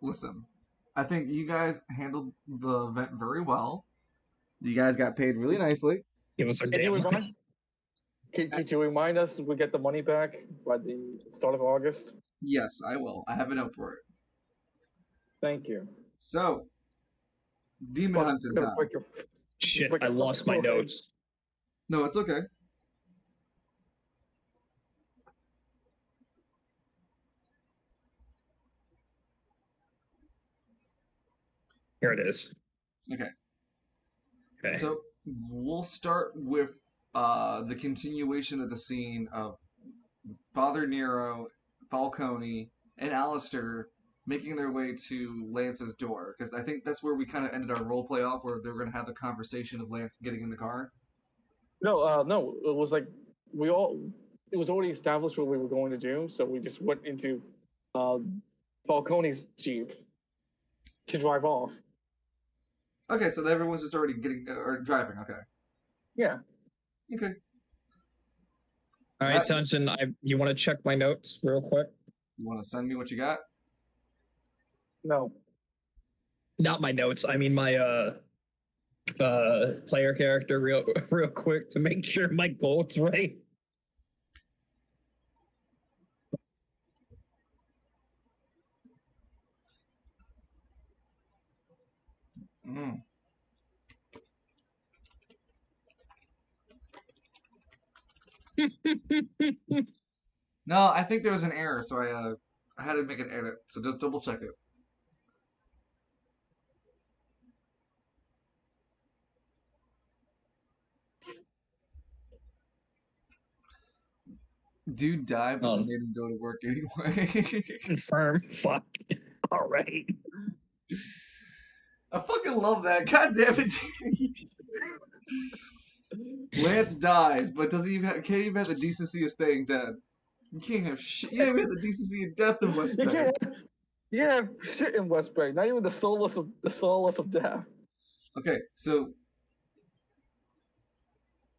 listen, I think you guys handled the event very well. You guys got paid really nicely. Give us our Can you damn remind? money. Could you remind us if we get the money back by the start of August? Yes, I will. I have a note for it. Thank you. So, demon But hunting gonna time. break your Shit, break I your lost my fucking leg. notes. No, it's okay. Here it is. Okay. Okay. So we'll start with the continuation of the scene of Father Nero, Falcone, and Alistair making their way to Lance's door, because I think that's where we kind of ended our role play off, where they're going to have the conversation of Lance getting in the car. No. It was like we all. It was already established what we were going to do, so we just went into uh, Falcone's jeep to drive off. Okay, so everyone's just already getting or driving. Okay. Yeah. Okay. All right, Dungeon. You want to check my notes real quick? You want to send me what you got? No. Not my notes. I mean my player character real quick to make sure my goal's right. Mm. No, I think there was an error, so I had to make an edit. So just double check it. Dude died, but they made him go to work anyway. Confirm. Fuck. All right. I fucking love that. God damn it. Lance dies, but can't even have the decency of staying dead. You can't have shit. You can't have the decency of death in West You Bay. can't. You can't have shit in West Bay. Not even the solace of death. Okay, so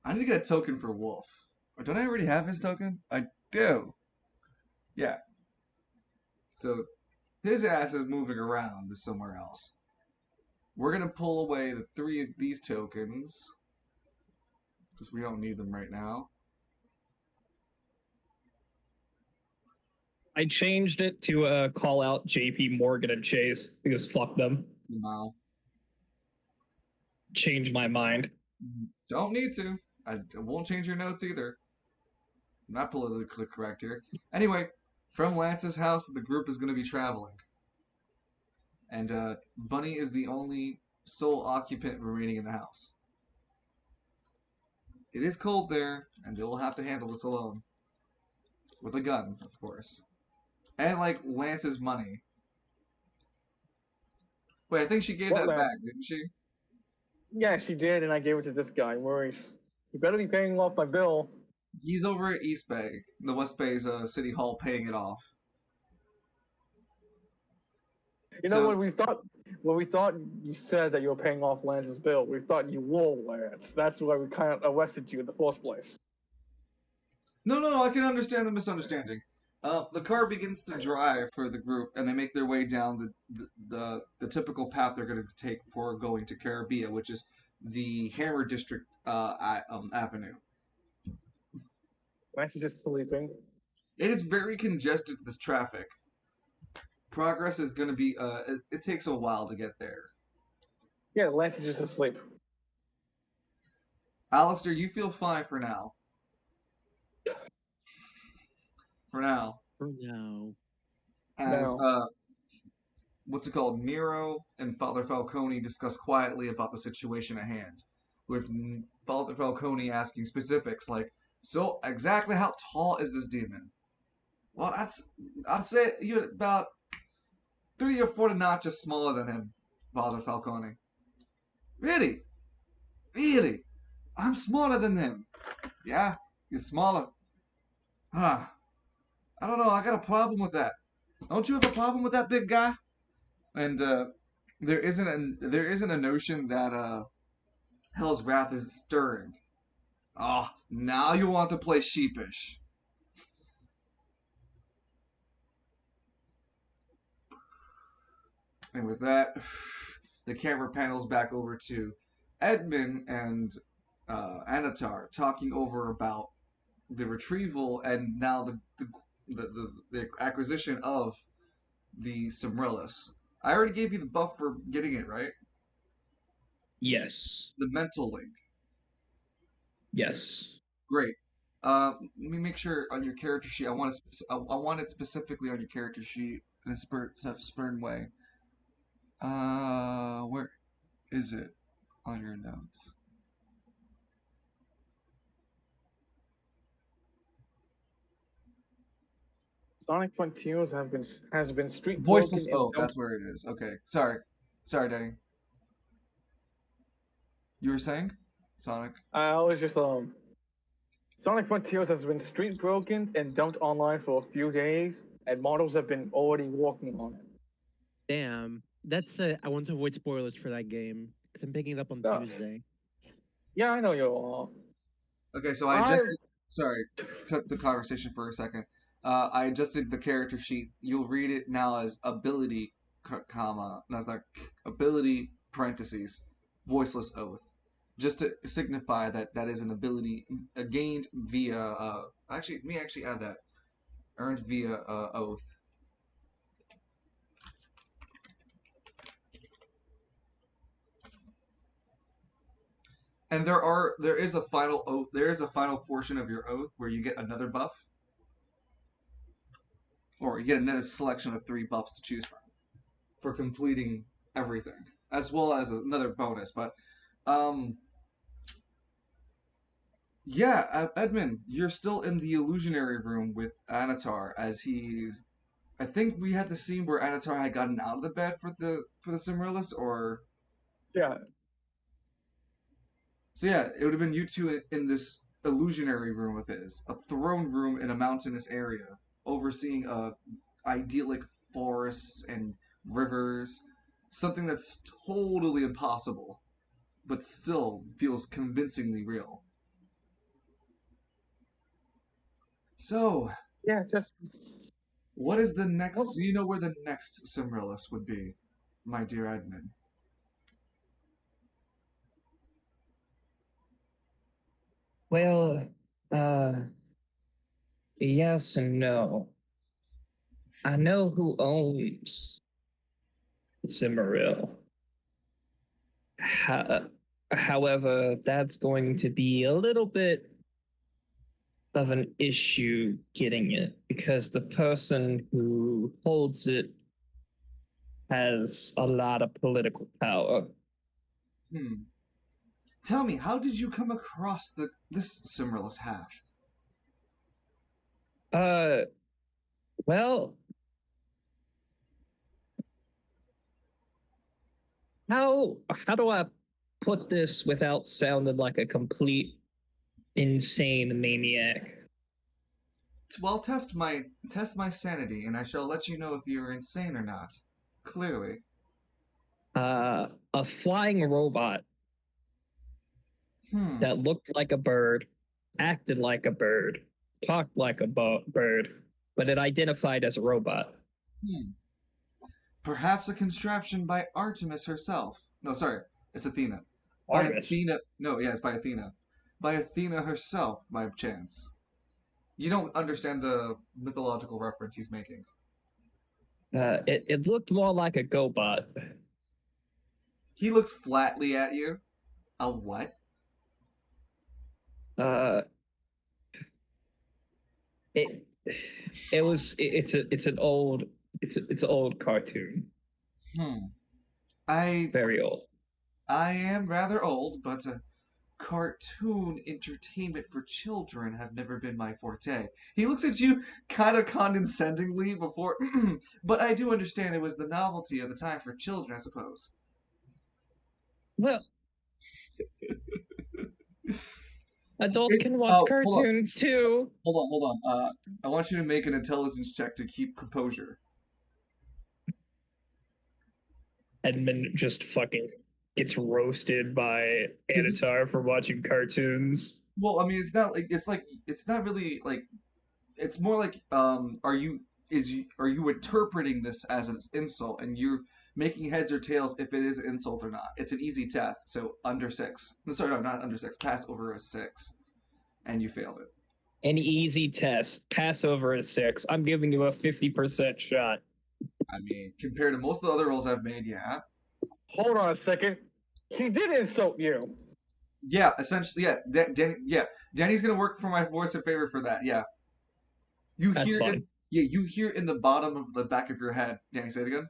I need to get a token for Wolf. Or don't I already have his token? I do. Yeah. So his ass is moving around to somewhere else. We're gonna pull away the 3 of these tokens because we don't need them right now. I changed it to call out JP Morgan and Chase because fuck them. No. Change my mind. Don't need to. I won't change your notes either. I'm not politically correct here. Anyway, from Lance's house, the group is going to be traveling. And Bunny is the only sole occupant remaining in the house. It is cold there, and they'll have to handle this alone. With a gun, of course. And, like, Lance's money. Wait, I think she gave that back, didn't she? Yeah, she did, and I gave it to this guy, Maurice. You better be paying off my bill. He's over at East Bay, the West Bay's City Hall, paying it off. You know when we thought you said that you were paying off Lance's bill, we thought you were Lance. That's why we kind of arrested you in the first place. No, I can understand the misunderstanding. The car begins to drive for the group, and they make their way down the typical path they're going to take for going to Caribbean, which is the Hammer District Avenue. Lance is just sleeping. It is very congested, this traffic. Progress is going to be, it takes a while to get there. Yeah, Lance is just asleep. Alistair, you feel fine for now. For now. As, what's it called? Nero and Father Falcone discuss quietly about the situation at hand, with Father Falcone asking specifics like, so exactly how tall is this demon? Well, I'd say you're about 3 or 4 notches smaller than him, Father Falcone. Really? Really? I'm smaller than him. Yeah, you're smaller. Huh. I don't know, I got a problem with that. Don't you have a problem with that, big guy? And there isn't a notion that Hell's Wrath is stirring. Oh, now you want to play sheepish. And with that, the camera panels back over to Edmund and Anatar talking over about the retrieval and now the acquisition of the Cimrillus. I already gave you the buff for getting it, right? Yes. The mental link. Yes. Great. Let me make sure on your character sheet. I want it specifically on your character sheet in a certain way. Where is it on your notes? Sonic Frontiers has been street broken Voiceless and Oath. don't. That's where it is. Okay. Sorry, Danny. You were saying, Sonic? I was just Sonic Frontiers has been street broken and dumped online for a few days, and models have been already working on it. Damn. That's the. I want to avoid spoilers for that game because I'm picking it up on Uh, Tuesday. yeah, I know you're. Okay, so I adjusted. Sorry, cut the conversation for a second. I adjusted the character sheet. You'll read it now as ability, comma, no, it's not ability parentheses, voiceless oath, just to signify that that is an ability gained via. Actually, let me actually add that earned via oath. And there is a final oath. There is a final portion of your oath where you get another buff, or you get another selection of 3 buffs to choose from for completing everything, as well as another bonus. But, um, yeah, Edmund, you're still in the illusionary room with Anatar as he's. I think we had the scene where Anatar had gotten out of the bed for the Cimrillus, or Yeah, so yeah, it would have been you two in this illusionary room of his, a throne room in a mountainous area, overseeing idyllic forests and rivers, something that's totally impossible, but still feels convincingly real. So, yeah, just what is the next? what? Do you know where the next Cimrillus would be, my dear Edmund? Well, uh, yes and no. I know who owns Cimmeril. However, that's going to be a little bit of an issue getting it because the person who holds it has a lot of political power. Hmm. Tell me, how did you come across this Cimrillus half? Uh, well, how do I put this without sounding like a complete insane maniac? Well, test my sanity, and I shall let you know if you're insane or not. Clearly. A flying robot Hmm. that looked like a bird, acted like a bird, talked like a bird, but it identified as a robot. Hmm. Perhaps a contraption by Artemis herself. No, sorry, it's Athena. By Artemis. Athena. No, yeah, it's by Athena. By Athena herself, by chance. You don't understand the mythological reference he's making. It looked more like a GoBot. He looks flatly at you. A what? Uh, it it was it's an old it's an old cartoon, Hmm. I very old. I am rather old, but cartoon entertainment for children have never been my forte. He looks at you kind of condescendingly before, but I do understand it was the novelty of the time for children, I suppose. Well, adults can watch Oh, cartoons too. hold on. I want you to make an intelligence check to keep composure. Edmund just fucking gets roasted by 'Cause this, Anatar for watching cartoons. well, I mean, it's not really like it's more like are you interpreting this as an insult and making heads or tails if it is an insult or not. It's an easy test, so under 6. No, sorry, no, not under 6. Pass over a 6, and you failed it. An easy test. Pass over a 6. I'm giving you a 50% shot. I mean, compared to most of the other rolls I've made, yeah. Hold on a second. He did insult you. Yeah, essentially, yeah. Danny's gonna work for my voice in favor for that. Yeah. That's fine. You hear in the bottom of the back of your head. Danny, say it again.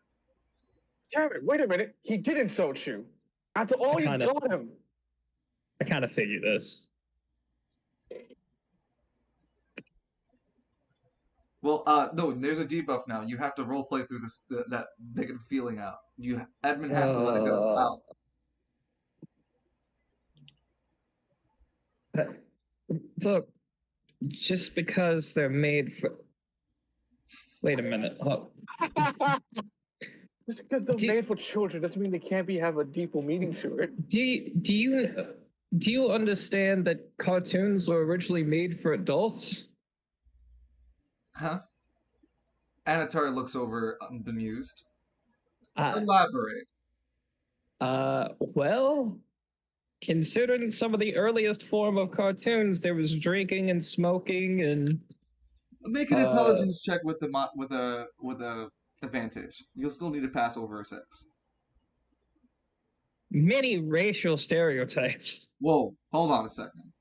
Damn it! Wait a minute. He did insult you. After all you got him. I kind of figured this. Well, no, there's a debuff now. You have to role play through that negative feeling out. Edmund has to let it go out. Look, just because they're made for. Wait a minute. Oh. Just because they're made for children doesn't mean they can't have a deeper meaning to it. Do you understand that cartoons were originally made for adults? Huh? Anatar looks over, bemused. Elaborate. Well, considering some of the earliest form of cartoons, there was drinking and smoking and. Make an intelligence check with a advantage. You'll still need to pass over a 6. Many racial stereotypes. Whoa, hold on a second.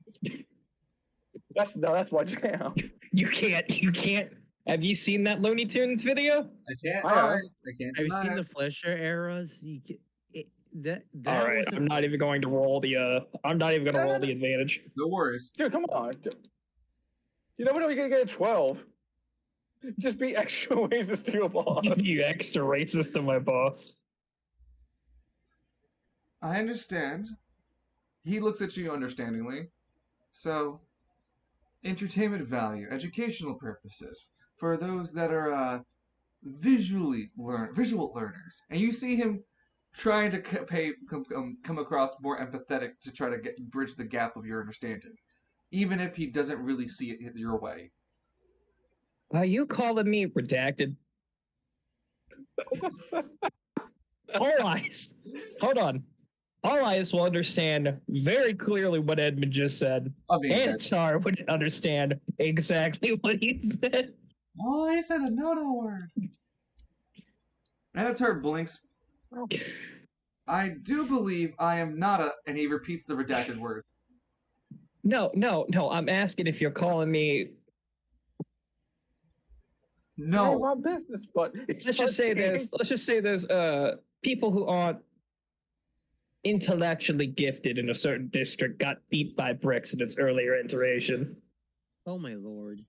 That's my jam. You can't. Have you seen that Looney Tunes video? I can't. I can't. Have you seen the Flesher eras? That All right, I'm not even going to roll the. I'm not even going to roll the advantage. No worries, dude. Come on. You never know you're gonna get a 12. Just be extra racist to your boss. You extra racist to my boss. I understand. He looks at you understandingly. So, entertainment value, educational purposes, for those that are visual learners. And you see him trying to come across more empathetic to try to bridge the gap of your understanding, even if he doesn't really see it your way. Are you calling me redacted? Hold on. All eyes will understand very clearly what Edmund just said. Anatar would understand exactly what he said. Oh, he said a no word. Anatar blinks. I do believe I am not a... And he repeats the redacted word. No. I'm asking if you're calling me... No. My business, but... Let's just say there's people who aren't intellectually gifted in a certain district got beat by bricks in its earlier iteration. Oh my lord.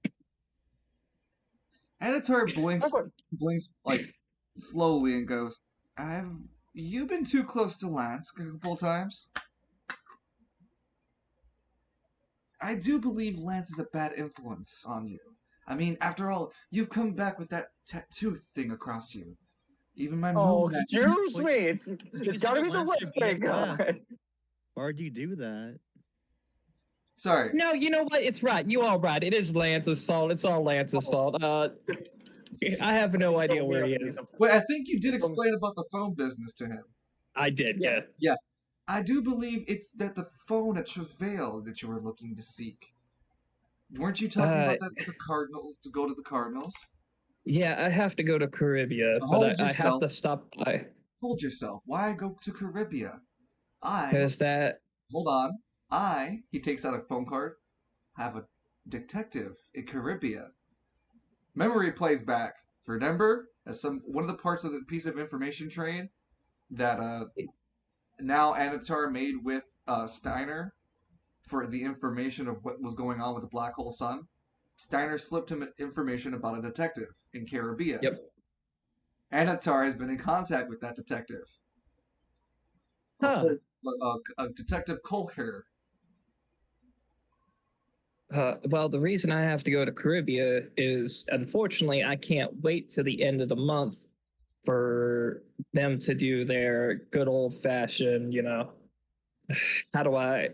Anatar blinks like slowly and goes, "Have you been too close to Lance a couple times? I do believe Lance is a bad influence on you. I mean, after all, you've come back with that tattoo thing across you. Even my moon... excuse me! It's gotta be the left thing, guy. Why'd you do that? Sorry. No, you know what? It's right. You are right. It is Lance's fault. It's all Lance's fault. I have no idea where he is. Wait, I think you did explain about the phone business to him. I did, yeah. Yeah. I do believe it's that the phone at Travail that you were looking to seek. Weren't you talking about that to the Cardinals, to go to the Cardinals? Yeah, I have to go to Caribia, but I have to stop by. Hold yourself. Why go to Caribia? Because that... Hold on. He takes out a phone card, have a detective in Caribia. Memory plays back. Remember? As one of the parts of the piece of information trade that now Anatar made with Steiner for the information of what was going on with the Black Hole Sun. Steiner slipped him information about a detective in Caribia. Yep. Anatar has been in contact with that detective. Huh. A Detective Colher. Well, the reason I have to go to Caribia is, unfortunately, I can't wait till the end of the month for them to do their good old-fashioned, how do I...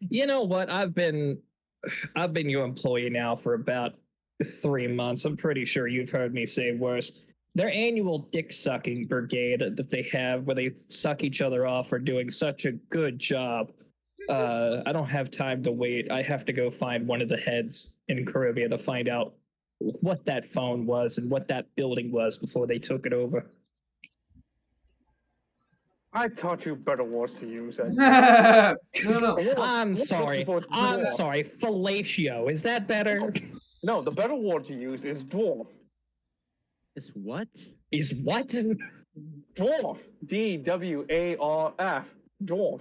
You know what? I've been your employee now for about 3 months. I'm pretty sure you've heard me say worse. their annual dick sucking brigade that they have, where they suck each other off, are doing such a good job. I don't have time to wait. I have to go find one of the heads in Caribbean to find out what that phone was and what that building was before they took it over. I taught you better words to use. And No. I'm sorry. I'm dwarf. sorry. Fellatio. Is that better? No, the better word to use is dwarf. It's what? Is what? Dwarf. DWARF. Dwarf.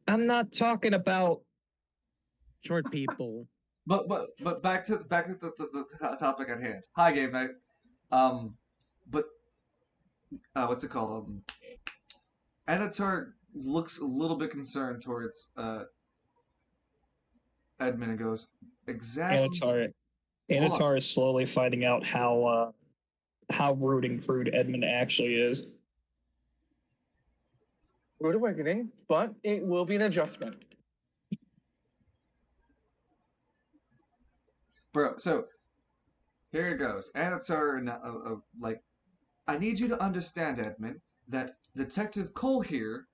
I'm not talking about. Short people. But back to the topic at hand. Hi, game night. But what's it called? Anatar looks a little bit concerned towards Edmund and goes, exactly. Anatar is slowly finding out how rude and crude Edmund actually is. Rude awakening, but it will be an adjustment. Bro, so here it goes. Anatar, like, I need you to understand, Edmund, that Detective Cole here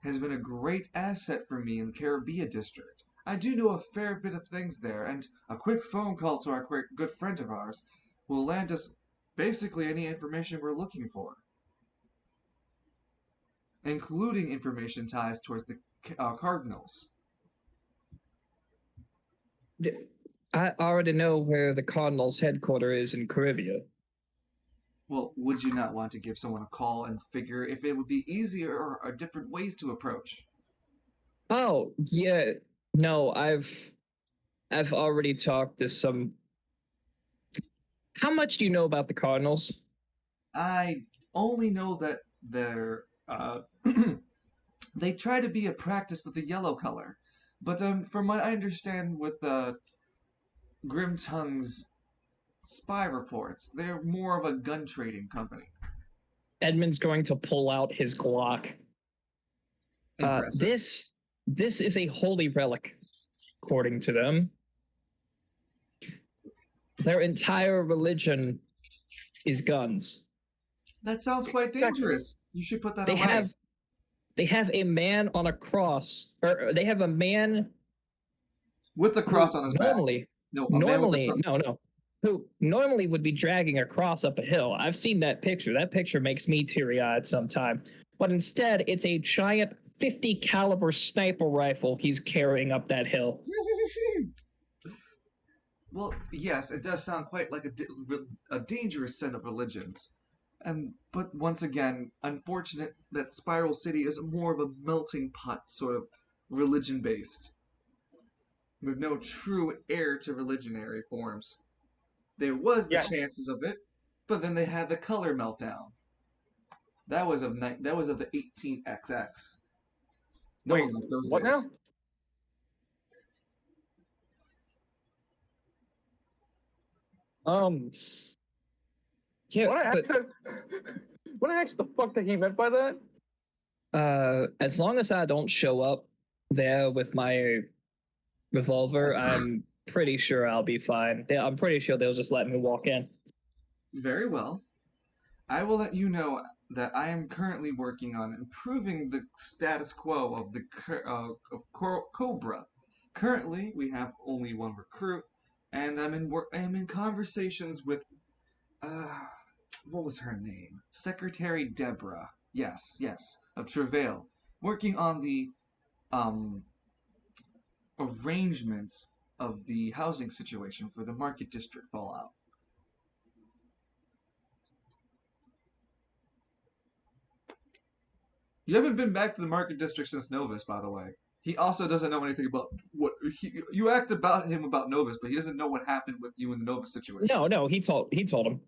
has been a great asset for me in the Caribbean district. I do know a fair bit of things there, and a quick phone call to our good friend of ours will land us basically any information we're looking for, including information ties towards the Cardinals. I already know where the Cardinals' headquarters is in Caribbean. Well, would you not want to give someone a call and figure if it would be easier or different ways to approach? Oh, yeah. No, I've already talked to some. How much do you know about the Cardinals? I only know that they're they try to be a practice of the yellow color, but from what I understand with Grim Tongue's spy reports, they're more of a gun trading company. Edmund's going to pull out his Glock. This is a holy relic, according to them. Their entire religion is guns. That sounds quite dangerous. You should put that away. They have a man on a cross, or they have a man with a cross on his back. Who normally would be dragging a cross up a hill. I've seen that picture. That picture makes me teary-eyed sometimes. But instead, it's a giant 50 caliber sniper rifle he's carrying up that hill. Well, yes, it does sound quite like a dangerous set of religions. But once again, unfortunate that Spiral City is more of a melting pot sort of religion-based, with no true heir to religionary forms. There was the chances of it, but then they had the color meltdown. That was of the 18XX. No one liked those what days. now? Yeah, what I asked the fuck that he meant by that? As long as I don't show up there with my revolver, I'm pretty sure I'll be fine. I'm pretty sure they'll just let me walk in. Very well. I will let you know that I am currently working on improving the status quo of the Cobra. Currently, we have only one recruit, and I'm in conversations with what was her name? Secretary Deborah. Yes, of Travail, working on the arrangements of the housing situation for the Market District fallout. You haven't been back to the Market District since Novus, by the way. He also doesn't know anything about what you asked about him about Novus, but he doesn't know what happened with you in the Novus situation. No, he told him.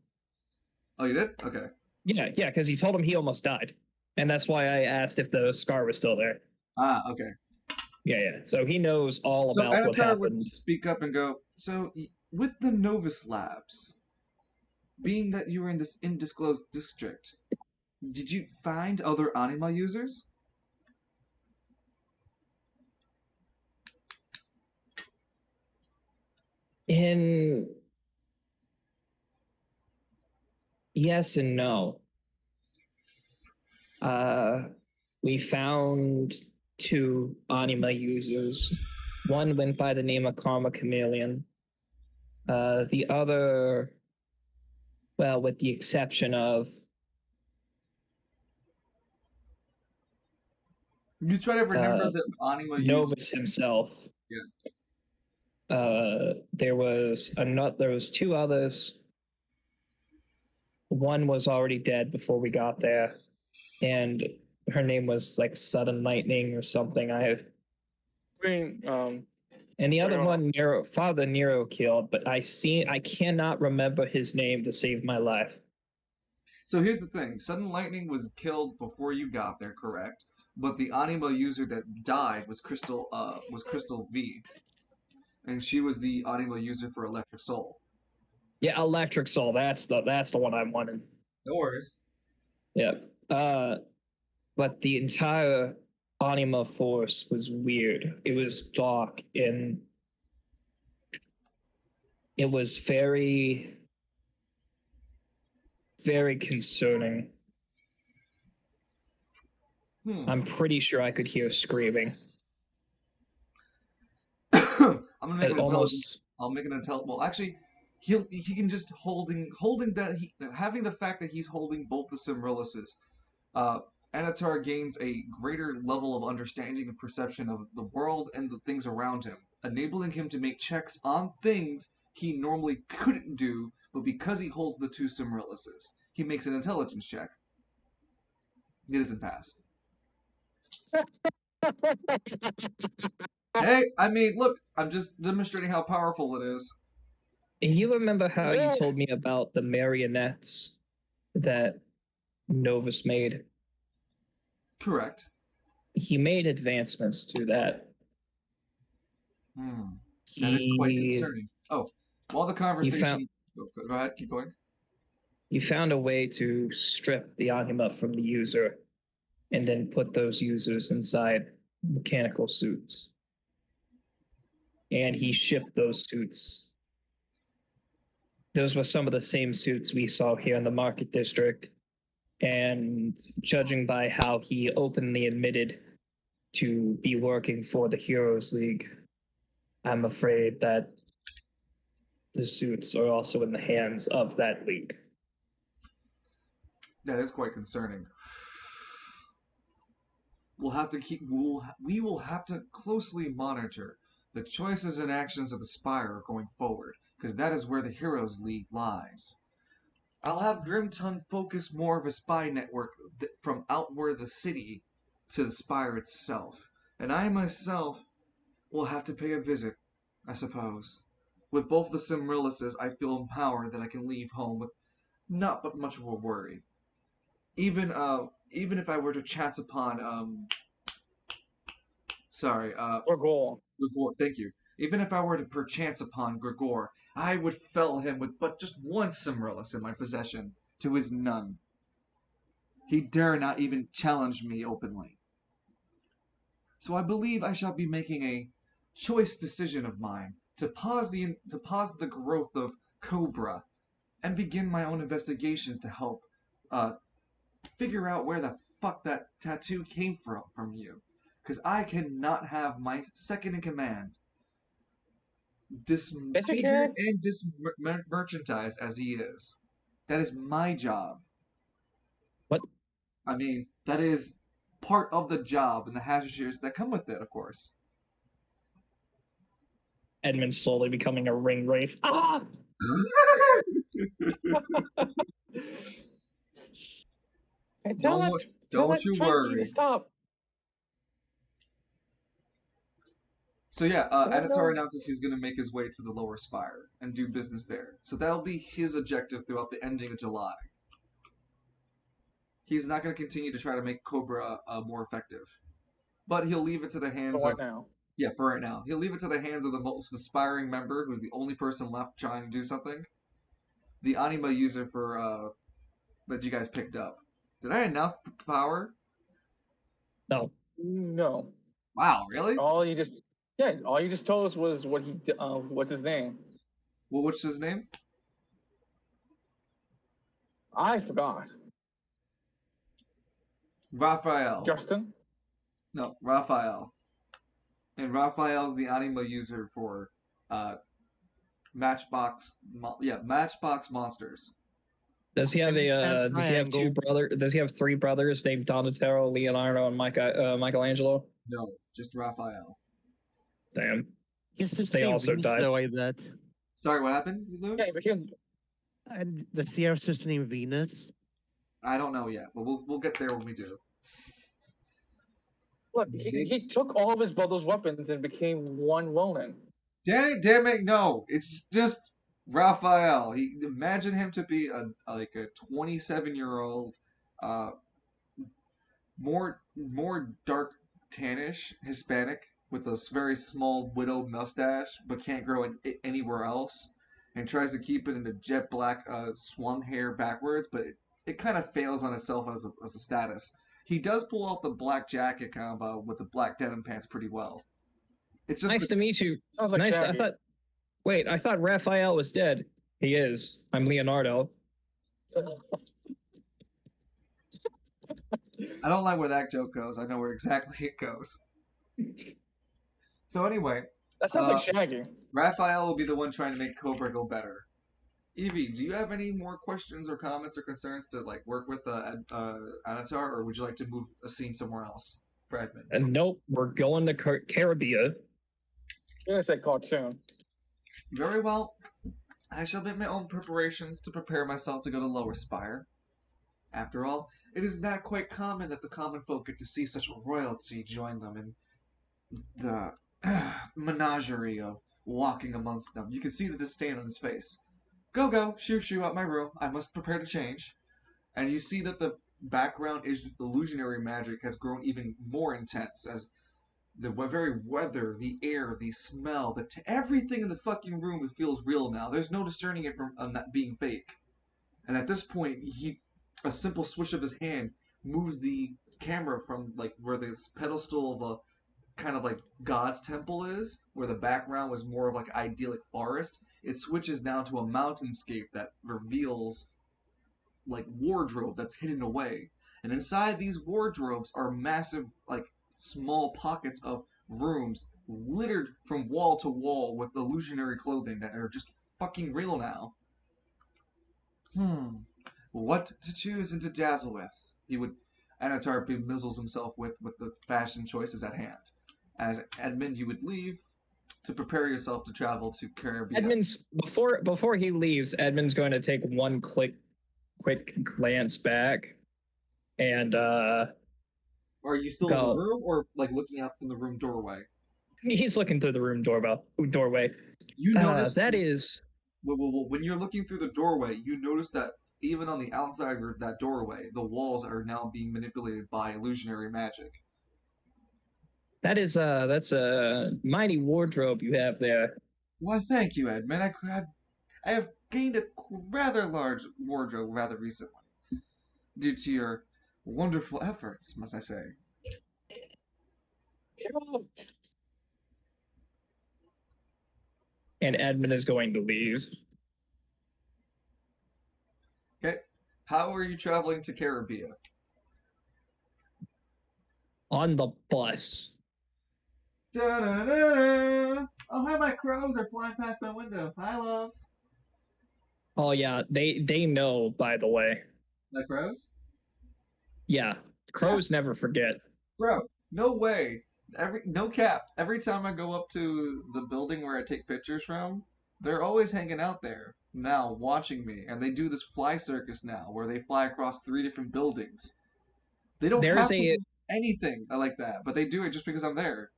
Oh, you did? Okay. Yeah, because he told him he almost died, and that's why I asked if the scar was still there. Ah, okay. Yeah. So he knows all about what happened. Would speak up and go, so with the Novus Labs, being that you were in this undisclosed district, did you find other Anima users? Yes and no. We found 2 anima users. One went by the name of Karma Chameleon. The other, well, with the exception of You try to remember the anima user. Novus himself. Yeah. There was 2 others. One was already dead before we got there, and her name was like Sudden Lightning or something. I mean, And the other Nero. one, Father Nero killed, but I cannot remember his name to save my life. So here's the thing: Sudden Lightning was killed before you got there, correct? But the anima user that died was Crystal V, and she was the anima user for Electric Soul. Yeah, Electric Soul. That's the one I wanted. No worries. Yeah. But the entire anima force was weird. It was dark and it was very, very concerning. I'm pretty sure I could hear screaming. I'm gonna make an Almost. I'll make an intelligence. Well, actually, he can just holding that having the fact that he's holding both the Cymrilises. Anatar gains a greater level of understanding and perception of the world and the things around him, enabling him to make checks on things he normally couldn't do, but because he holds the 2 Cymrilises, he makes an intelligence check. He doesn't pass. Hey, I mean, look, I'm just demonstrating how powerful it is. You remember how you told me about the marionettes that Novus made? Correct. He made advancements to that. That is quite concerning. Oh, while the conversation... Go ahead, keep going. You found a way to strip the anima from the user and then put those users inside mechanical suits. And he shipped those suits. Those were some of the same suits we saw here in the market district. And judging by how he openly admitted to be working for the Heroes League, I'm afraid that the suits are also in the hands of that league. That is quite concerning. We will have to closely monitor the choices and actions of the Spire going forward, because that is where the Heroes League lies. I'll have Grimtongue focus more of a spy network from outward the city to the Spire itself, and I myself will have to pay a visit, I suppose. With both the Cymrilises, I feel empowered that I can leave home with not but much of a worry. Even if I were to chance upon Gregor. Gregor, thank you. Even if I were to perchance upon Gregor, I would fell him with but just 1 Cymrilus in my possession, to his none. He dare not even challenge me openly. So I believe I shall be making a choice decision of mine to pause the growth of Cobra and begin my own investigations to help figure out where the fuck that tattoo came from you. Because I cannot have my second in command disfigured and dismerchandised as he is. That is my job. What? I mean, that is part of the job and the hazards that come with it, of course. Edmund slowly becoming a ring wraith. Ah! Don't you worry. Stop. So yeah, Anatar announces he's going to make his way to the lower spire and do business there. So that'll be his objective throughout the ending of July. He's not going to continue to try to make Cobra more effective, but he'll leave it to the hands of now. Yeah, for right now, he'll leave it to the hands of the most aspiring member, who's the only person left trying to do something. The anima user for that you guys picked up. Did I announce the power? No. No. Wow, really? All you just told us was what he what's his name? Well, what's his name? I forgot. Raphael. Justin? No, Raphael. And Raphael's the anima user for uh, Matchbox Monsters. Does he have And does he have two triangle. brother? Does he have three brothers named Donatello, Leonardo, and Michelangelo? No, just Raphael. Damn. His sister They named also Venus, died. though, I bet. Sorry, what happened, Luke? Yeah, he became. And the Sierra sister named Venus. I don't know yet, but we'll get there when we do. Look, he took all of his brother's weapons and became one Ronin. Damn it, no! It's just Raphael. Imagine him to be a 27-year-old, more dark tannish Hispanic with a very small widow mustache, but can't grow it anywhere else, and tries to keep it in a jet black swung hair backwards, but it kind of fails on itself as a status. He does pull off the black jacket kind of with the black denim pants pretty well. It's just Nice to meet you. Sounds like Nice. Shaggy. I thought Raphael was dead. He is. I'm Leonardo. I don't like where that joke goes. I know where exactly it goes. So anyway, That sounds like Shaggy. Raphael will be the one trying to make Cobra go better. Evie, do you have any more questions or comments or concerns to work with Anatar, or would you like to move a scene somewhere else for Edmund? And nope, we're going to Caribbean. You're gonna say cartoon. Very well. I shall make my own preparations to prepare myself to go to Lower Spire. After all, it is not quite common that the common folk get to see such royalty join them in the menagerie of walking amongst them. You can see the disdain on his face. Go, shoo, out my room. I must prepare to change. And you see that the background illusionary magic has grown even more intense as the very weather, the air, the smell, everything in the fucking room feels real now. There's no discerning it from that being fake. And at this point, a simple swish of his hand moves the camera from where this pedestal of a kind of God's temple is, where the background was more of idyllic forest. It switches now to a mountainscape that reveals wardrobe that's hidden away. And inside these wardrobes are massive small pockets of rooms littered from wall to wall with illusionary clothing that are just fucking real now. What to choose and to dazzle with? Anatar bemizzles himself with the fashion choices at hand. As Edmund, you would leave to prepare yourself to travel to Caribbean. Edmund's before he leaves, Edmund's going to take one quick glance back, and Are you still in go. the room, or looking out from the room doorway? He's looking through the room doorway. You notice that is. when you're looking through the doorway, you notice that even on the outside of that doorway, the walls are now being manipulated by illusionary magic. That's a mighty wardrobe you have there. Why, thank you, Edmund. I have gained a rather large wardrobe rather recently, due to your wonderful efforts, must I say. And Edmund is going to leave. Okay. How are you traveling to Caribbean? On the bus. Da-da-da-da. Oh, hi, my crows are flying past my window. Hi, loves. Oh yeah, they know, by the way. My crows? Yeah. Crows never forget. Bro, no way. No cap. Every time I go up to the building where I take pictures from, they're always hanging out there now, watching me. And they do this fly circus now, where they fly across 3 different buildings. They don't have to do anything like that, but they do it just because I'm there.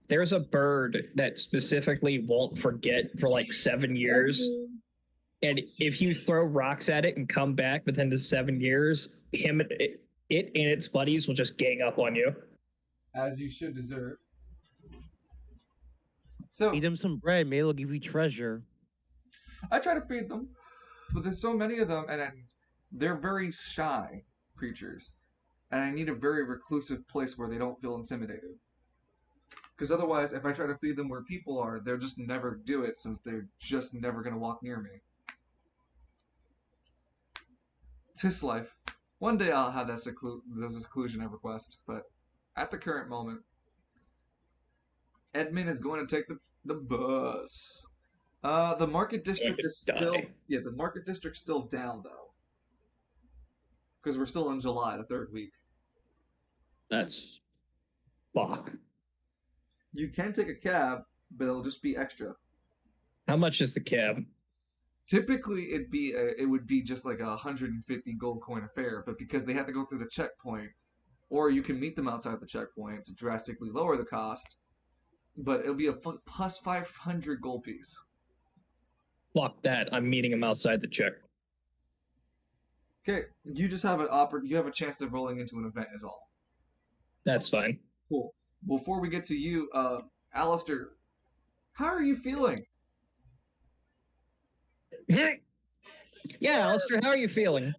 There's a bird that specifically won't forget for 7 years. And if you throw rocks at it and come back within the 7 years, it and its buddies will just gang up on you. As you should deserve. So Feed them some bread, maybe they'll give you treasure. I try to feed them, but there's so many of them, and they're very shy creatures. And I need a very reclusive place where they don't feel intimidated. Because otherwise, if I try to feed them where people are, they'll just never do it, since they're just never going to walk near me. 'Tis life. One day I'll have that the seclusion I request, but at the current moment, Edmund is going to take the bus. The market Going district to is still die. the market district's still down though, because we're still in July, the third week. That's fuck. You can take a cab, but it'll just be extra. How much is the cab? Typically, it would be just like 150 gold coin affair, but because they have to go through the checkpoint, or you can meet them outside the checkpoint to drastically lower the cost, but it'll be a plus 500 gold piece. Fuck that. I'm meeting him outside the check. Okay, you just have you have a chance of rolling into an event is all. That's fine. Cool. Before we get to you, Alistair, how are you feeling? Yeah, Alistair, how are you feeling?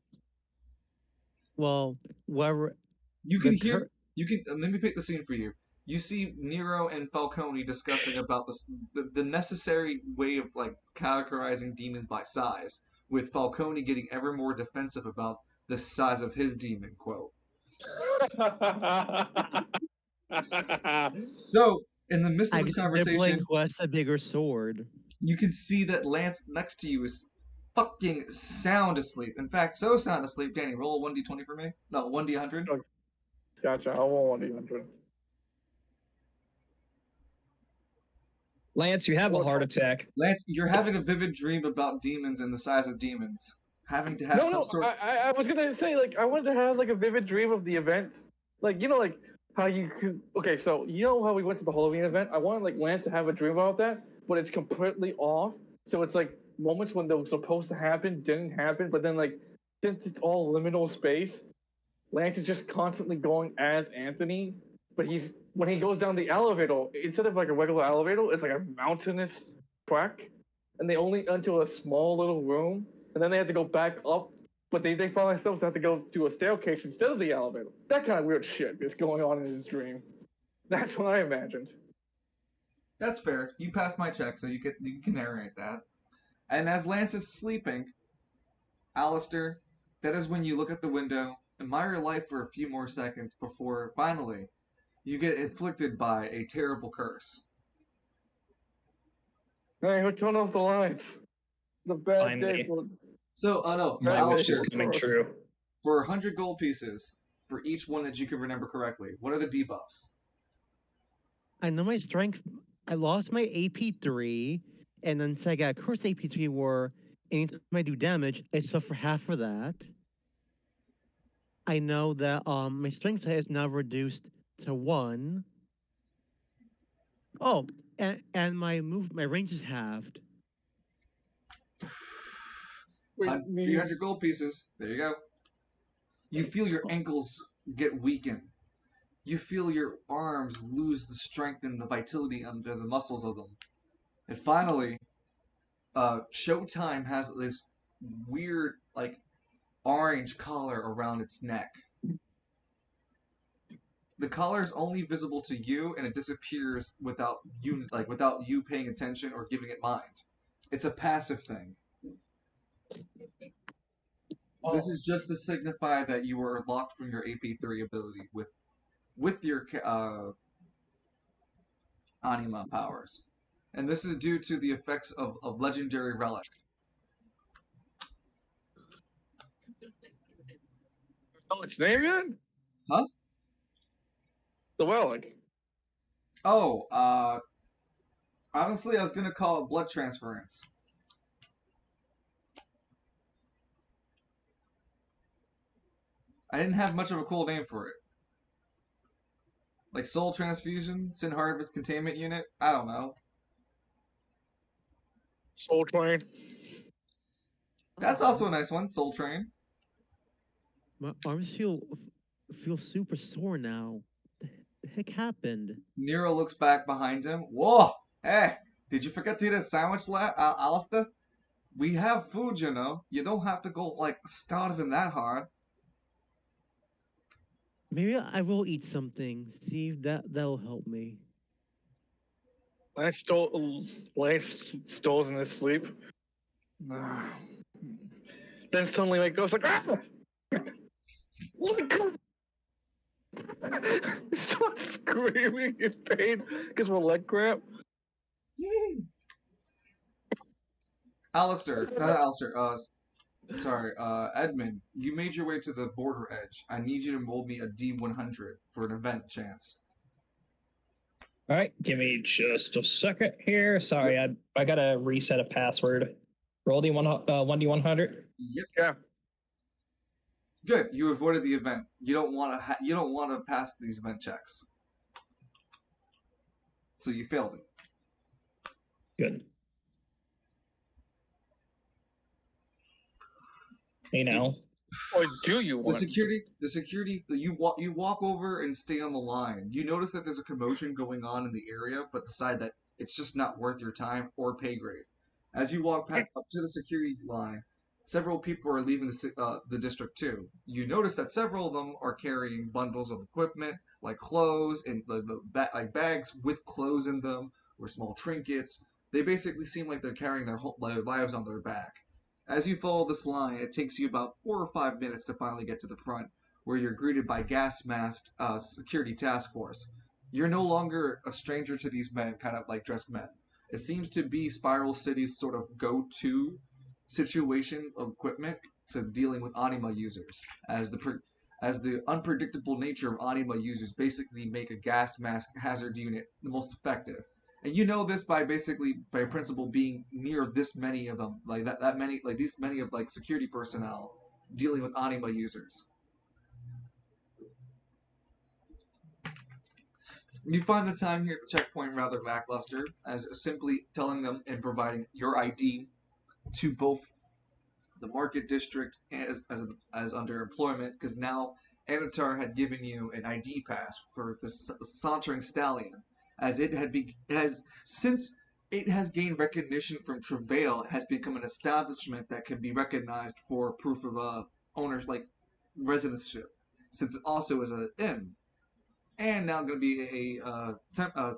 Well, whatever. You can The hear. You can. Let me pick the scene for you. You see Nero and Falcone discussing about the necessary way of like categorizing demons by size, with Falcone getting ever more defensive about the size of his demon. Quote. So, in the midst of I this guess they're playing conversation, who has a bigger sword. you can see that Lance next to you is fucking sound asleep. In fact, so sound asleep. Danny, roll a 1d20 for me. No, 1d100. Gotcha. I won't 1d100. Lance, you have a heart attack. Lance, you're having a vivid dream about demons and the size of demons. Having to have some sort. I was gonna say like I wanted to have like a vivid dream of the events, like like how you could. Okay, so you know how we went to the Halloween event? I wanted like Lance to have a dream about that, but it's completely off. So it's like moments when they were supposed to happen didn't happen, but then like since it's all liminal space, Lance is just constantly going as Anthony, but when he goes down the elevator, instead of like a regular elevator, it's like a mountainous track, and they only enter a small little room, and then they have to go back up, but they find themselves have to go to a staircase instead of the elevator. That kind of weird shit is going on in his dream. That's what I imagined. That's fair. You passed my check, so you can narrate that. And as Lance is sleeping, Alistair, that is when you look at the window, admire life for a few more seconds before finally you get inflicted by a terrible curse. Hey, who turned off the lights? The bad Finally. day for So, no, My wish Alistair, is coming true. for 100 gold pieces, for each one that you can remember correctly, what are the debuffs? I know my strength. I lost my AP3, and then so I got curse AP3 where anytime I do damage, I suffer half for that. I know that my strength is now reduced to 1. Oh, and my range is halved. wait, 300 gold pieces. There you go. You feel your ankles get weakened. You feel your arms lose the strength and the vitality under the muscles of them. And finally, Showtime has this weird, like, orange collar around its neck. The collar is only visible to you, and it disappears without you paying attention or giving it mind. It's a passive thing. This is just to signify that you are locked from your AP3 ability with your anima powers, and this is due to the effects of legendary relic. Oh, its name yet? Huh? The relic. Oh, honestly, I was gonna call it blood transference. I didn't have much of a cool name for it. Like soul transfusion, sin harvest containment unit. I don't know. Soul Train. That's also a nice one. Soul train. My arms feel super sore now. The heck happened? Nero looks back behind him. Whoa! Hey, did you forget to eat a sandwich, Alistair? We have food, you know. You don't have to go like starving that hard. Maybe I will eat something. See if that'll help me. Lance stalls in his sleep. Then suddenly like goes like ah! Look! Start screaming in pain because we're leg cramp. Edmund, you made your way to the border edge. I need you to roll me a D100 for an event chance. All right, give me just a second here. Sorry, I gotta reset a password. Roll D100. Yep. Yeah. Good. You avoided the event. You don't want to. You don't want to pass these event checks. So you failed it. Good. Hey now. Or do you want The security. You walk over and stay on the line. You notice that there's a commotion going on in the area, but decide that it's just not worth your time or pay grade. As you walk up to the security line, several people are leaving the district too. You notice that several of them are carrying bundles of equipment, like clothes and like bags with clothes in them or small trinkets. They basically seem like they're carrying their lives on their back. As you follow this line, it takes you about 4 or 5 minutes to finally get to the front, where you're greeted by gas-masked security task force. You're no longer a stranger to these men, kind of like dressed men. It seems to be Spiral City's sort of go-to situation of equipment to dealing with anima users, as the unpredictable nature of anima users basically make a gas mask hazard unit the most effective. And you know this by principle being near this many of them, like that many, like these many of like security personnel dealing with anima users. You find the time here at the checkpoint rather lackluster, as simply telling them and providing your ID to both the market district as under employment, because now Anatar had given you an ID pass for the sauntering stallion, as since it has gained recognition from Travail, it has become an establishment that can be recognized for proof of owner's like residentship, since it also is an inn, and now going to be a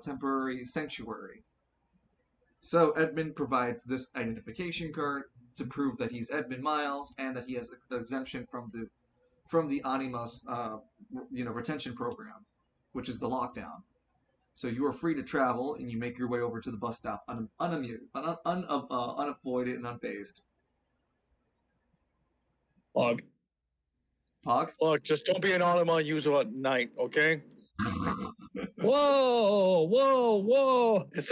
temporary sanctuary. So Edmund provides this identification card to prove that he's Edmund Miles and that he has an exemption from the Animus retention program, which is the lockdown. So you are free to travel, and you make your way over to the bus stop unavoided and unfazed. Log. Pog? Look, just don't be an anima user at night, okay? Whoa! It's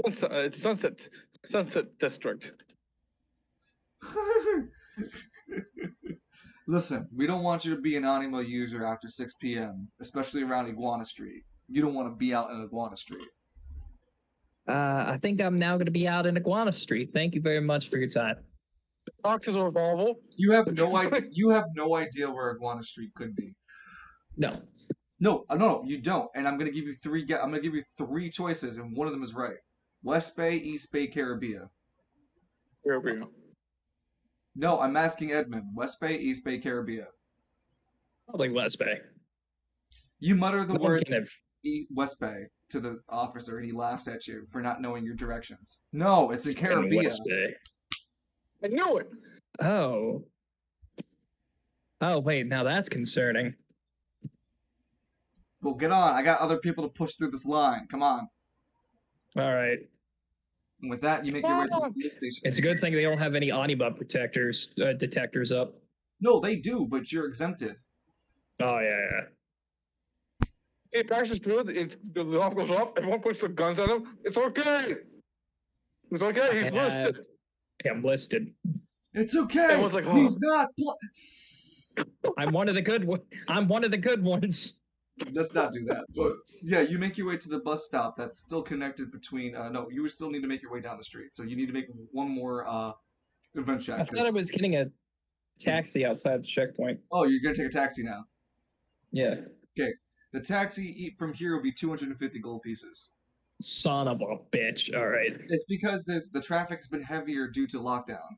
Sunset District. Listen, we don't want you to be an anima user after 6 p.m., especially around Iguana Street. You don't want to be out in Iguana Street. I think I'm now going to be out in Iguana Street. Thank you very much for your time. Boxes are available. You have no idea. You have no idea where Iguana Street could be. No. No, you don't. And I'm gonna give you three choices, and one of them is right. West Bay, East Bay, Caribbean. Caribbean. No, I'm asking Edmund. West Bay, East Bay, Caribbean. Probably West Bay. You mutter the words Have... West Bay to the officer, and he laughs at you for not knowing your directions. No, it's in Caribbean. West Bay. I knew it. Oh, wait, now that's concerning. Well, get on. I got other people to push through this line. Come on. All right. And with that, you make your way to the police station. It's a good thing they don't have any anima detectors up. No, they do, but you're exempted. Oh, yeah. It passes through, the alarm goes off, everyone puts their guns at him. It's okay. It's okay, he's listed. I'm listed. It's okay. Everyone's like, oh. He's not. I'm one of the good ones. I'm one of the good ones. Let's not do that. But yeah, you make your way to the bus stop that's still connected between. No, you still need to make your way down the street. So you need to make one more event check. I thought I was getting a taxi outside the checkpoint. Oh, you're gonna take a taxi now. Yeah. Okay. The taxi from here will be 250 gold pieces. Son of a bitch. All right. It's because the traffic's been heavier due to lockdown.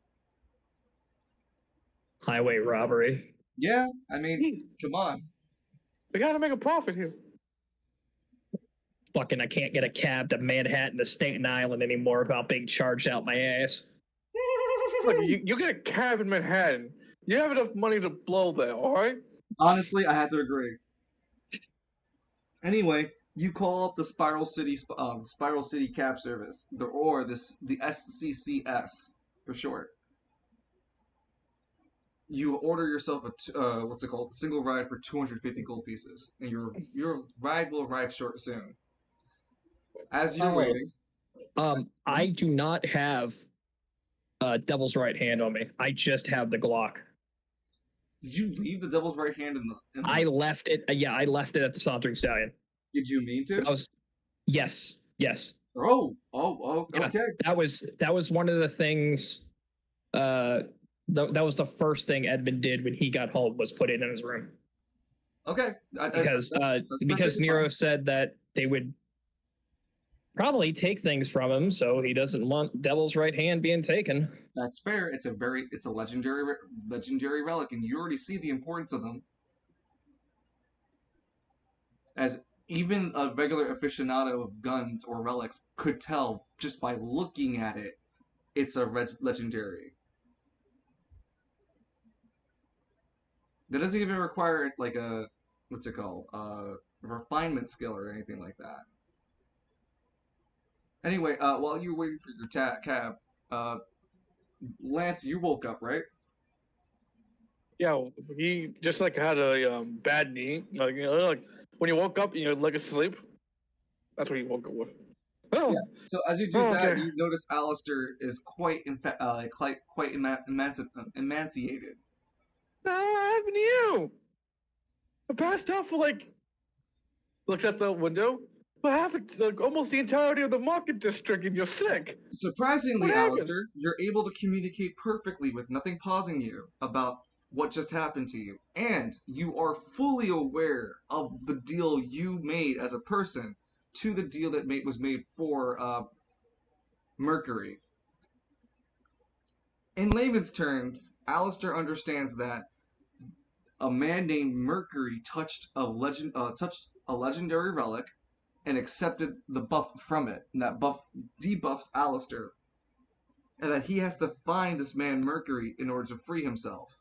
Highway robbery. Yeah, I mean, come on. We gotta make a profit here. Fucking, I can't get a cab to Manhattan to Staten Island anymore without being charged out my ass. Look, you get a cab in Manhattan. You have enough money to blow there, all right? Honestly, I have to agree. Anyway, you call up the Spiral City cab service, the SCCS for short. You order yourself what's it called, a single ride for 250 gold pieces, and your ride will arrive soon. As you're Oh, waiting, I do not have Devil's Right Hand on me. I just have the Glock. did you leave the Devil's Right Hand I left it. Yeah, I left it at the Sauntering Stallion. Did you mean to? That was yes. Oh, Yeah, okay. that was one of the things. That was the first thing Edmund did when he got home, was put it in his room, Okay, because that's because perfectly Nero fine. said that they would probably take things from him, so he doesn't want Devil's Right Hand being taken. That's fair. It's a legendary relic, and you already see the importance of them. As even a regular aficionado of guns or relics could tell just by looking at it, it's a legendary. That doesn't even require like a what's it called, refinement skill or anything like that. Anyway, while you're waiting for your cab, uh, Lance, you woke up, right? Yeah, he just like had a bad knee. Like, like when you woke up, like asleep. That's what he woke up with. Yeah. Oh, So as you do that, okay. you notice Alistair is quite emancipated. What happened to you? I passed out for like. Looks at the window. What happened to like, almost the entirety of the market district, and you're sick? What Surprisingly, happened? Alistair, you're able to communicate perfectly with nothing pausing you about what just happened to you, and you are fully aware of the deal you made as a person to the deal that was made for Mercury. In layman's terms, Alistair understands that a man named Mercury touched a legendary relic and accepted the buff from it, and that buff debuffs Alistair, and that he has to find this man Mercury in order to free himself.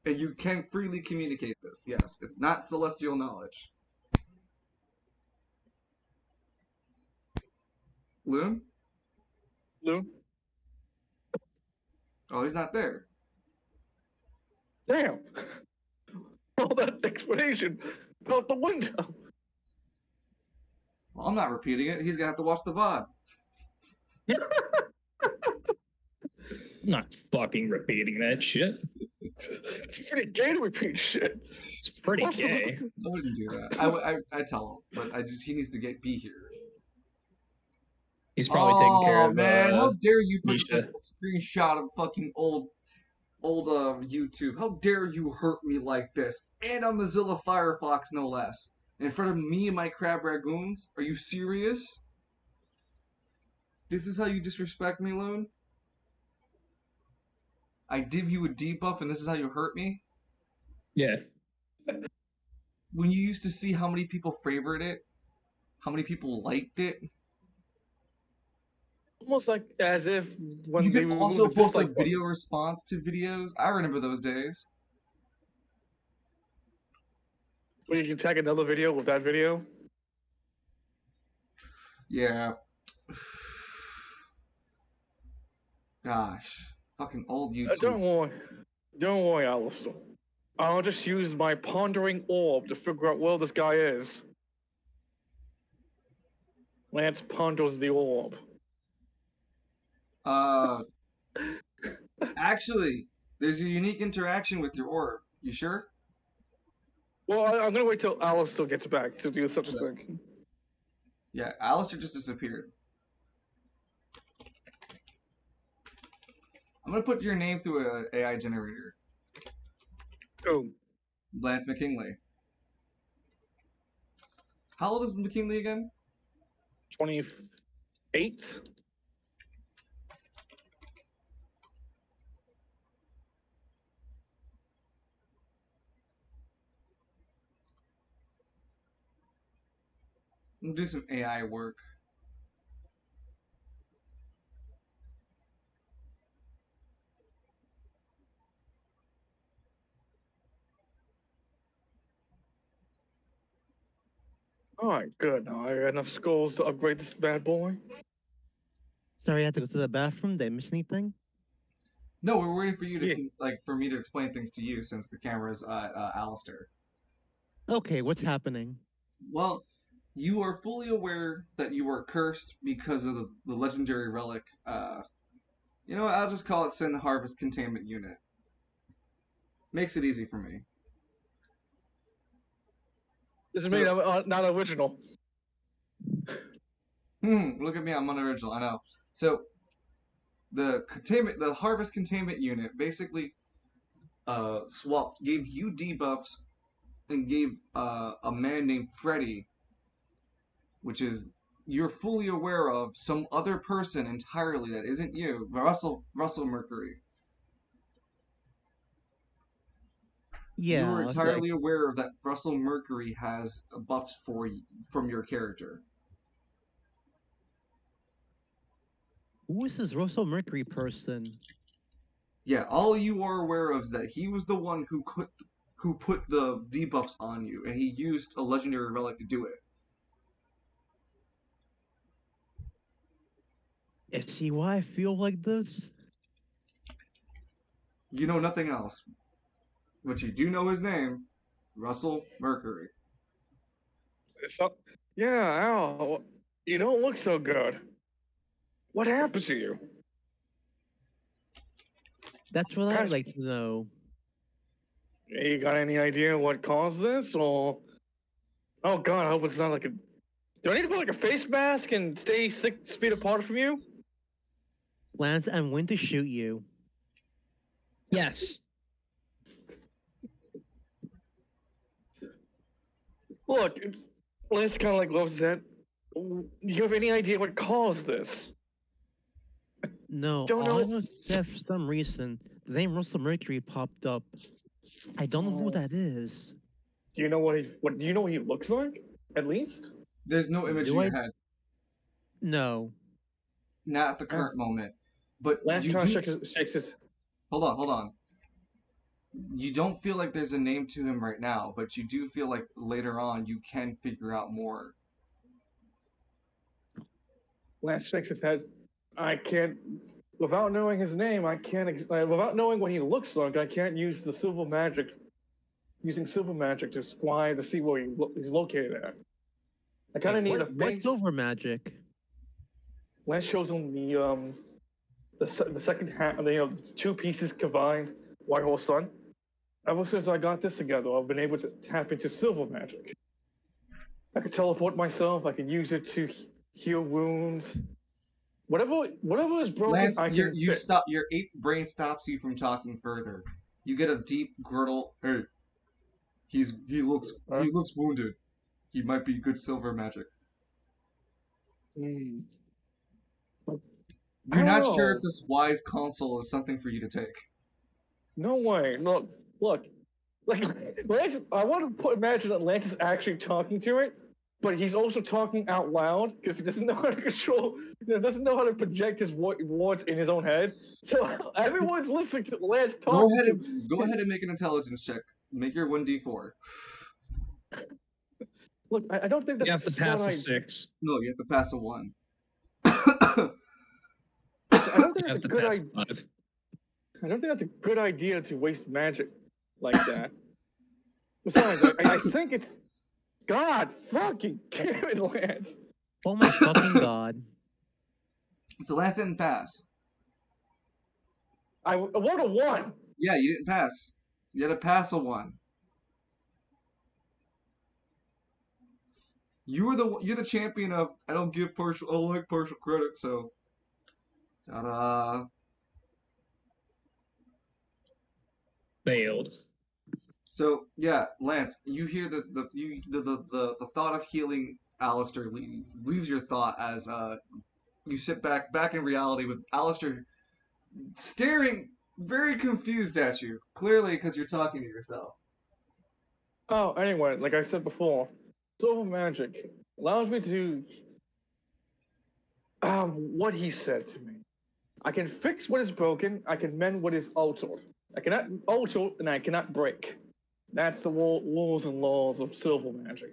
And you can freely communicate this. Yes, it's not celestial knowledge. Loon? Lou? Oh, he's not there. Damn. All that explanation out the window. Well, I'm not repeating it. He's gonna have to watch the VOD. I'm not fucking repeating that shit. It's pretty gay to repeat shit. It's pretty gay. I wouldn't do that. I tell him, but he needs to be here. He's probably taking care Oh of man, how dare you put up this Misha. screenshot of fucking old YouTube. How dare you hurt me like this? And on Mozilla Firefox, no less. In front of me and my crab ragoons? Are you serious? This is how you disrespect me, Loon? I give you a debuff and this is how you hurt me? Yeah. When you used to see how many people favored it, how many people liked it, Almost like as if you when they could removed also the post a dislike video button. response to videos. I remember those days. Where you can tag another video with that video. Yeah. Gosh. Fucking old YouTube. Don't worry, Alistair. I'll just use my pondering orb to figure out where this guy is. Lance ponders the orb. Uh, Actually, there's a unique interaction with your orb. You sure? Well, I'm gonna wait till Alistair gets back to do such a Yeah. thing. Yeah, Alistair just disappeared. I'm gonna put your name through an AI generator. Oh, Lance McKinley. How old is McKinley again? 28? I'm gonna do some AI work. Alright, good. Now I got enough skulls to upgrade this bad boy. Sorry, I had to go to the bathroom. Did I miss anything? No, we're waiting for you Yeah. to for me to explain things to you since the camera's Alistair. Okay, what's happening? Well, you are fully aware that you are cursed because of the legendary relic. You know what? I'll just call it Sin Harvest Containment Unit. Makes it easy for me. This is So- me, not original. Look at me, I'm unoriginal. I know. So the Harvest Containment Unit basically gave you debuffs and gave a man named Freddy, which is you're fully aware of some other person entirely that isn't you, Russell Mercury. You are Yeah, it's like, entirely aware of that Russell Mercury has buffs for you, from your character. who is this Russell Mercury person? Yeah, all you are aware of is that he was the one who put the debuffs on you, and he used a legendary relic to do it. Is he why I feel like this? You know nothing else, but you do know his name, Russell Mercury. So, yeah, Al, you don't look so good. What happened to you? That's what I'd Guys- like to know. You got any idea what caused this, or? Oh God, I hope it's not like a. Do I need to put like a face mask and stay 6 feet apart from you? Lance, I'm going to shoot you. Yes. Look, Lance kind of like loves that. Do you have any idea what caused this? No, Don't all I know- know is that for some reason, the name Russell Mercury popped up. I don't know who Oh. that is. Do you know what do you know what he looks like? At least. There's no image Do in I- your head, No. not at the current moment. But Lance you kind of do. shakes his. Hold on. You don't feel like there's a name to him right now, but you do feel like later on you can figure out more. Lance shakes his head. I can't. Without knowing his name, I can't. Without knowing what he looks like, I can't use the silver magic. Using silver magic to spy to see where he's located at. I kind of need a What's face. silver magic? Lance shows him the second half. Two pieces combined. White Hole Sun. Ever since I got this together, I've been able to tap into silver magic. I could teleport myself. I could use it to heal wounds. Whatever is broken, Lance, I can you fix. stop. Your ape brain stops you from talking further. You get a deep gurgle. Hey, he looks Huh? wounded. He might be good silver magic. Hmm. You're not Oh. sure if this wise console is something for you to take. No way. Look. Like, Lance, I want to imagine that Lance is actually talking to it, but he's also talking out loud because he doesn't know how to control, doesn't know how to project his words in his own head. So everyone's listening to Lance talk. Go ahead and make an intelligence check. Make your 1d4. Look, I don't think that's You have to pass what a 6. No, you have to pass a 1. I don't think You that's have a to good pass idea. a 5. I don't think that's a good idea to waste magic like that. Besides, I think it's. God fucking damn it, Lance. Oh my fucking god. So Lance didn't pass. I rolled a 1. Yeah, you didn't pass. You had to pass a 1. You're the champion of I don't like partial credit, so ta-da. Failed. So yeah, Lance, you hear the thought of healing Alistair leaves your thought as you sit back in reality with Alistair staring very confused at you, clearly because you're talking to yourself. Oh, anyway, like I said before, silver magic allows me to what he said to me. I can fix what is broken, I can mend what is altered. I cannot alter and I cannot break. That's the rules and laws of silver magic.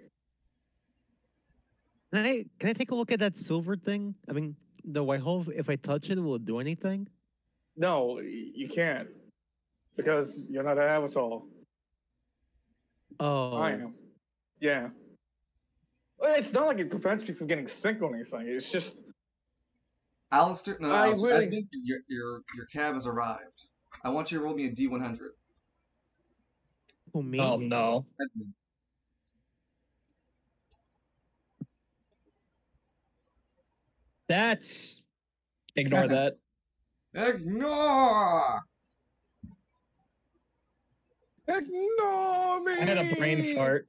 Can I take a look at that silver thing? I mean, the white hole. If I touch it, will it do anything? No, you can't because you're not an avatar. I Oh, am. Yeah. Well, it's not like it prevents me from getting sick or anything. It's just Alistair, no, I Alistair, really. Edmund, your cab has arrived. I want you to roll me a D100. for Oh me? no. Edmund. That's ignore that. Ignore! Ignore I had a brain me. fart.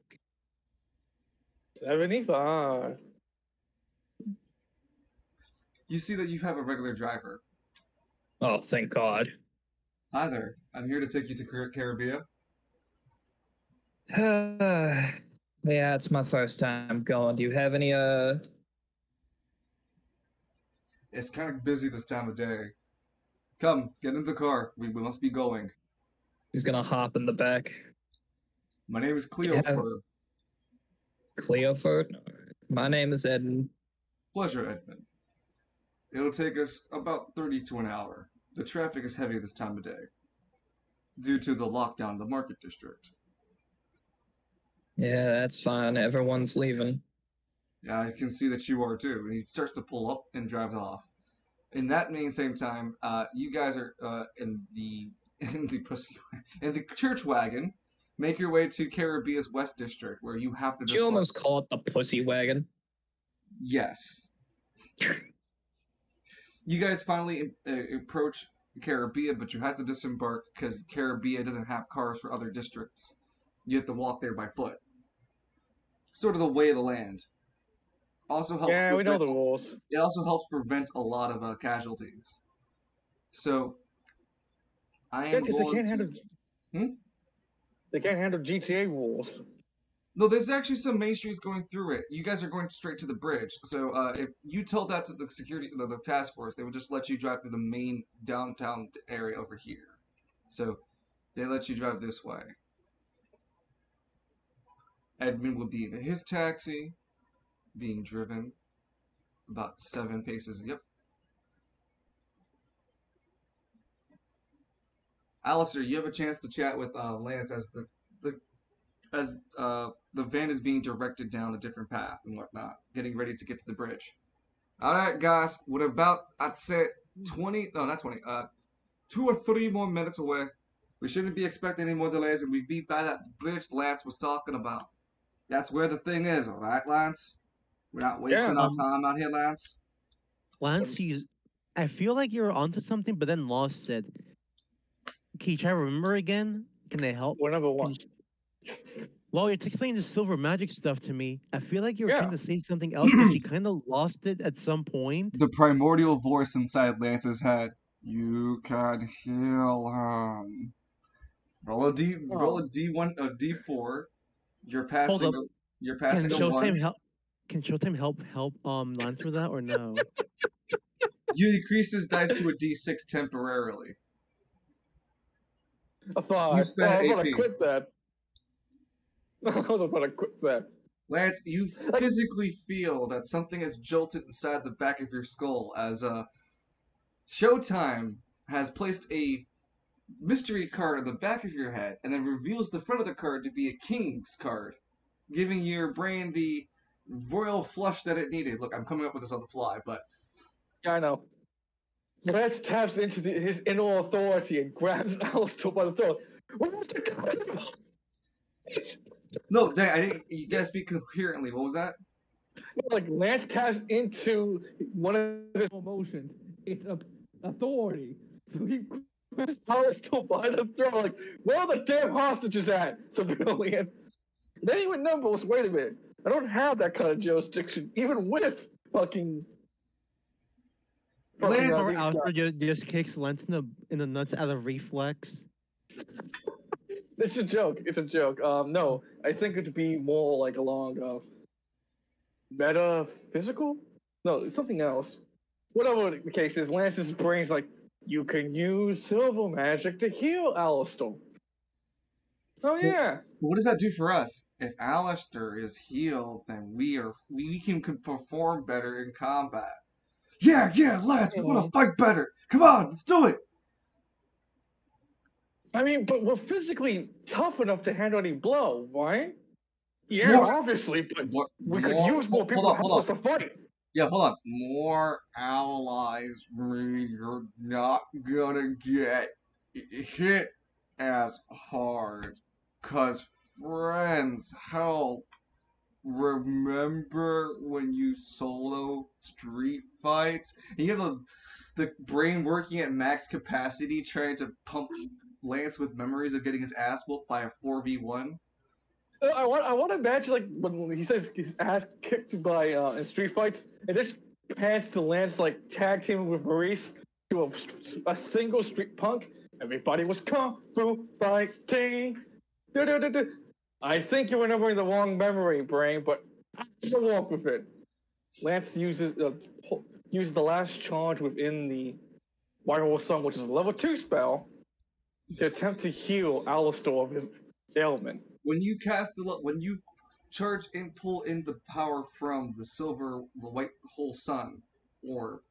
75. You see that you have a regular driver. Oh, thank God. Hi there. I'm here to take you to Caribbean. Yeah, it's my first time going. Do you have any It's kind of busy this time of day. Come, get in the car. We must be going. who's gonna hop in the back? My name is Do you have Cleofer. Cleofort? My name is Eden. Pleasure, Edmund. It'll take us about 30 to an hour. The traffic is heavy this time of day, due to the lockdown in the market district. Yeah, that's fine. Everyone's leaving. Yeah, I can see that you are too. And he starts to pull up and drives off. In that same time, you guys are in the in the pussy in the church wagon. Make your way to Caribbea's West District, where you have to Did you disrupt. almost call it the pussy wagon? Yes, you guys finally approach Caribbean, but you have to disembark because Caribbean doesn't have cars for other districts. You have to walk there by foot. Sort of the way of the land. Also helps Yeah, we know prevent. the rules. It also helps prevent a lot of casualties. So I Yeah, am because they going can't to. handle Hmm? they can't handle GTA rules. No, there's actually some main streets going through it. You guys are going straight to the bridge. So if you told that to the security, the task force, they would just let you drive through the main downtown area over here. So they let you drive this way. Edmund will be in his taxi, being driven about 7 paces. Yep. Alistair, you have a chance to chat with Lance as the as the van is being directed down a different path and whatnot, getting ready to get to the bridge. All right, guys, we're about, I'd say, 20, no, not 20, 2 or 3 more minutes away. We shouldn't be expecting any more delays, and we'd be by that bridge Lance was talking about. That's where the thing is, all right, Lance? We're not Yeah. wasting our time out here, Lance. Lance, I feel like you're onto something, but then lost it. Can you try to remember again? Can I help? We're number Can one. While you're explaining the silver magic stuff to me, I feel like you were Yeah. trying to say something else, but you kind of lost it at some point. The primordial voice inside Lance's head. You can heal him. Roll Oh. a D1, a D4. You're Hold passing up. a, you're Can passing a Showtime one. help? Can Showtime help Lance with that or no? You decrease his dice to a D6 temporarily. A You 5. Oh, spend I'm gonna AP. quit that. I was about to quit that. Lance, you Like, physically feel that something has jolted inside the back of your skull as Showtime has placed a mystery card on the back of your head and then reveals the front of the card to be a king's card, giving your brain the royal flush that it needed. Look, I'm coming up with this on the fly, but yeah, I know. Lance taps into his inner authority and grabs Alistair by the throat. What was the no, dang, I didn't. You gotta speak coherently. What was that? like Lance taps into one of his emotions. It's authority. So he grabs Alistair by the throat, like, where are the damn hostages at, civilian? Then he remembers, wait a minute, I don't have that kind of jurisdiction, even with fucking Lance, Or these guys. Alistair just kicks Lance in the nuts out of reflex. It's a joke. It's a joke. No, I think it'd be more like along metaphysical. No, it's something else. Whatever the case is, Lance's brain's like, you can use silver magic to heal Alistair. Oh yeah. But what does that do for us? If Alistair is healed, then we can perform better in combat. Yeah, yeah, lads, we want to fight better. Come on, let's do it. I mean, but we're physically tough enough to handle any blow, right? Yeah, More, obviously, but we could more. use more people to help us to fight. Yeah, hold on. More allies mean you're not gonna get hit as hard. Cause friends help. Remember when you solo street fights? And you have the brain working at max capacity trying to pump Lance with memories of getting his ass whooped by a 4v1? I want to imagine like when he says his ass kicked by in street fights, and this pants to Lance like tag teaming with Maurice to a single street punk. Everybody was kung fu fighting. Do-do-do-do. I think you're remembering the wrong memory, brain, but I'll walk with it. Lance uses the last charge within the White Hole Sun, which is a level 2 spell, to attempt to heal Alistair of his ailment. When you charge and pull in the power from the white hole sun orb,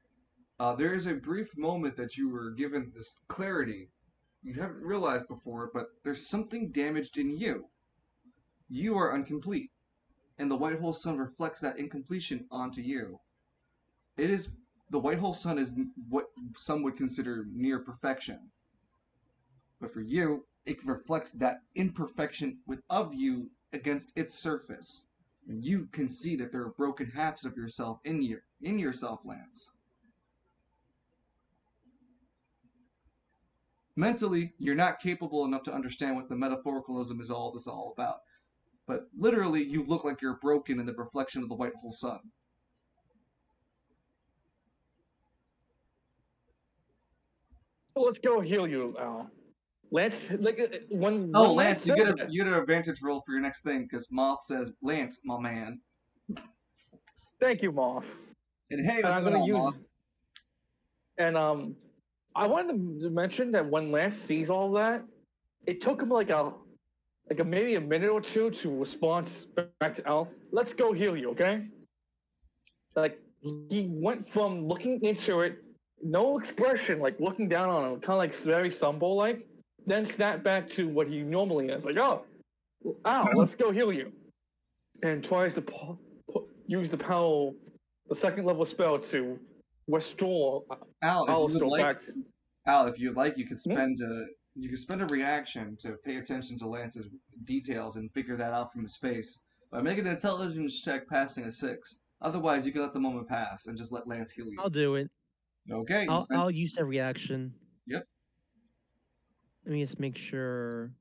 there is a brief moment that you were given this clarity you haven't realized before, but there's something damaged in you. You are incomplete, and the white hole sun reflects that incompletion onto you. It is the white hole sun is what some would consider near perfection, but for you, it reflects that imperfection of you against its surface. And you can see that there are broken halves of yourself in yourself, Lance. Mentally, you're not capable enough to understand what the metaphoricalism is all about. But literally, you look like you're broken in the reflection of the white hole sun. Let's go heal you, Al. Lance, like when Lance, said you get an advantage roll for your next thing because Moth says, "Lance, my man." Thank you, Moth. And hey, And what's I'm going gonna on, use. Moth? And I wanted to mention that when Lance sees all that, it took him like a maybe a minute or two to respond back to Al. Let's go heal you, okay? Like he went from looking into it, no expression, like looking down on him, kind of like very Sumbo like, then snapped back to what he normally is, like, oh, Al, let's go heal you, and tries to use the power, the second level spell to restore Al, if you would like, back. Al, if you'd like, you could spend a reaction to pay attention to Lance's details and figure that out from his face by making an intelligence check passing a 6. Otherwise, you can let the moment pass and just let Lance heal you. I'll do it. Okay. I'll use that reaction. Yep. Let me just make sure.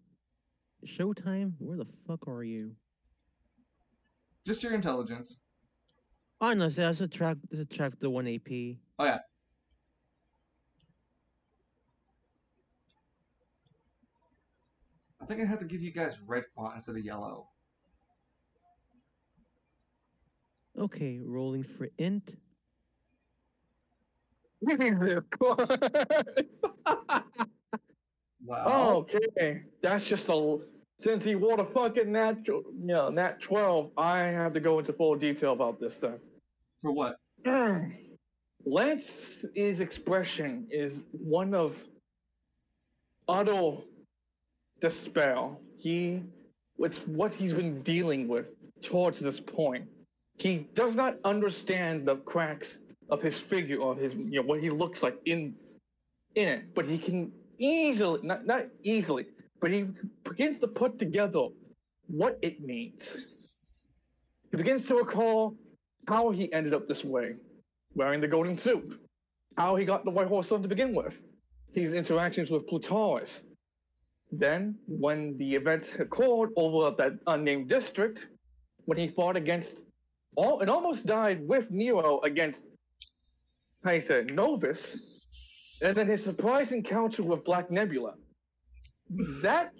Showtime? Where the fuck are you? Just your intelligence. Oh no, so that's subtract the 1 AP. Oh yeah. I think I had to give you guys red font instead of yellow. Okay, rolling for int. Wow. Okay, that's just a. Since he wore the fucking nat 12, I have to go into full detail about this then. For what? Lance's expression is one of utter despair. It's what he's been dealing with towards this point. He does not understand the cracks of his figure or his, what he looks like in it, but he can easily, not easily, but he begins to put together what it means. He begins to recall how he ended up this way, wearing the golden suit, how he got the White Horse Sun to begin with, his interactions with Plutarchus. Then, when the events occurred over at that unnamed district, when he fought against, and almost died with Nero against, Novus, and then his surprise encounter with Black Nebula. That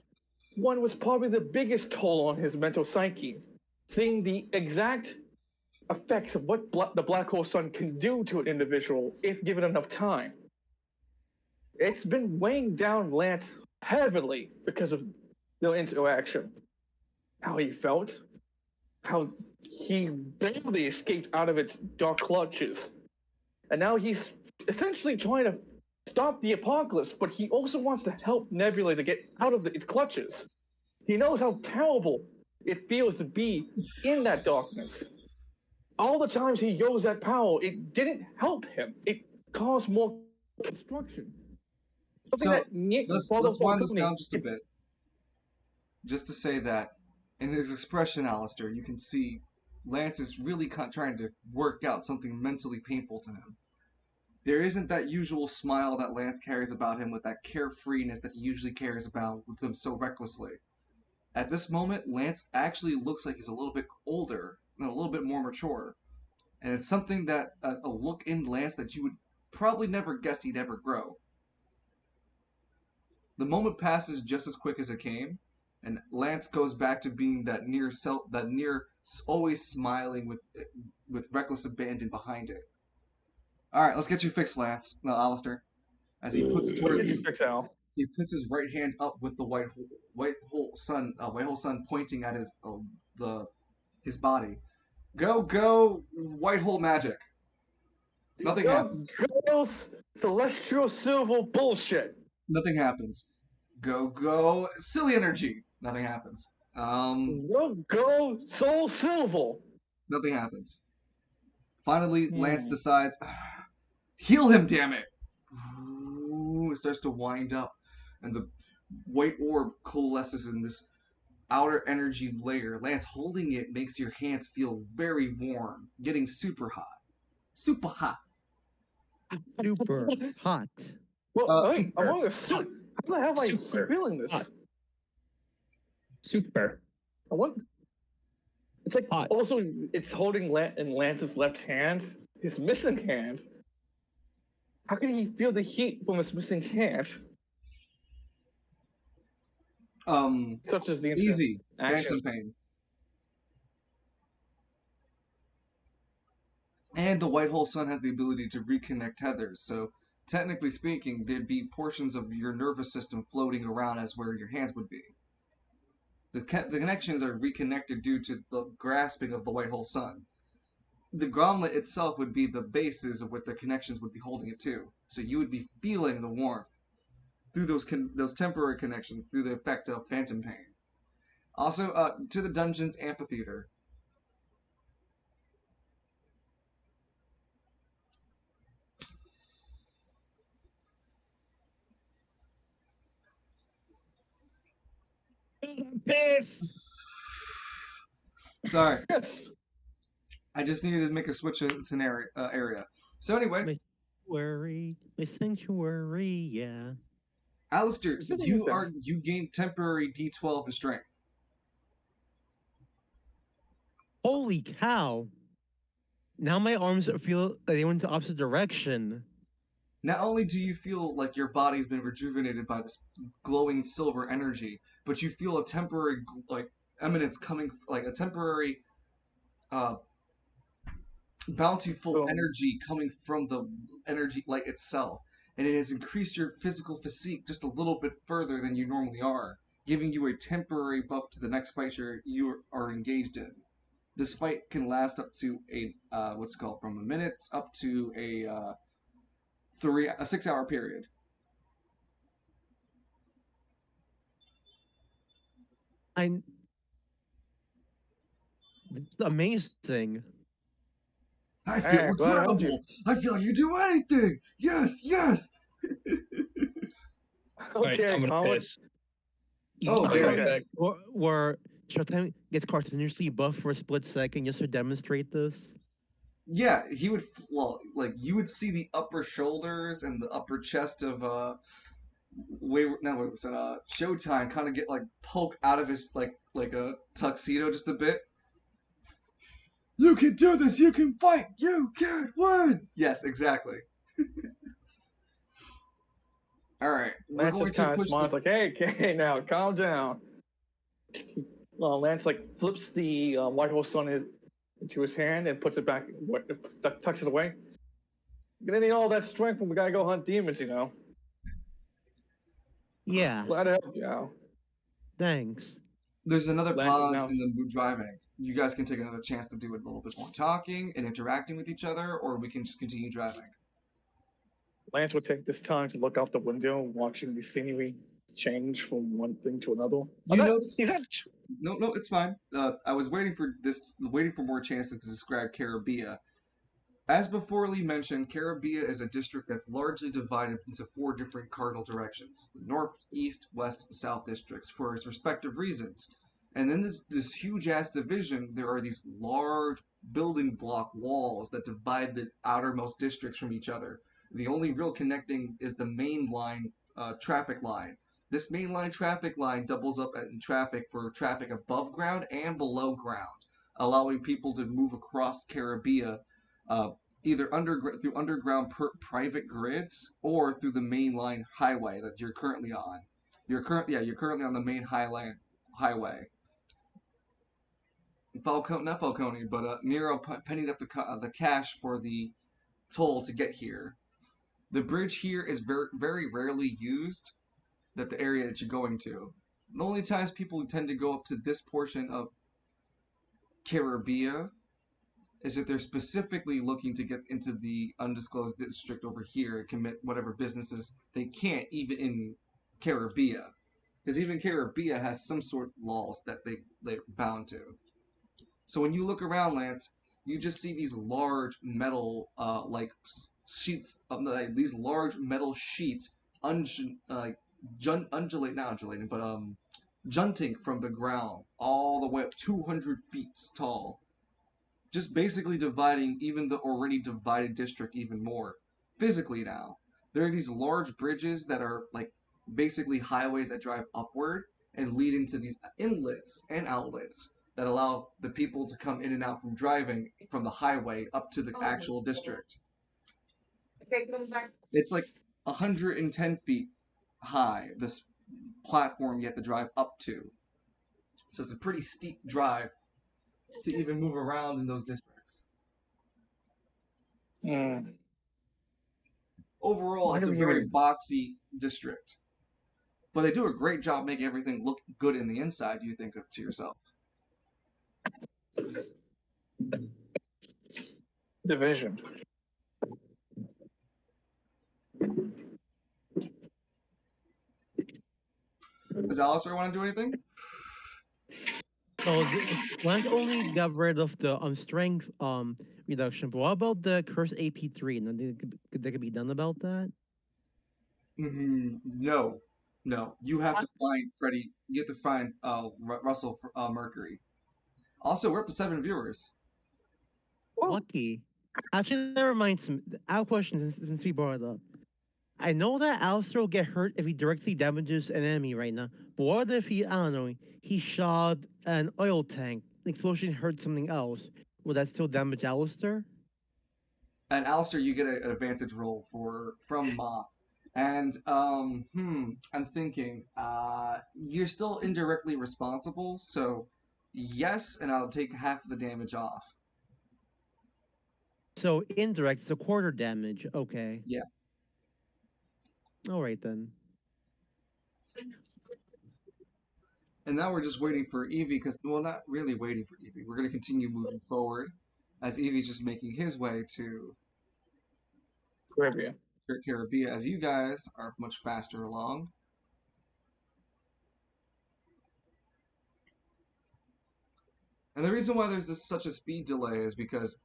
one was probably the biggest toll on his mental psyche, seeing the exact effects of what the Black Hole Sun can do to an individual if given enough time. It's been weighing down Lance heavily because of their interaction, how he felt, how he barely escaped out of its dark clutches, and now he's essentially trying to stop the apocalypse, but he also wants to help Nebula to get out of its clutches. He knows how terrible it feels to be in that darkness. All the times he used that power, it didn't help him. It caused more destruction. Something So that Nick let's wind this down just a bit, just to say that in his expression, Alistair, you can see Lance is really trying to work out something mentally painful to him. There isn't that usual smile that Lance carries about him with that carefreeness that he usually carries about with him so recklessly. At this moment, Lance actually looks like he's a little bit older and a little bit more mature. And it's something that a look in Lance that you would probably never guess he'd ever grow. The moment passes just as quick as it came, and Lance goes back to being that near self, that near always smiling with reckless abandon behind it. All right, let's get you fixed, Lance. No, Alistair. As he puts Let's towards get you fixed, Al. he puts his right hand up with the white hole sun pointing at his body. Go, white hole magic. Nothing happens. Girls, celestial silver bullshit. Nothing happens. Go, silly energy. Nothing happens. Go, soul silver. Nothing happens. Finally, Lance decides, heal him, damn it! Ooh, it starts to wind up, and the white orb coalesces in this outer energy layer. Lance, holding it makes your hands feel very warm, getting super hot. Super hot. Super hot. Well, wait, I'm super wearing a suit. How the hell am I Super feeling this? hot. Super. I want. It's like Hot. also it's holding in Lance's left hand, his missing hand. How can he feel the heat from his missing hand? Such as the Easy. action. Phantom pain. And the white hole sun has the ability to reconnect tethers, so technically speaking, there'd be portions of your nervous system floating around as where your hands would be. The connections are reconnected due to the grasping of the white hole sun. The gauntlet itself would be the basis of what the connections would be holding it to. So you would be feeling the warmth through those temporary connections, through the effect of phantom pain. Also, to the dungeon's amphitheater. I'm pissed. Sorry, Yes. I just needed to make a switch in scenario area. So anyway, My sanctuary, yeah. Alistair, Is it you anything? you gain temporary D12 in strength. Holy cow! Now my arms feel like they went the opposite direction. Not only do you feel like your body's been rejuvenated by this glowing silver energy, but you feel a temporary like eminence coming, like a temporary uh, bountiful energy coming from the energy light itself, and it has increased your physical physique just a little bit further than you normally are, giving you a temporary buff to the next fight you are engaged in. This fight can last up to what's it called, from a minute up to a 6 hour period. It's amazing. I feel Hey, glad I helped you. incredible. I feel like you do anything. Yes. Alright, Okay, I'm gonna Colin. piss. Oh, I'll be damn. right back. Where Showtime gets cartoonishly buff for a split second just to demonstrate this. Yeah, he would. Well, like you would see the upper shoulders and the upper chest of Showtime kind of get like poke out of his like a tuxedo just a bit. You can do this. You can fight. You can win. Yes, exactly. All right, we're Lance going just to kind of push smiles the. like, "Hey, okay, now calm down." Lance like flips the white hole sun into his hand and puts it back, tucks it away. You're gonna need all that strength when we gotta go hunt demons, you know. Yeah. Glad to help you out. Thanks. There's another Lance is pause now in the driving. You guys can take another chance to do a little bit more talking and interacting with each other, or we can just continue driving. Lance would take this time to look out the window, watching the scenery change from one thing to another. You notice? He's not. No, it's fine. I was waiting for more chances to describe Caribbean. As beforely mentioned, Caribbean is a district that's largely divided into 4 different cardinal directions: north, east, west, south districts for its respective reasons. And in this huge ass division, there are these large building block walls that divide the outermost districts from each other. The only real connecting is the main line traffic line. This mainline traffic line doubles up in traffic for traffic above ground and below ground, allowing people to move across Caribbean uh, either through underground private grids or through the mainline highway that you're currently on. You're currently on the main highway. Not Falcone, but Nero pennied up the cash for the toll to get here. The bridge here is very rarely used. That the area that you're going to. The only times people tend to go up to this portion of Caribbean is if they're specifically looking to get into the undisclosed district over here and commit whatever businesses they can't even in Caribbean. Because even Caribbean has some sort of laws that they're bound to. So when you look around, Lance, you just see these large metal like sheets of these large metal sheets undulate not undulating but junting from the ground all the way up 200 feet tall, just basically dividing even the already divided district even more physically. Now there are these large bridges that are like basically highways that drive upward and lead into these inlets and outlets that allow the people to come in and out from driving from the highway up to the actual district. It's like 110 feet high, this platform you have to drive up to. So it's a pretty steep drive to even move around in those districts. Overall, Why it's do a we very even? boxy district. But they do a great job making everything look good in the inside, you think of to yourself. Division. Does Alistair want to do anything? So Lance only got rid of the strength reduction, but what about the curse AP3? Nothing that could be done about that? No. No. You have to find Freddie. You have to find Russell Mercury. Also, we're up to 7 viewers. Lucky. Actually, never mind. Our question since we brought it up. I know that Alistair will get hurt if he directly damages an enemy right now. But what if he, I don't know, he shot an oil tank, the explosion hurt something else? Will that still damage Alistair? And Alistair, you get an advantage roll from Moth. And I'm thinking, you're still indirectly responsible, so yes, and I'll take half of the damage off. So indirect, it's a quarter damage. Okay. Yeah. All right then. And now we're just waiting for Evie, because, well, not really waiting for Evie. We're going to continue moving forward as Evie's just making his way to Caribbean. Caribbean, as you guys are much faster along. And the reason why there's such a speed delay is because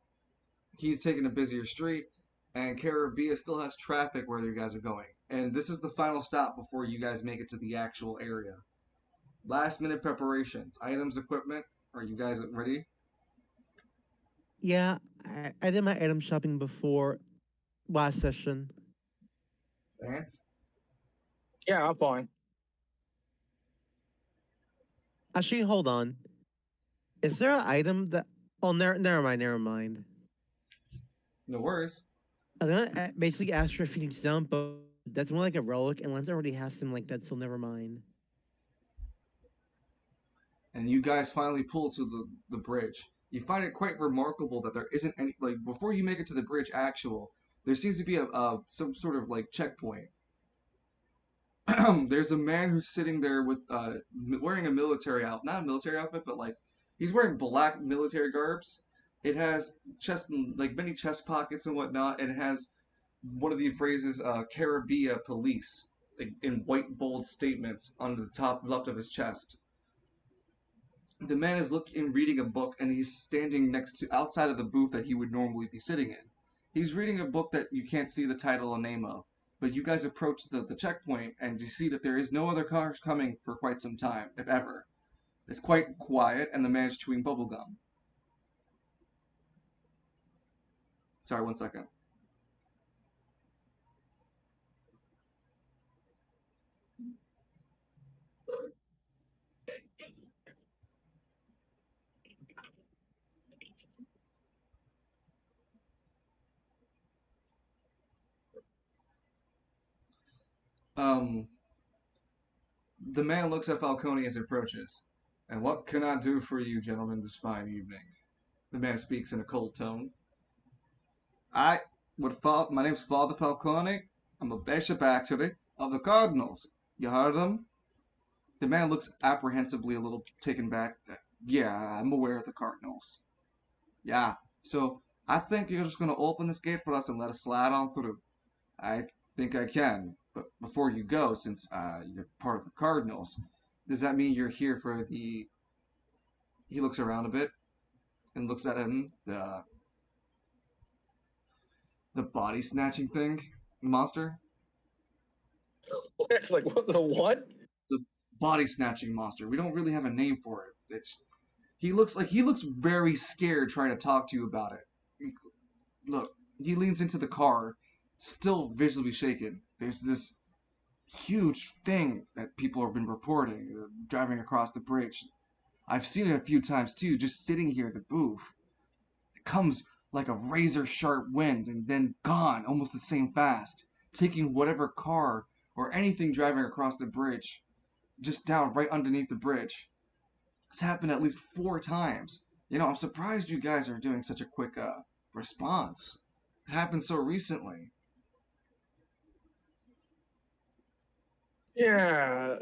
he's taking a busier street, and Caribbean still has traffic where you guys are going. And this is the final stop before you guys make it to the actual area. Last minute preparations, items, equipment. Are you guys ready? Yeah, I did my item shopping before last session. Vance? Yeah, I'm fine. Actually, hold on. Is there an item that? Oh, never mind. No worries. I was gonna basically ask for Phoenix down, but that's more like a relic, and Lance already has them like that, so never mind. And you guys finally pull to the bridge. You find it quite remarkable that there isn't any, like, before you make it to the bridge there seems to be some sort of like checkpoint. there's a man who's sitting there with wearing a military not a military outfit, but like he's wearing black military garbs. It has chest like many chest pockets and whatnot, and it has one of the phrases "Caribbean Police" like, in white bold statements on the top left of his chest. The man is looking reading a book, and he's standing next to outside of the booth that he would normally be sitting in. He's reading a book that you can't see the title or name of, but you guys approach the checkpoint and you see that there is no other cars coming for quite some time, if ever. It's quite quiet, and the man is chewing bubblegum. Sorry, 1 second. Um, the man looks at Falcone as he approaches. And what can I do for you, gentlemen, this fine evening? The man speaks in a cold tone. My name's Father Falcone. I'm a bishop, actually, of the Cardinals. You heard of them? The man looks apprehensively a little taken back. Yeah, I'm aware of the Cardinals. Yeah, so I think you're just going to open this gate for us and let us slide on through. I think I can. But before you go, since you're part of the Cardinals, does that mean you're here for the... He looks around a bit and looks at him. The body snatching thing? Monster? It's like, what the what? The body snatching monster. We don't really have a name for it. He looks very scared trying to talk to you about it. Look, he leans into the car, still visibly shaken. There's this huge thing that people have been reporting, driving across the bridge. I've seen it a few times too, just sitting here at the booth. It comes like a razor sharp wind and then gone almost the same fast, taking whatever car or anything driving across the bridge, just down right underneath the bridge. It's happened at least 4 times. I'm surprised you guys are doing such a quick response. It happened so recently. Yeah,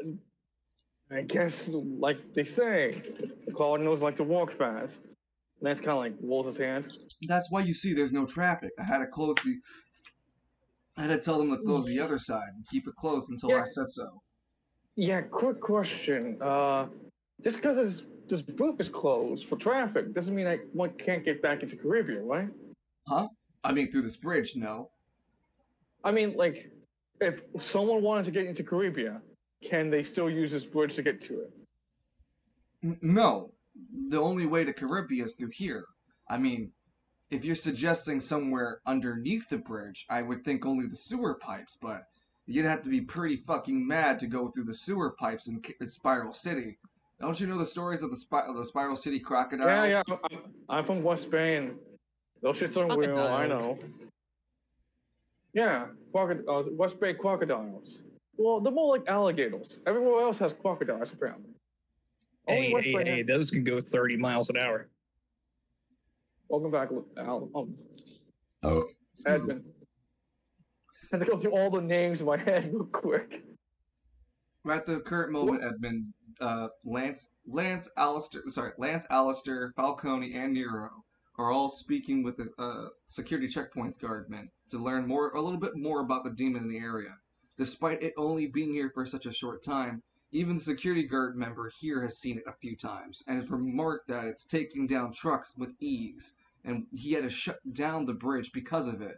I guess, like they say, the Cardinals like to walk fast. Lance kind of like rolls his hand. That's why you see there's no traffic. I had to tell them to close the other side and keep it closed until I said so. Yeah, quick question. Just because this booth is closed for traffic doesn't mean one can't get back into Caribbean, right? Huh? I mean, through this bridge, no. I mean, like, if someone wanted to get into Caribbean, can they still use this bridge to get to it? No. The only way to Caribbean is through here. I mean, if you're suggesting somewhere underneath the bridge, I would think only the sewer pipes, but you'd have to be pretty fucking mad to go through the sewer pipes in Spiral City. Don't you know the stories of the Spiral City crocodiles? Yeah, I'm from West Spain. Those shits are real, I know. Yeah, West Bay crocodiles. Well, they're more like alligators. Everywhere else has crocodiles, apparently. Hey, those can go 30 miles an hour. Welcome back, Edmund. I had to go through all the names in my head real quick. At the current moment, Edmund, Lance, Alistair, Falcone, and Nero are all speaking with the security checkpoints guardmen to learn a little bit more about the demon in the area. Despite it only being here for such a short time, even the security guard member here has seen it a few times and has remarked that it's taking down trucks with ease, and he had to shut down the bridge because of it.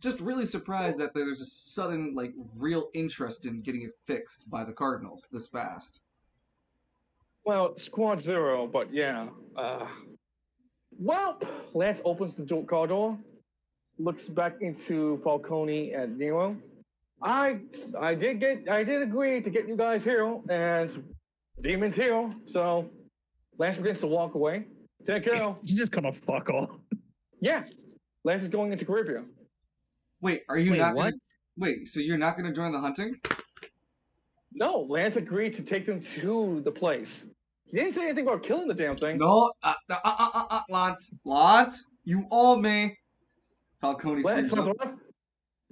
Just really surprised that there's a sudden, real interest in getting it fixed by the Cardinals this fast. Well, Squad Zero, but yeah. Well, Lance opens the car door, looks back into Falcone and Nero. I did agree to get you guys here, and Demon's here, so Lance begins to walk away. Take care. You just gonna fuck off. Yeah, Lance is going into Caribbean. Wait, so you're not gonna join the hunting? No, Lance agreed to take them to the place. He didn't say anything about killing the damn thing. No, Lance, you owe me. Falcone Lance, screams up.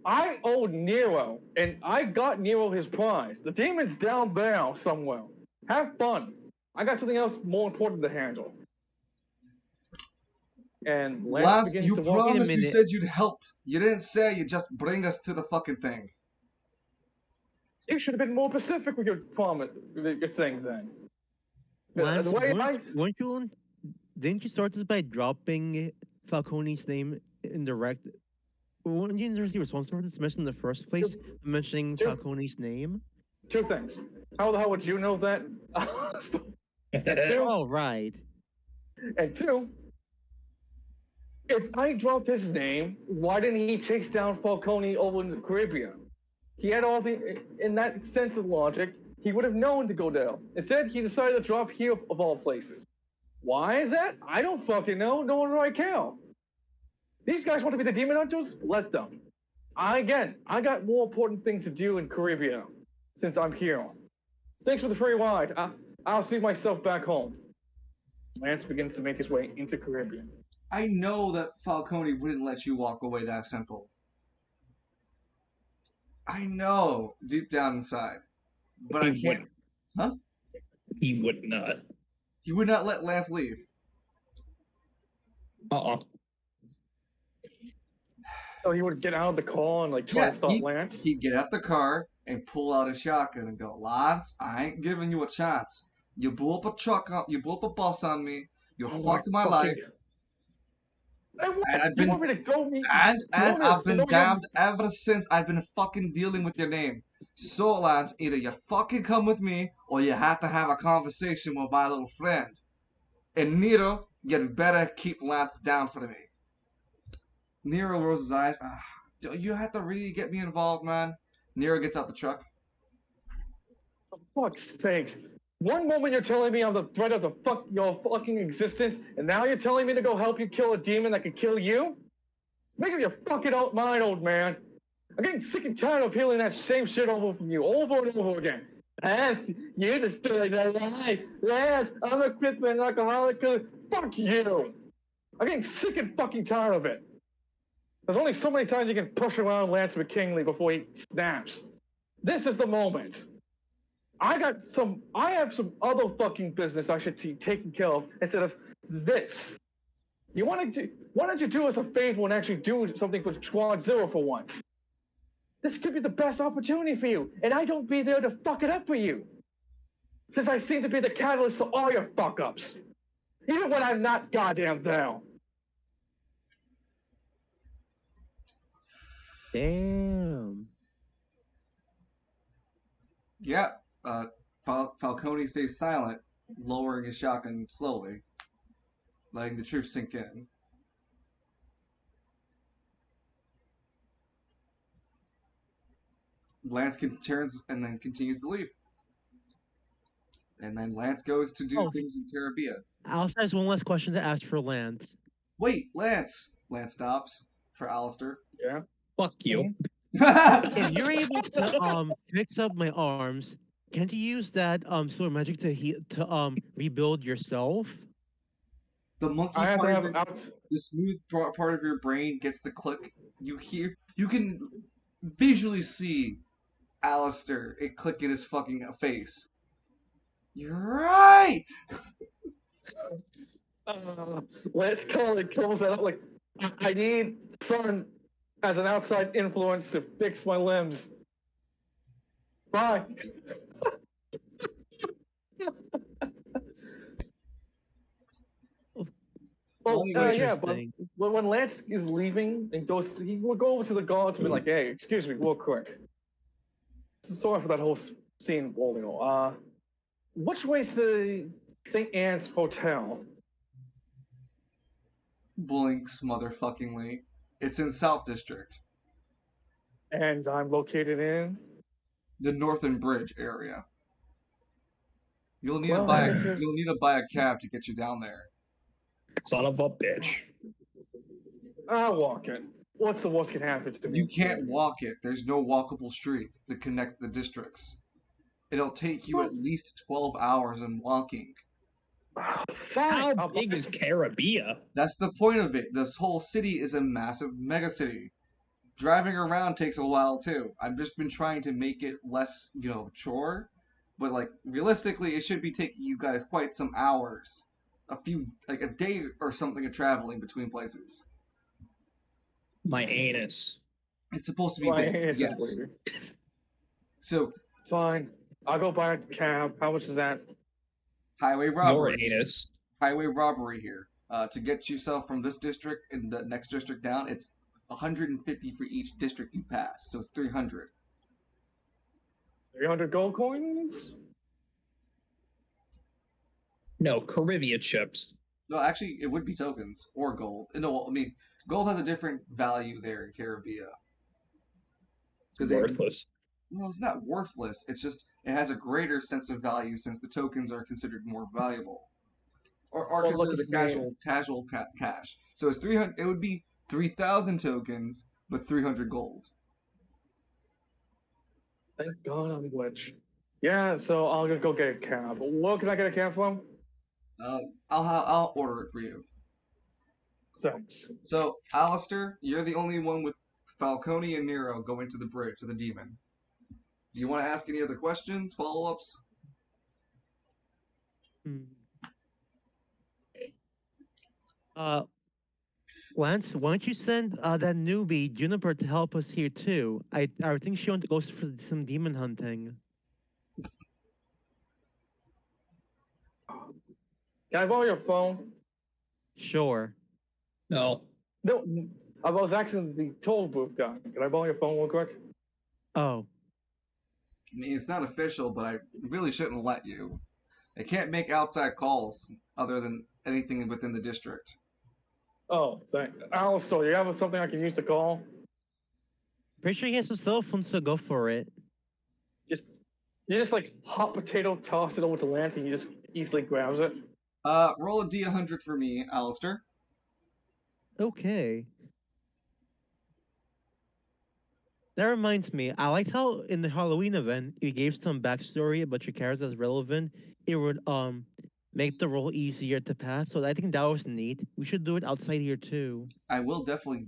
I owe Nero, and I got Nero his prize. The demon's down there somewhere. Have fun. I got something else more important to handle. And Lance Lance, begins you to walk. Wait a promised you minute. said you'd help. You didn't say you'd just bring us to the fucking thing. You should have been more specific with your promise, with your things then. Lance, The way didn't you start this by dropping Falcone's name in direct? Weren't you initially responsible for this mission in the first place, mentioning Sure. Falcone's name? Two things. How the hell would you know that? Oh, right. And two, if I dropped his name, why didn't he chase down Falcone over in the Caribbean? He had all the, in that sense of logic, he would have known to go there. Instead, he decided to drop here of all places. Why is that? I don't fucking know. No one I care. These guys want to be the demon hunters? Let them. I got more important things to do in Caribbean since I'm here. Thanks for the free ride. I'll see myself back home. Lance begins to make his way into Caribbean. I know that Falcone wouldn't let you walk away that simple. I know, deep down inside. But I He can't. Huh? He would not. He would not let Lance leave. So he would get out of the car and like try to stop Lance? He'd get out the car and pull out a shotgun and go, Lance, I ain't giving you a chance. You blew up a truck up, you blew up a bus on me, you fucked my life. And I've been you want me to throw me? and I've been throw damned ever since I've been fucking dealing with your name. So Lance, either you fucking come with me or you have to have a conversation with my little friend. And Nero, you'd better keep Lance down for me. Nero rolls his eyes. Do you have to really get me involved, man? Nero gets out the truck. For fuck's sake. One moment you're telling me I'm the threat of your fucking existence, and now you're telling me to go help you kill a demon that could kill you? Make up your fucking mind, old man. I'm getting sick and tired of hearing that same shit over from you, over and over again. You destroyed my life. Yes, I'm a Christmas alcoholic. Fuck you. I'm getting sick and fucking tired of it. There's only so many times you can push around Lance McKinley before he snaps. This is the moment. I have some other fucking business I should be taking care of instead of this. Why don't you do us a favor and actually do something for Squad Zero for once? This could be the best opportunity for you, and I don't be there to fuck it up for you. Since I seem to be the catalyst for all your fuck-ups. Even when I'm not goddamn there. Damn. Yeah. Falcone stays silent, lowering his shotgun slowly, letting the truth sink in. Lance turns and then continues to leave. And then Lance goes to do things in Caribbean. Alistair has one last question to ask for Lance. Wait, Lance! Lance stops for Alistair. Yeah. Fuck you. If you're able to fix up my arms, can't you use that sort of magic to rebuild yourself? The monkey the smooth part of your brain gets the click. You can visually see Alistair it click in his fucking face. You're right. Let's call it comes out like I need sun as an outside influence to fix my limbs. Bye. Yeah, but when Lance is leaving and he will go over to the guards and be like, "Hey, excuse me, real quick. Sorry for that whole scene, Waldo. Which way's the St. Anne's Hotel?" Blinks motherfuckingly. It's in South District. And I'm located in the Northern Bridge area. You'll need to buy a cab to get you down there. Son of a bitch. I'll walk it. What's the worst can happen to me? You can't walk it. There's no walkable streets to connect the districts. It'll take you at least 12 hours in walking. How big is Caribbean? That's the point of it. This whole city is a massive megacity. driving around takes a while too. I've just been trying to make it less, chore. But like realistically, it should be taking you guys quite some hours, like a day or something of traveling between places. My anus. It's supposed to be My big, hands is yes. bleeding. So Fine. I'll go buy a cab. How much is that? highway Your robbery, anus. highway robbery here. To get yourself from this district and the next district down, it's 150 for each district you pass, so it's 300. 300 gold coins? No, Caribbean chips. No, actually, it would be tokens or gold. No, I mean, gold has a different value there in Caribbean because Worthless. well, it's not worthless. It's just it has a greater sense of value since the tokens are considered more valuable, or are Well, look considered the at me. casual cash. So it's 300. It would be 3,000 tokens, but 300 gold. Thank God I'm glitch. Yeah, so I'll just go get a cab. Where can I get a cab from? Uh, I'll order it for you. Thanks. So, Alistair, you're the only one with Falcone and Nero going to the bridge to the demon. Do you want to ask any other questions, follow-ups? Hmm. Uh, Lance, why don't you send that newbie Juniper to help us here too? I think she wants to go for some demon hunting. Can I borrow your phone? Sure. No. No, I was actually the toll booth guy. Can I borrow your phone real quick? Oh, I mean, it's not official, but I really shouldn't let you. I can't make outside calls other than anything within the district. Oh, thank Alistair, you have something I can use to call? pretty sure he has a cell phone, so go for it. Just you just like hot potato toss it over to Lance and he just easily grabs it. Roll a D100 for me, Alistair. Okay. That reminds me, I liked how in the Halloween event you gave some backstory about your character that's relevant. It would make the role easier to pass. So I think that was neat. We should do it outside here too. I will definitely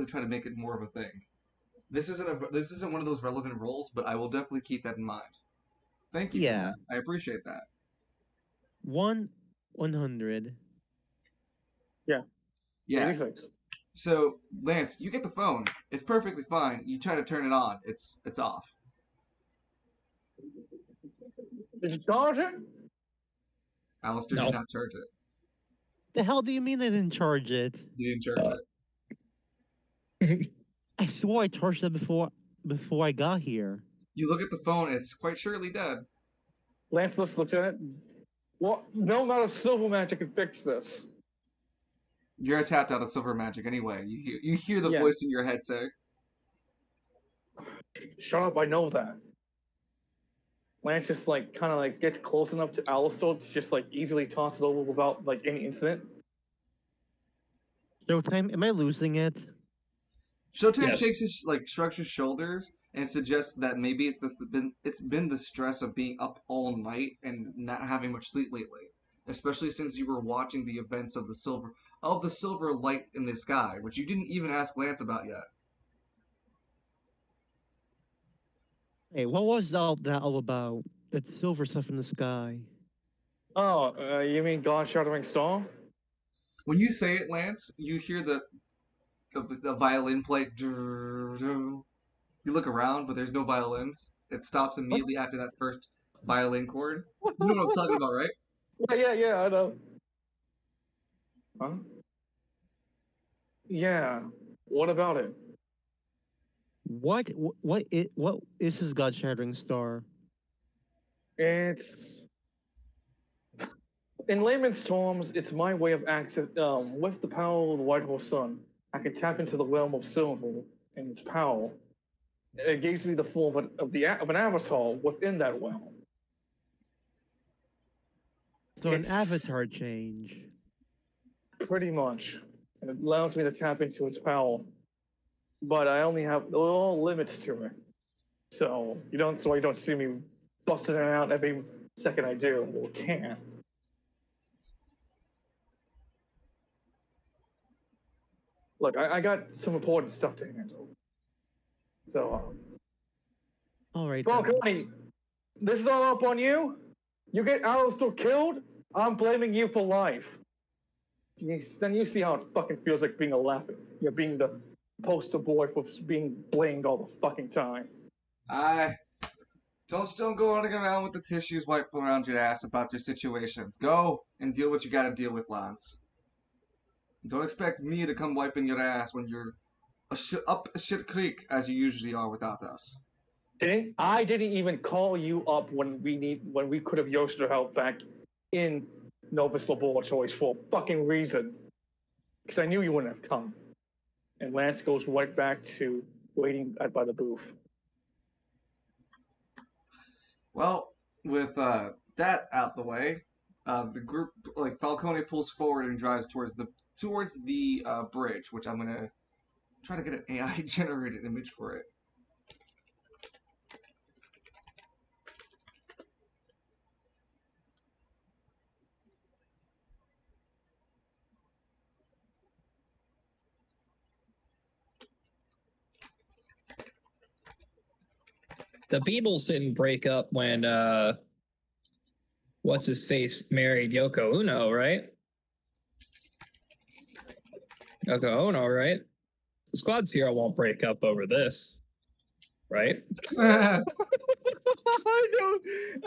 try to make it more of a thing. This isn't one of those relevant roles, but I will definitely keep that in mind. Thank you for Yeah. that. I appreciate that. 100. Yeah, Yeah. 86. So, Lance, you get the phone. It's perfectly fine. You try to turn it on. It's off. Did you charge it? Alistair did No. not charge it. The hell do you mean I didn't charge it? He didn't charge it. I swore I charged it before I got here. You look at the phone. It's quite surely dead. Lance looks at it. Well, no amount of silver magic can fix this. You're tapped out of silver magic anyway. You hear the Yeah. voice in your head say, Shut up, I know that. Lance just like kind of like gets close enough to Alistair to just like easily toss it over without like any incident. Showtime, am I losing it? Showtime Yes. shrugs his shoulders and suggests that maybe it's been the stress of being up all night and not having much sleep lately, especially since you were watching the events of the silver light in the sky, which you didn't even ask Lance about yet. Hey, what was all that all about? That silver stuff in the sky. Oh, you mean God Shattering Storm? When you say it, Lance, you hear the violin play. You look around, but there's no violins. It stops immediately after that first violin chord. You know what I'm talking about, right? Yeah, I know. Huh? Yeah. What about it? What is his God shattering star? It's in layman's terms, it's my way of access. With the power of the White Horse Sun, I can tap into the realm of silver and its power. It gives me the form of an avatar within that realm. So an It's avatar change. pretty much. And it allows me to tap into its power. But I only have little limits to it. So you don't see me busting it out every second I do. Well, can't. Look, I got some important stuff to handle. So, All right then. Falcone, this is all up on you. You get Alistair killed, I'm blaming you for life. Then you see how it fucking feels like being a laughing. You're being the poster boy for being blamed all the fucking time. I don't go running around with the tissues wiped around your ass about your situations. Go and deal what you gotta deal with, Lance. Don't expect me to come wiping your ass when you're up a shit creek as you usually are without us. I didn't even call you up when we could have used your help back in Novus Laboratories for a fucking reason. Because I knew you wouldn't have come. And Lance goes right back to waiting by the booth. Well, with that out the way, the group, like Falcone, pulls forward and drives towards the bridge, which I'm gonna try to get an AI generated image for it. The Beatles didn't break up when what's his face married Yoko Ono, right? Yoko Ono, right? The Squad Zero won't break up over this, right? I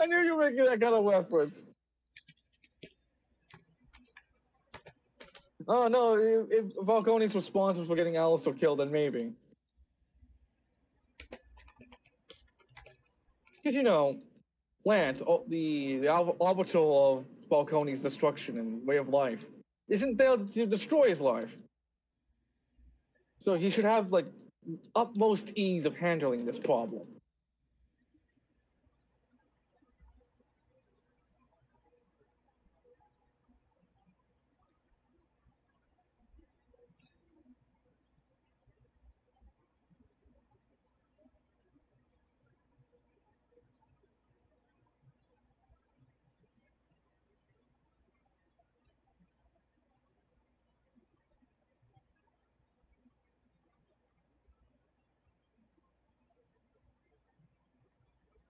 knew you were making that kind of reference. Oh no, if Falcone's response was for getting Alistair killed, then maybe. Because you know, Lance, the arbiter of Falcone's destruction and way of life, isn't there to destroy his life. So he should have like utmost ease of handling this problem.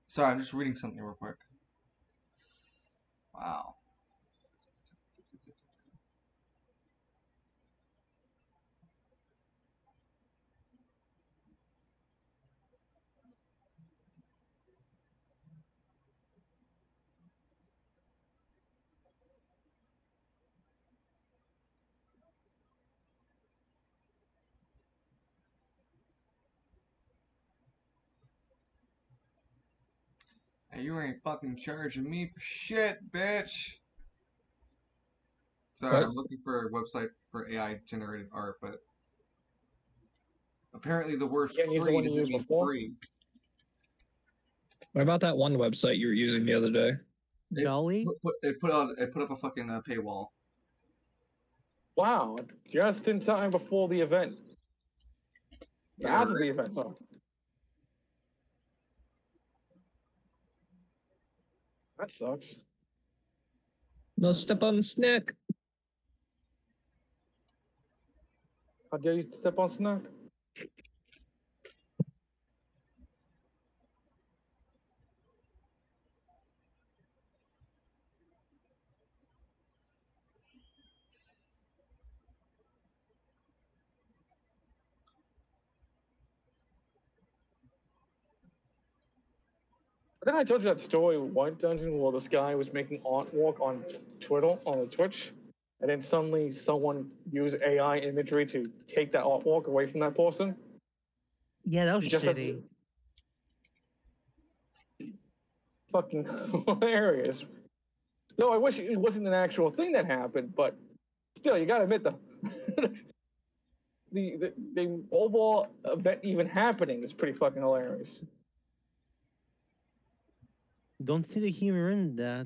Sorry, I'm just reading something real quick. Wow. Hey, you ain't fucking charging me for shit, bitch. Sorry, What? I'm looking for a website for AI generated art, but apparently the word You can't use the free one you doesn't used mean before? free. What about that one website you were using the other day? Dolly? It put up a fucking paywall. Wow, just in time before the event. Yeah, After right? the event, sorry. That sucks. No step on the snack. How dare you step on Snack? I think I told you that story one dungeon where this guy was making artwork on Twitter, on Twitch, and then suddenly someone used AI imagery to take that artwork away from that person. Yeah, that was Just as shitty. fucking hilarious. No, I wish it wasn't an actual thing that happened, but still, you gotta admit the overall event even happening is pretty fucking hilarious. Don't see the humor in that.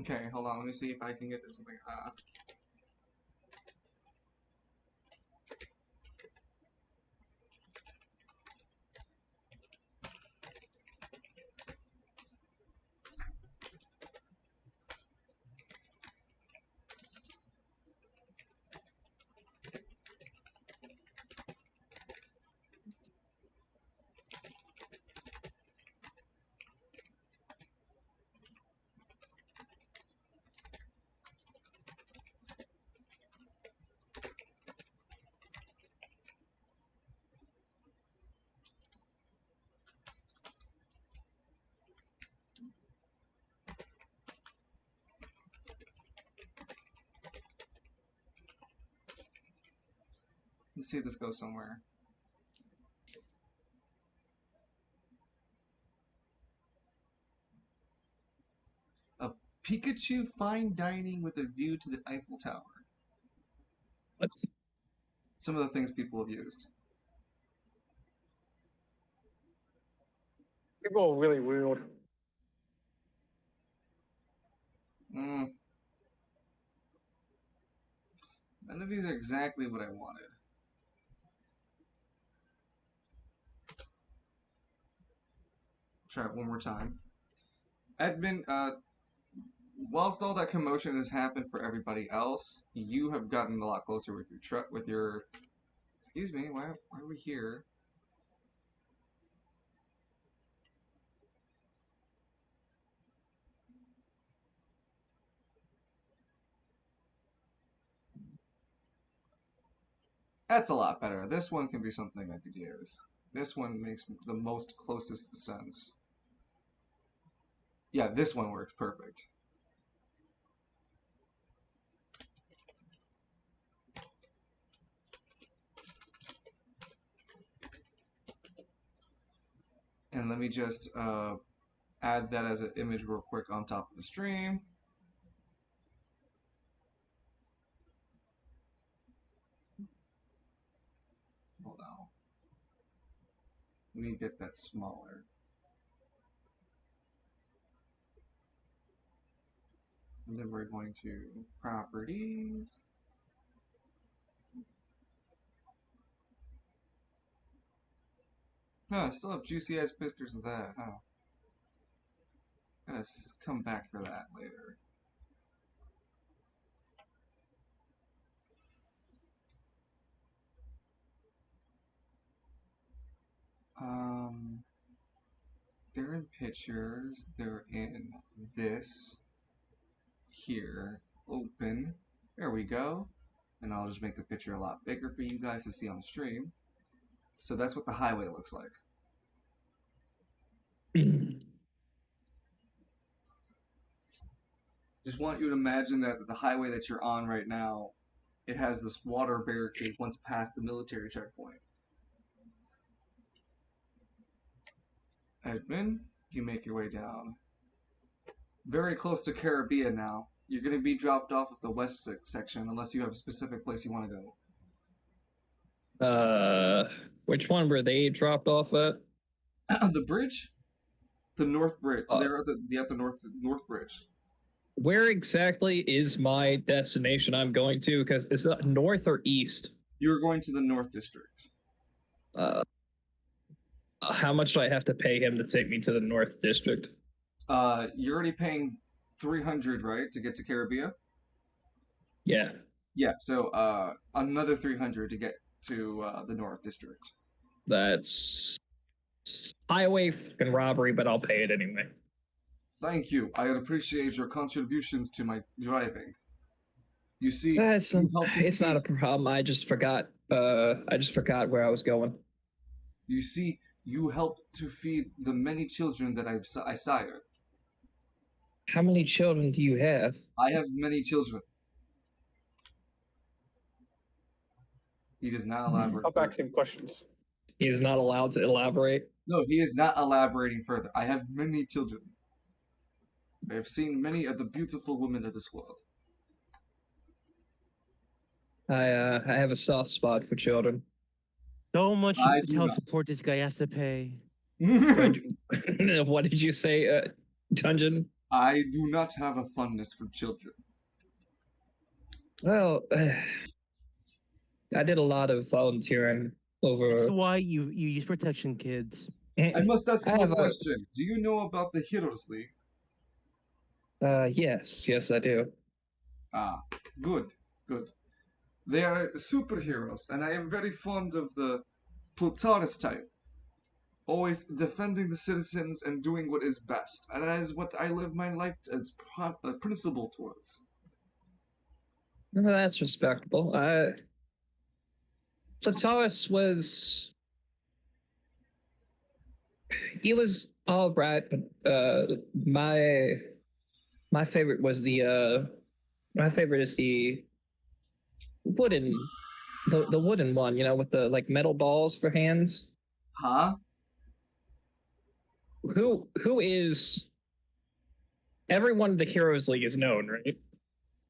Okay, hold on. Let me see if I can get this thing. Let's see if this goes somewhere. A Pikachu fine dining with a view to the Eiffel Tower. What? Some of the things people have used. People are really weird. None of these are exactly what I wanted. Try it one more time. Edmund, whilst all that commotion has happened for everybody else, you have gotten a lot closer with your truck. With your, excuse me, why are we here? That's a lot better. This one can be something I could use. This one makes the most closest sense. Yeah, this one works perfect. And let me just add that as an image real quick on top of the stream. Hold on. Let me get that smaller. And then we're going to properties. Huh, I still have juicy ass pictures of that, huh? Gotta come back for that later. They're in pictures. They're in this here. Open. There we go. And I'll just make the picture a lot bigger for you guys to see on stream. So that's what the highway looks like. Just want you to imagine that the highway that you're on right now, it has this water barricade once past the military checkpoint. Edmund, you make your way down. Very close to Caribbean now. You're going to be dropped off at the west section unless you have a specific place you want to Uh, which one were they dropped off at? go. The bridge? The north bridge. Uh, They're at the north bridge. Where exactly is my destination I'm going to? Because is it north or east? You're going to the North District. How much do I have to pay him to take me to the North District? You're already paying 300, right, to get to Caribbean? Yeah. Yeah, so another 300 to get to the North District. That's highway fucking robbery, but I'll pay it anyway. Thank you. I appreciate your contributions to my driving. You see, It's it's not a problem. I just forgot where I was going. You see, you helped to feed the many children that I sired. How many children do you have? I have many children. He does not elaborate. Stop asking questions. He is not allowed to elaborate. No, he is not elaborating further. I have many children. I have seen many of the beautiful women of this world. I have a soft spot for children. So much I do child not. support this guy has to pay. What did you say, Dungeon? I do not have a fondness for children. Well, I did a lot of volunteering over. That's why you use protection, kids. I must ask you I a have question. Do you know about the Heroes League? Yes, I do. Ah, good. They are superheroes, and I am very fond of the Plutaris type. Always defending the citizens and doing what is best. And that is what I live my life as principle towards. Well, that's respectable. Plutaris was... He was all right, but my favorite was the... my favorite is the wooden the wooden one, with the like metal balls for hands. Huh? Who is everyone in the Heroes League is known, right?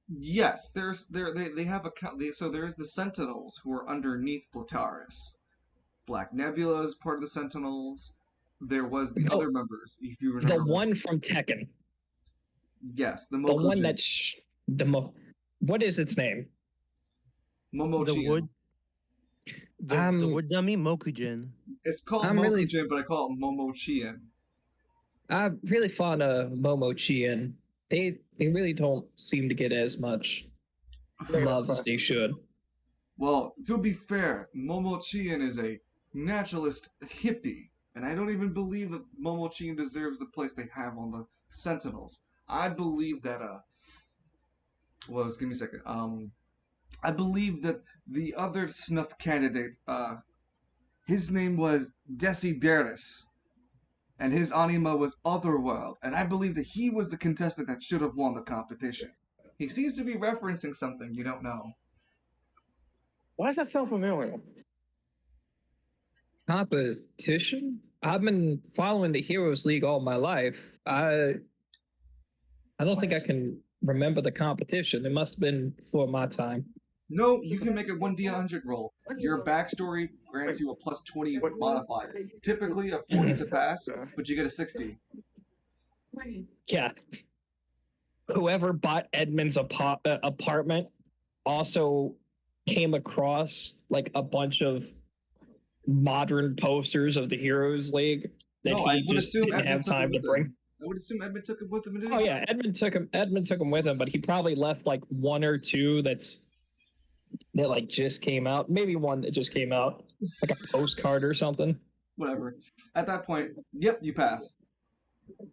Yes, they have a so there's the Sentinels who are underneath Plataris. Black Nebula is part of the Sentinels. There was the The, other members, if you the remember. one from Tekken, Yes, the the one Mokujin. that's what is its name? The Momochian. wood, the wood dummy Mokujin. It's called I'm really Mokujin, but I call it Momochian. I'm really fond of Momochi, and they really don't seem to get as much love as they should. Well, to be fair, Momochian is a naturalist hippie, and I don't even believe that Momochian deserves the place they have on the Sentinels. I believe that well, just give me a second. I believe that the other snuffed candidate, his name was Desideris, and his anima was Otherworld, and I believe that he was the contestant that should have won the competition. He seems to be referencing something you don't know. Why does that sound familiar? Competition? I've been following the Heroes League all my life. I don't think I can remember the competition. It must have been before my time. No, you can make a 1d100 roll. Your backstory grants you a plus 20 modifier. Typically a 40 to pass, but you get a 60. Yeah. Whoever bought Edmund's apartment also came across like a bunch of modern posters of the Heroes League that No, I he would just assume didn't Edmund have took time him to with bring. him. I would assume Edmund took him with him into his Oh room. yeah, Edmund took him with him, but he probably left like one or two that like just came out. Maybe one that just came out, like a postcard or something. Whatever. At that point, yep, you pass.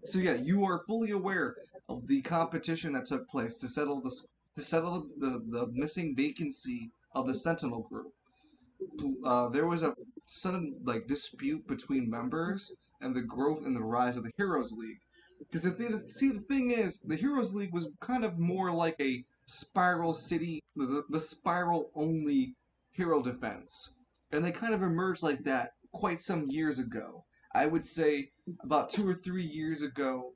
So yeah, you are fully aware of the competition that took place to settle the missing vacancy of the Sentinel group. There was a sudden like dispute between members and the growth and the rise of the Heroes League. Because the thing is, the Heroes League was kind of more like a Spiral City, the Spiral only hero defense, and they kind of emerged like that quite some years ago. I would say about 2 or 3 years ago,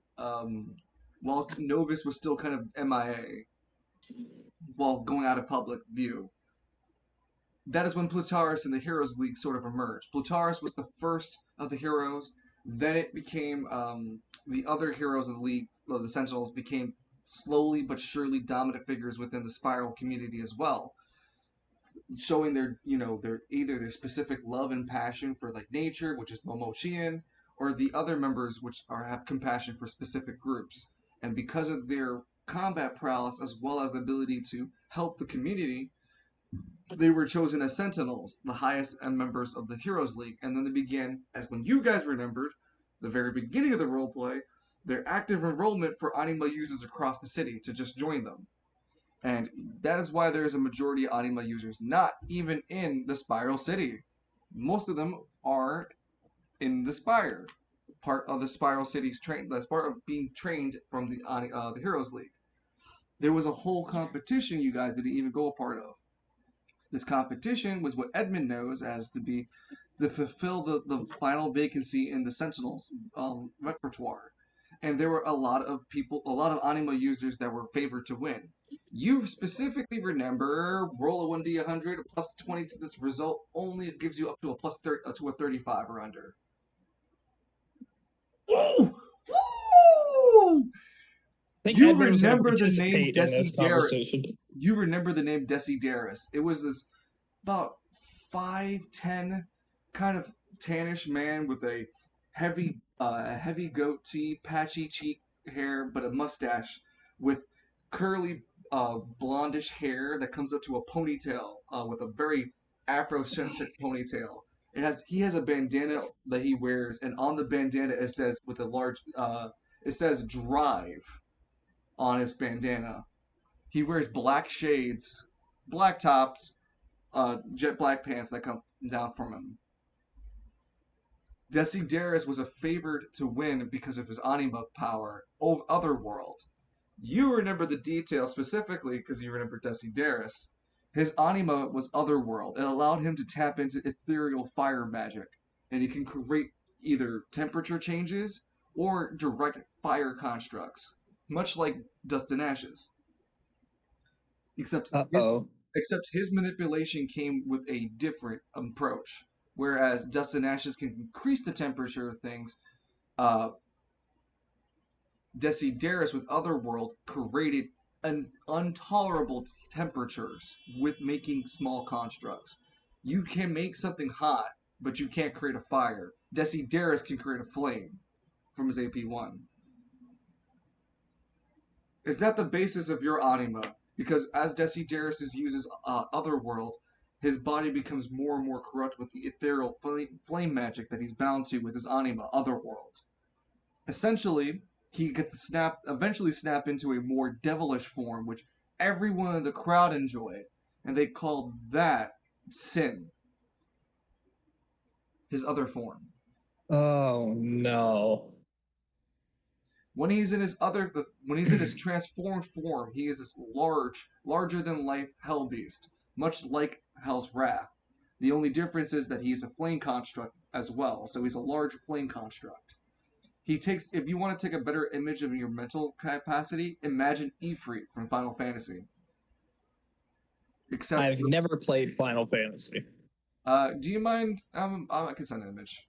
whilst Novus was still kind of MIA, while going out of public view. That is when Plutaris and the Heroes League sort of emerged. Plutaris was the first of the heroes. Then it became the other heroes of the League, the Sentinels, became slowly but surely dominant figures within the Spiral community as well, showing their either their specific love and passion for like nature, which is Momochian, or the other members which have compassion for specific groups. And because of their combat prowess as well as the ability to help the community, they were chosen as Sentinels, the highest members of the Heroes League, and then they began, as when you guys remembered, the very beginning of the roleplay, their active enrollment for Anima users across the city to just join them. And that is why there is a majority of Anima users not even in the Spiral City. Most of them are in the Spire, part of the Spiral City's train. That's part of being trained from the Heroes League. There was a whole competition you guys didn't even go a part of. This competition was what Edmund knows as to fulfill the final vacancy in the Sentinels repertoire. And there were a lot of Anima users that were favored to win. You specifically remember roll a 1d100 plus 20 to this result only gives you up to a plus 30 to a 35 or under. Ooh! Woo! You remember the name Desideris. You remember the name Desideris. It was this about 5'10", kind of tannish man with a heavy goatee, patchy cheek hair, but a mustache with curly blondish hair that comes up to a ponytail with a very Afrocentric ponytail. He has a bandana that he wears, and on the bandana it says with a large it says "Drive" on his bandana. He wears black shades, black tops, jet black pants that come down from him. Desideris was a favored to win because of his anima power of Otherworld. You remember the details specifically because you remember Desideris. His anima was otherworld. It allowed him to tap into ethereal fire magic, and he can create either temperature changes or direct fire constructs, much like Dust and Ashes. Except his Uh-oh. except his manipulation came with a different approach. Whereas Dust and Ashes can increase the temperature of things, uh, Desiderus with Otherworld created an intolerable temperatures with making small constructs. You can make something hot, but you can't create a fire. Desiderus can create a flame from his AP1. Is that the basis of your anima? Because as Desiderus uses Otherworld, his body becomes more and more corrupt with the ethereal flame magic that he's bound to with his anima, Otherworld. Essentially, he gets to eventually snap into a more devilish form, which everyone in the crowd enjoyed, and they called that Sin, his other form. Oh no. When he's in his transformed form, he is this larger than life hell beast, much like Hell's Wrath. The only difference is that he's a flame construct as well, so he's a large flame construct. If you want to take a better image of your mental capacity, imagine Ifrit from Final Fantasy. I've never played Final Fantasy. Do you mind? I can send an image.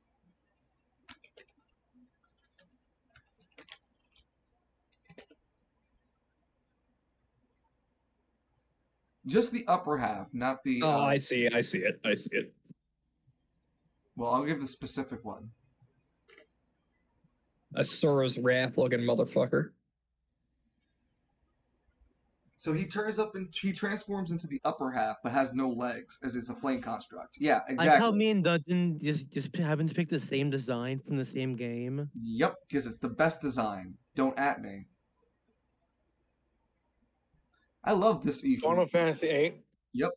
Just the upper half, not the. Oh, I see it. Well, I'll give the specific one. Asura's Wrath looking motherfucker. So he transforms into the upper half, but has no legs, as it's a flame construct. Yeah, exactly. Like how me and Dungeon just happen to pick the same design from the same game. Yep, because it's the best design. Don't at me. I love this E3. Final Fantasy 8. Yep.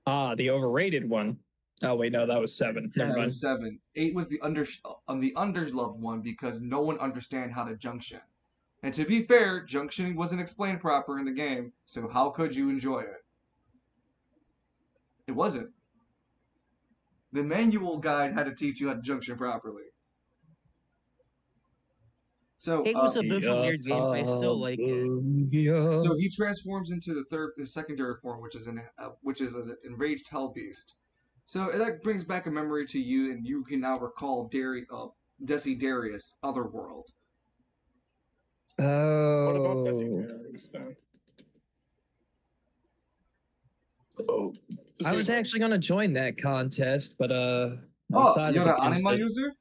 Ah, the overrated one. Oh wait, no, that was 7. Never That mind. was 7. 8 was the underloved one because no one understand how to junction. And to be fair, junctioning wasn't explained proper in the game, so how could you enjoy it? It wasn't. The manual guide had to teach you how to junction properly. So It was a bit of a weird game, but I still like it. So he transforms into the secondary form, which is an enraged hell beast. So that brings back a memory to you, and you can now recall Desiderius, Otherworld. Oh. What about Desiderus then? Oh. I was actually gonna join that contest, but Oh, you're an anima user?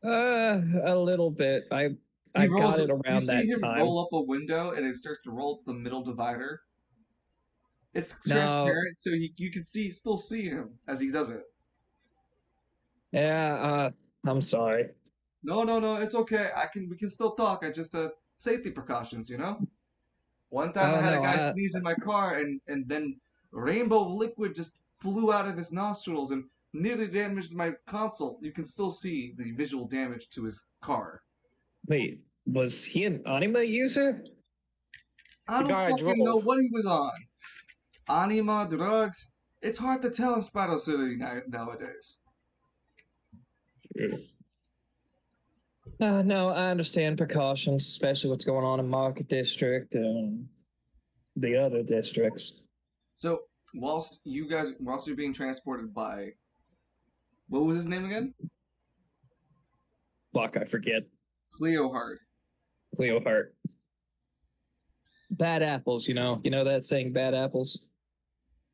A little bit. I got it around that time. You see him roll up a window and it starts to roll to the middle divider? It's transparent, so you can still see him as he does it. Yeah, I'm sorry. No, it's okay. We can still talk. I just safety precautions, you know? One time I had a guy sneeze in my car and then rainbow liquid just flew out of his nostrils and nearly damaged my console. You can still see the visual damage to his car. Wait, was he an anima user? I don't fucking know what he was on. Anima, drugs. It's hard to tell in Sparrow City nowadays. No, I understand precautions, especially what's going on in Market District and the other districts. So, whilst you're being transported by, what was his name again? Fuck, I forget. Cleohart. Bad apples, you know that saying, bad apples?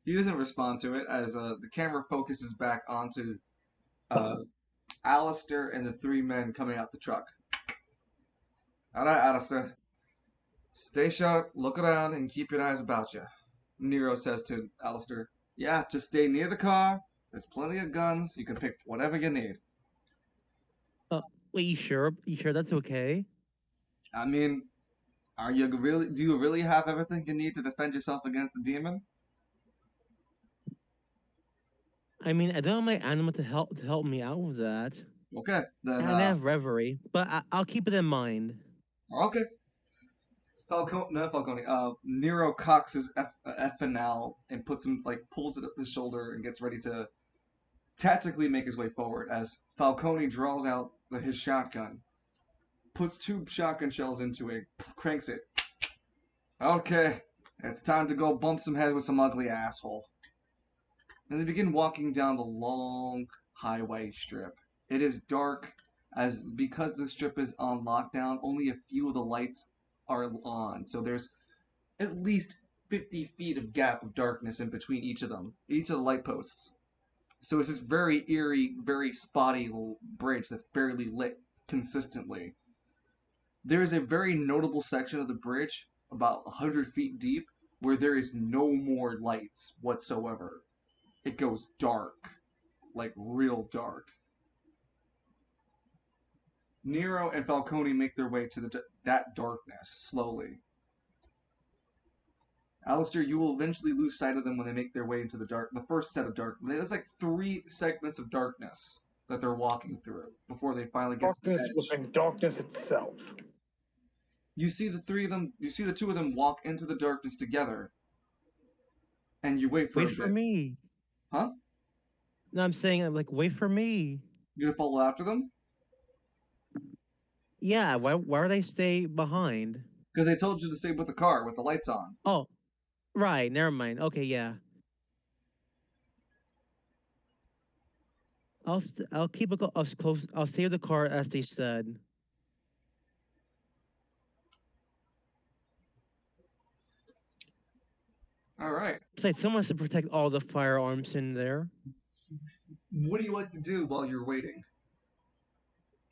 He doesn't respond to it as the camera focuses back onto Alistair and the 3 men coming out the truck. Alright, Alistair. Stay sharp, look around, and keep your eyes about you. Nero says to Alistair. Yeah, just stay near the car. There's plenty of guns. You can pick whatever you need. Wait, you sure? You sure that's okay? I mean, do you really have everything you need to defend yourself against the demon? I mean, I don't have my anima to help me out with that. Okay, then. And I have reverie, but I'll keep it in mind. Okay. Nero cocks his FNL and puts him pulls it up his shoulder and gets ready to tactically make his way forward as Falcone draws out his shotgun, puts 2 shotgun shells into it, cranks it. Okay, it's time to go bump some heads with some ugly asshole. And they begin walking down the long highway strip. It is dark, as because the strip is on lockdown, only a few of the lights are on. So there's at least 50 feet of gap of darkness in between each of them, each of the light posts. So it's this very eerie, very spotty bridge that's barely lit consistently. There is a very notable section of the bridge, about 100 feet deep, where there is no more lights whatsoever. It goes dark, like real dark. Nero and Falcone make their way to that darkness slowly. Alistair, you will eventually lose sight of them when they make their way into the first set of dark. There's like 3 segments of darkness that they're walking through before they finally get to the Darkness edge. within darkness itself. You see the 2 of them walk into the darkness together, and you wait for a Wait bit. for me. Huh? No, I'm saying like wait for me. You gonna follow after them? Yeah, why would I stay behind? Because they told you to stay with the car with the lights on. Oh, right, never mind. Okay, yeah. I'll keep it as close. I'll save the car as they said. All right. Besides, someone has to protect all the firearms in there. What do you like to do while you're waiting?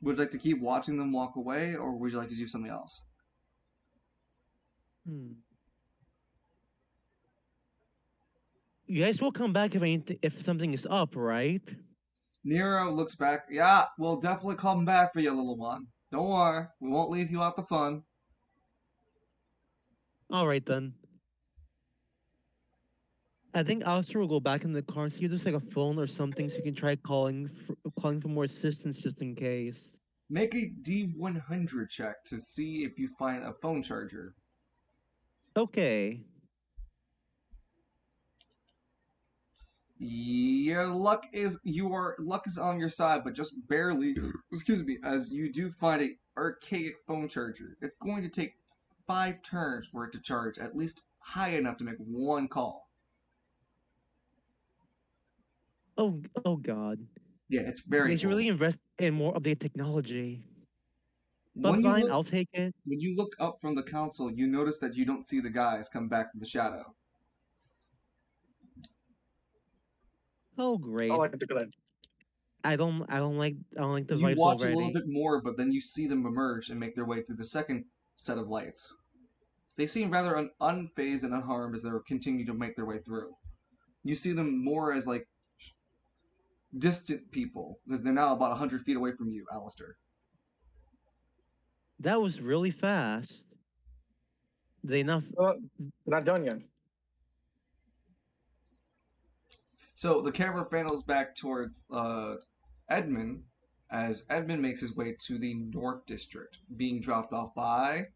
Would you like to keep watching them walk away, or would you like to do something else? You guys will come back if something is up, right? Nero looks back. Yeah, we'll definitely come back for you, little one. Don't worry, we won't leave you out the fun. All right then. I think Alistair will go back in the car and see if there's like a phone or something, so you can try calling for more assistance just in case. Make a D100 check to see if you find a phone charger. Okay. Your luck is on your side, but just barely. Excuse me, as you do find a archaic phone charger. It's going to take 5 turns for it to charge, at least high enough to make 1 call. Oh God. Yeah, it's very. They should cool. really invest in more updated technology. But When fine, I'll take it. When you look up from the console, you notice that you don't see the guys come back from the shadow. Oh great. I like it to go. I don't like the You vibes watch already. a little bit more, but then you see them emerge and make their way through the second set of lights. They seem rather unfazed and unharmed as they continue to make their way through. You see them more as like distant people, because they're now about 100 feet away from you, Alistair. That was really fast. They enough. They're not done yet. So the camera funnels back towards Edmund, as Edmund makes his way to the North District, being dropped off by...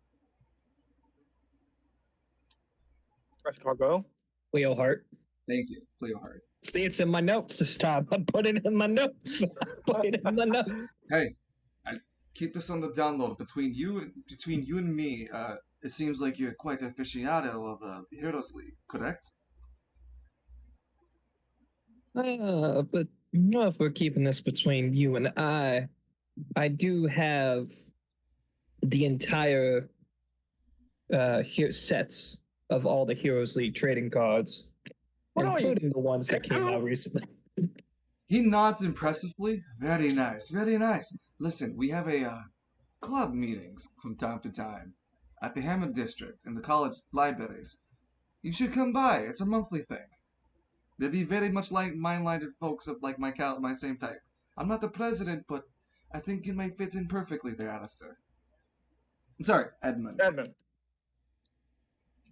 Press cargo. Leo Hart. Thank you, Cleo Hart. See, it's in my notes this time. I put it in my notes. Put it in my notes. Hey, I keep this on the download. Between you and me, it seems like you're quite aficionado of the Heroes League, correct? But if we're keeping this between you and I do have the entire sets of all the Heroes League trading cards, including the ones that came out recently. He nods impressively. Very nice, very nice. Listen, we have a club meetings from time to time at the Hammond District in the college libraries. You should come by. It's a monthly thing. There'd be very much like mind-minded folks of like my same type. I'm not the president, but I think you might fit in perfectly there, Alistair. I'm sorry, Edmund.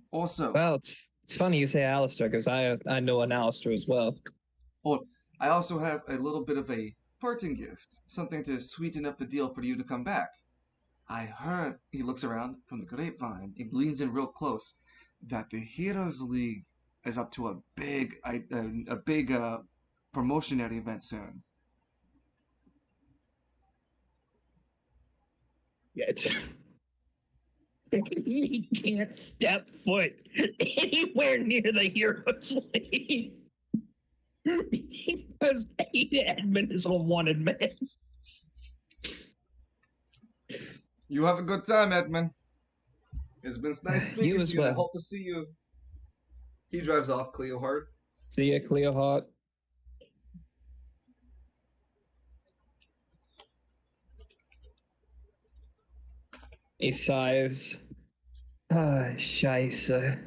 Also, well, it's funny you say Alistair, because I know an Alistair as well. Oh, I also have a little bit of a parting gift, something to sweeten up the deal for you to come back. I heard, he looks around from the grapevine, he leans in real close, that the Heroes League is up to a big promotionary event soon. Yeah, he can't step foot anywhere near the Heroes League. Because Edmund is a wanted man. You have a good time, Edmund. It's been nice speaking You to as you, and I well. hope to see you. He drives off, Cleo Hart. See ya, Cleo Hawk. He sighs. Ah, scheiße.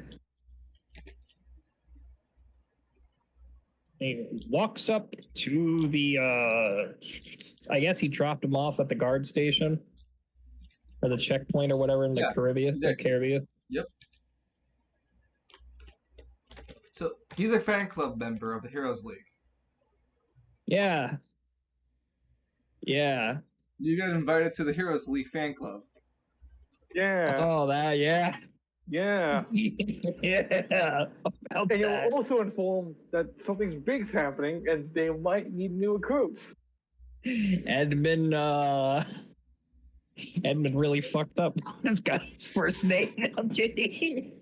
He walks up to the I guess he dropped him off at the guard station or the checkpoint or whatever in the Yeah, Caribbean. exactly. The Caribbean. Yep. So he's a fan club member of the Heroes League. Yeah. Yeah. You got invited to the Heroes League fan club. Yeah. Oh, that, yeah. Yeah. Yeah. About And you'll that. also inform that something's big's happening and they might need new recruits. Edmund really fucked up. This guy's first name now, Jenny.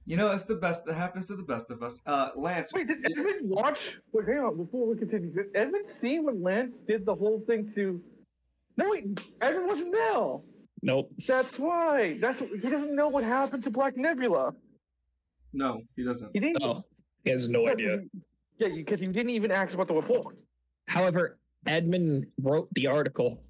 You know, it's the best that happens to the best of us. Lance. Wait, did Edmund watch? Wait, hang on, before we continue. Did Edmund see when Lance did the whole thing to. No, wait, Edmund wasn't there. Nope. That's why. He doesn't know what happened to Black Nebula. No, he doesn't. He didn't. Oh, he has no idea. Yeah, because you didn't even ask about the report. However, Edmund wrote the article.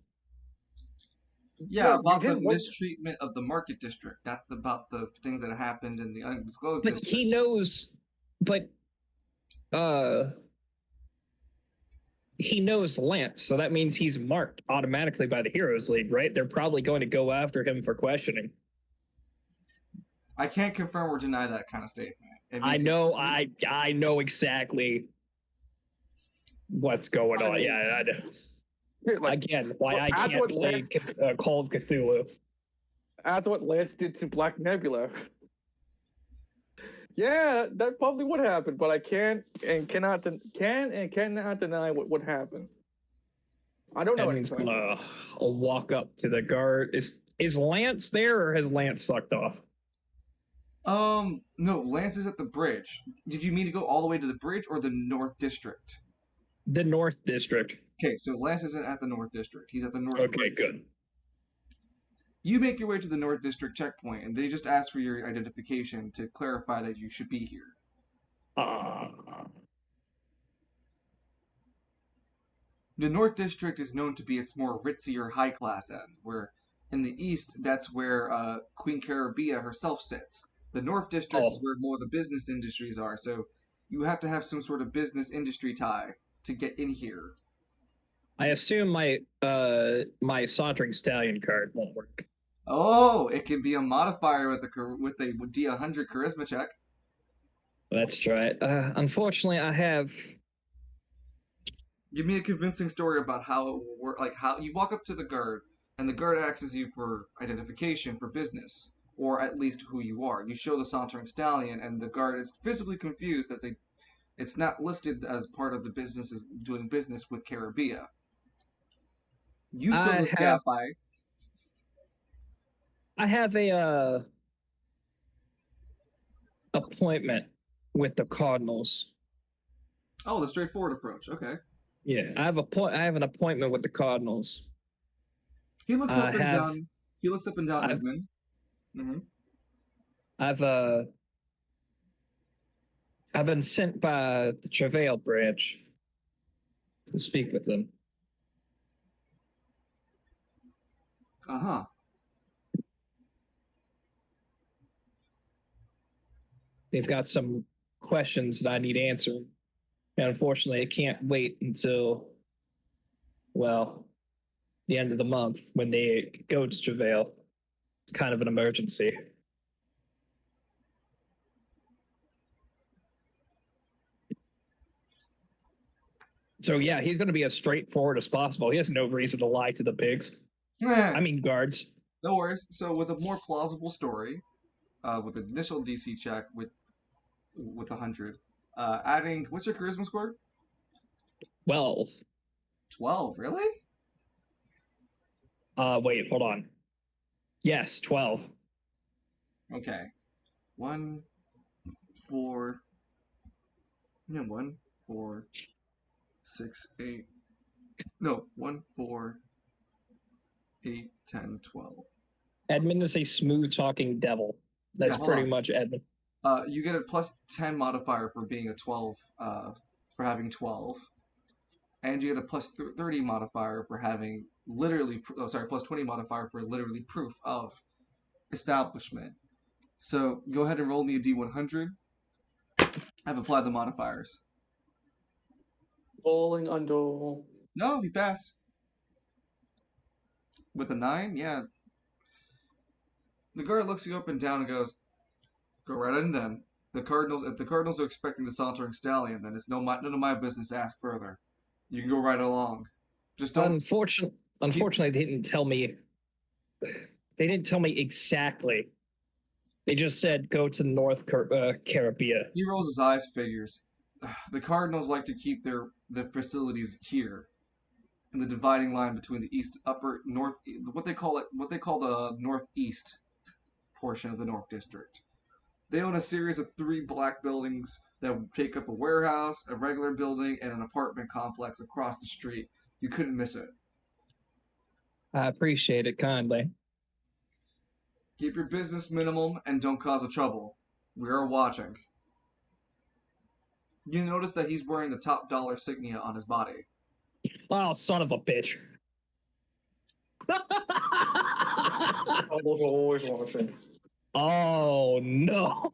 Yeah, No, about you the didn't. mistreatment of the market district, not about the things that happened in the undisclosed But district. he knows, but he knows Lance, so that means he's marked automatically by the Heroes League, right? They're probably going to go after him for questioning. I can't confirm or deny that kind of statement. I know exactly what's going on. Yeah, I know. Here, like, Again, why well, I after can't what play Lance- Call of Cthulhu. after what Lance did to Black Nebula. Yeah, that probably would happen, but I can and cannot deny what happened. I don't know Edmund's anything. gonna walk up to the guard. Is Lance there, or has Lance fucked off? No, Lance is at the bridge. Did you mean to go all the way to the bridge or the North District? The North District. Okay, so Lance isn't at the North District. He's at the North Okay, Bridge. good. You make your way to the North District checkpoint, and they just ask for your identification to clarify that you should be here. The North District is known to be its more ritzier high-class end, where in the East, that's where Queen Caribia herself sits. The North District is where more of the business industries are, so you have to have some sort of business industry tie to get in here. I assume my sauntering stallion card won't work. Oh, it can be a modifier with a D100 charisma check. Let's try it. Unfortunately, I have. Give me a convincing story about how it will work. Like how you walk up to the guard, and the guard asks you for identification for business, or at least who you are. You show the sauntering stallion, and the guard is visibly confused as it's not listed as part of the business as doing business with Caribia. You fill this gap by. I have a appointment with the Cardinals. Oh, the straightforward approach. Okay. Yeah, I have an appointment with the Cardinals. He looks up and down. He looks up and down, Edmund. Mm-hmm. I've been sent by the Travail branch to speak with them. Uh-huh. They've got some questions that I need answered. And unfortunately, I can't wait until, well, the end of the month when they go to Travail. It's kind of an emergency. So yeah, he's going to be as straightforward as possible. He has no reason to lie to the pigs. I mean, guards. No worries. So with a more plausible story, with an initial DC check with 100, adding what's your charisma score? 12. 12, really? Wait, hold on. Yes, 12. Okay. 1, 4. Yeah, 1, 4, 6, 8. No, 1, 4, 8, 10, 12. Edmund is a smooth talking devil. That's hold pretty on. much Edmund. You get a plus 10 modifier for being a 12, for having 12. And you get a plus 30 modifier for having literally, plus 20 modifier for literally proof of establishment. So go ahead and roll me a D100. I've applied the modifiers. Bowling under. No, he passed. With a 9, yeah. The guard looks you up and down and goes, "Go right in then. If the Cardinals are expecting the sauntering stallion, then it's none of my business to ask further. You can go right along. Just don't." Unfortunately, they didn't tell me. They didn't tell me exactly. They just said go to North Caribbean. He rolls his eyes, figures. The Cardinals like to keep their facilities here, in the dividing line between the east, upper north, what they call the northeast portion of the North District. They own a series of 3 black buildings that take up a warehouse, a regular building, and an apartment complex across the street. You couldn't miss it. I appreciate it kindly. Keep your business minimum and don't cause a trouble. We are watching. You notice that he's wearing the top dollar insignia on his body. Oh, son of a bitch. I was always watching. Oh, no.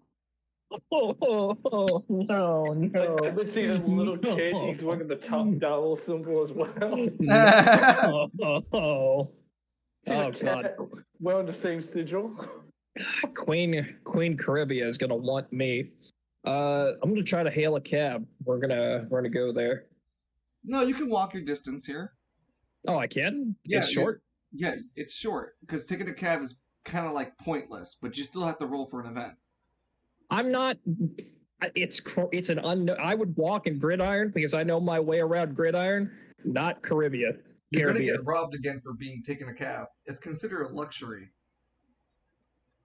Oh, no, no. I've been seeing a little kid. He's wearing the top dollar symbol as well. Oh, God. Wearing the same sigil. Queen Caribbean is gonna want me. I'm gonna try to hail a cab. We're gonna go there. No, you can walk your distance here. Oh, I can? Yeah, it's short? Yeah, it's short. Because taking a cab is kind of like pointless, but you still have to roll for an event. I'm not. It's an unknown. I would walk in Gridiron because I know my way around Gridiron, not Caribbean. You're going to get robbed again for taking a cab. It's considered a luxury.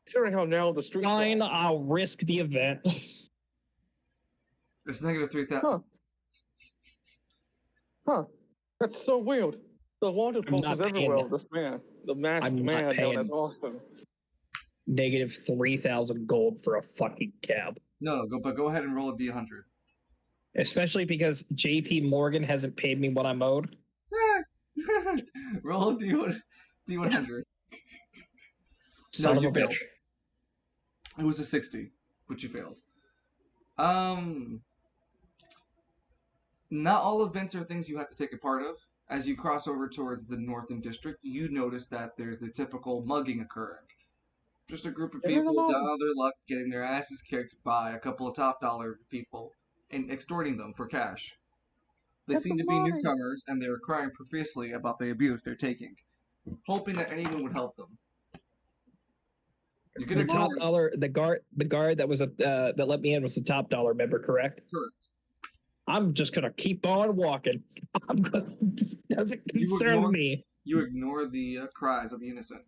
Considering how narrow the streets Fine, are. I'll risk the event. It's negative 3,000. Huh. That's so weird. The wanted posters everywhere of this man. The masked man known as Austin. Negative 3,000 gold for a fucking cab. No, go ahead and roll a D100. Especially because JP Morgan hasn't paid me what I'm owed. Roll a D100. Son of a bitch. It was a 60, but you failed. Not all events are things you have to take a part of. As you cross over towards the Northern District, you notice that there's the typical mugging occurring. Just a group of people down on their luck, getting their asses kicked by a couple of top dollar people and extorting them for cash. They seem to be newcomers, and they're crying profusely about the abuse they're taking, hoping that anyone would help them. The top dollar, the guard that was that let me in was the top dollar member, correct? Correct. I'm just gonna keep on walking. Doesn't concern me. You ignore the cries of the innocent.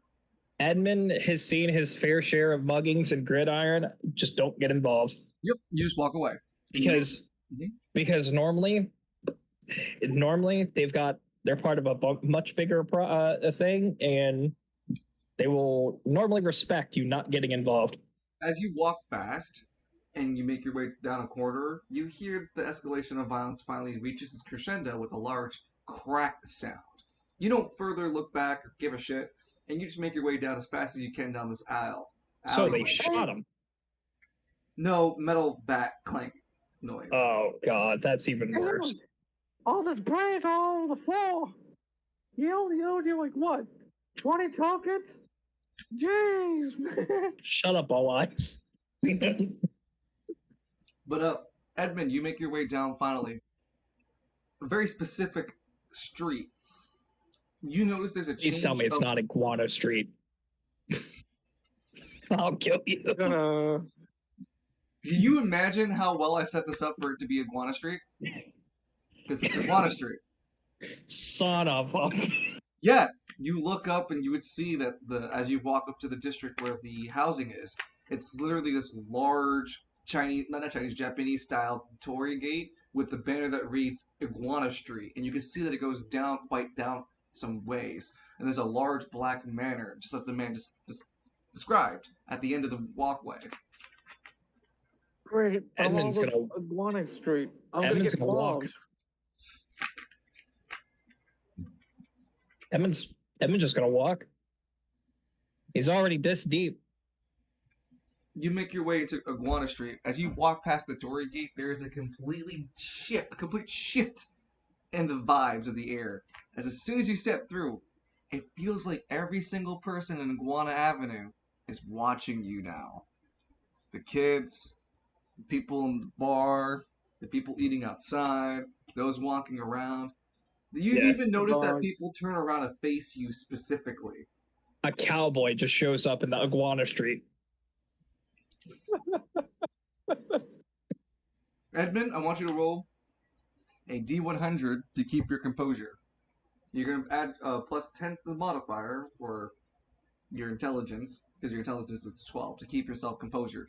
Edmund has seen his fair share of muggings and Gridiron. Just don't get involved. Yep, you just walk away. Because normally they're part of a much bigger thing, and they will normally respect you not getting involved. As you walk fast and you make your way down a corridor, you hear the escalation of violence finally reaches its crescendo with a large crack sound. You don't further look back or give a shit, and you just make your way down as fast as you can down this aisle. So they shot him? No, metal bat clank noise. Oh, God, that's even worse. All this brains all over the floor. You only owed you like what? 20 tokens? Jeez, man. Shut up, all eyes. But Edmund, you make your way down finally. a very specific street. You notice there's a Please tell change me it's of. not Iguana Street. I'll kill you. Gonna. Can you imagine how well I set this up for it to be Iguana Street? Because it's Iguana Street. Son of a. Yeah, you look up and you would see that as you walk up to the district where the housing is, it's literally this large Chinese, not Chinese, Japanese style Torii gate with the banner that reads Iguana Street, and you can see that it goes down quite down some ways, and there's a large black manor, just as the man just described, at the end of the walkway. Great. I'm on Edmund's gonna. Iguana Street. I'm gonna Edmund's get gonna walk. bombed. Edmund's just gonna walk. He's already this deep. You make your way to Iguana Street. As you walk past the Torii gate, there is a complete shift in the vibes of the air. As soon as you step through, it feels like every single person in Iguana Avenue is watching you now. The kids, the people in the bar, the people eating outside, those walking around. You've Yeah. even noticed that Dogs. people turn around and face you specifically. A cowboy just shows up in the Iguana Street. Edmund, I want you to roll a D100 to keep your composure. You're going to add plus 10 to the modifier for your intelligence, because your intelligence is 12, to keep yourself composure.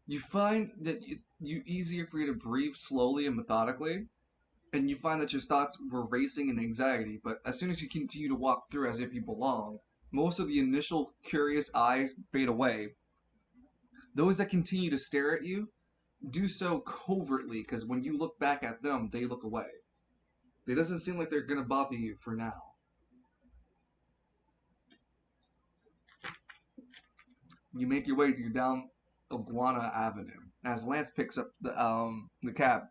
You find that you easier for you to breathe slowly and methodically, and you find that your thoughts were racing in anxiety, but as soon as you continue to walk through as if you belong, most of the initial curious eyes fade away. Those that continue to stare at you do so covertly, because when you look back at them, they look away. It doesn't seem like they're going to bother you for now. You make your way down Iguana Avenue as Lance picks up the cab.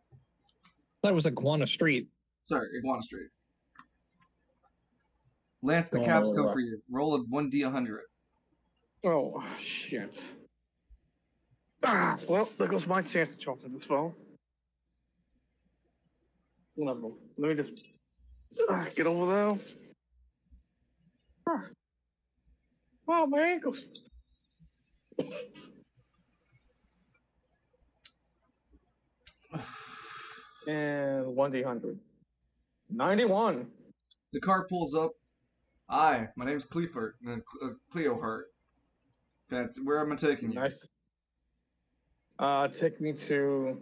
That was Iguana Street. Sorry, Iguana Street. Lance, the cab's come Oh. for you. Roll a 1D100. Oh shit. Ah, well, there goes my chance to talk to this phone. Whatever. Let me just get over there. Ah. Wow, my ankles. And 1D100. 91. The car pulls up. Hi, my name's Cleo Hart. That's where am I taking you? Nice. Take me to.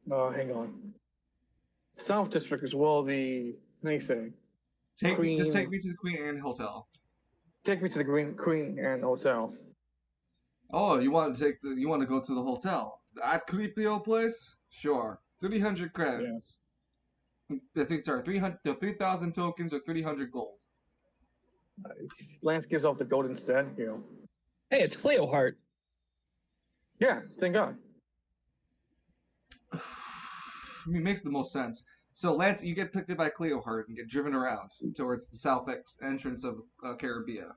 Hang on. South District as well. The. Let me say. Just take me to the Queen Anne Hotel. Take me to the Queen Anne Hotel. Oh, you want to go to the hotel? That creepy old place? Sure. 300 credits. I think, sorry, 3,000 tokens or 300 gold. Lance gives off the gold instead. You know. Hey, it's Cleo Hart. Yeah, same guy. I mean, it makes the most sense. So, Lance, you get picked up by Cleo Hart and get driven around towards the south entrance of Caribbean.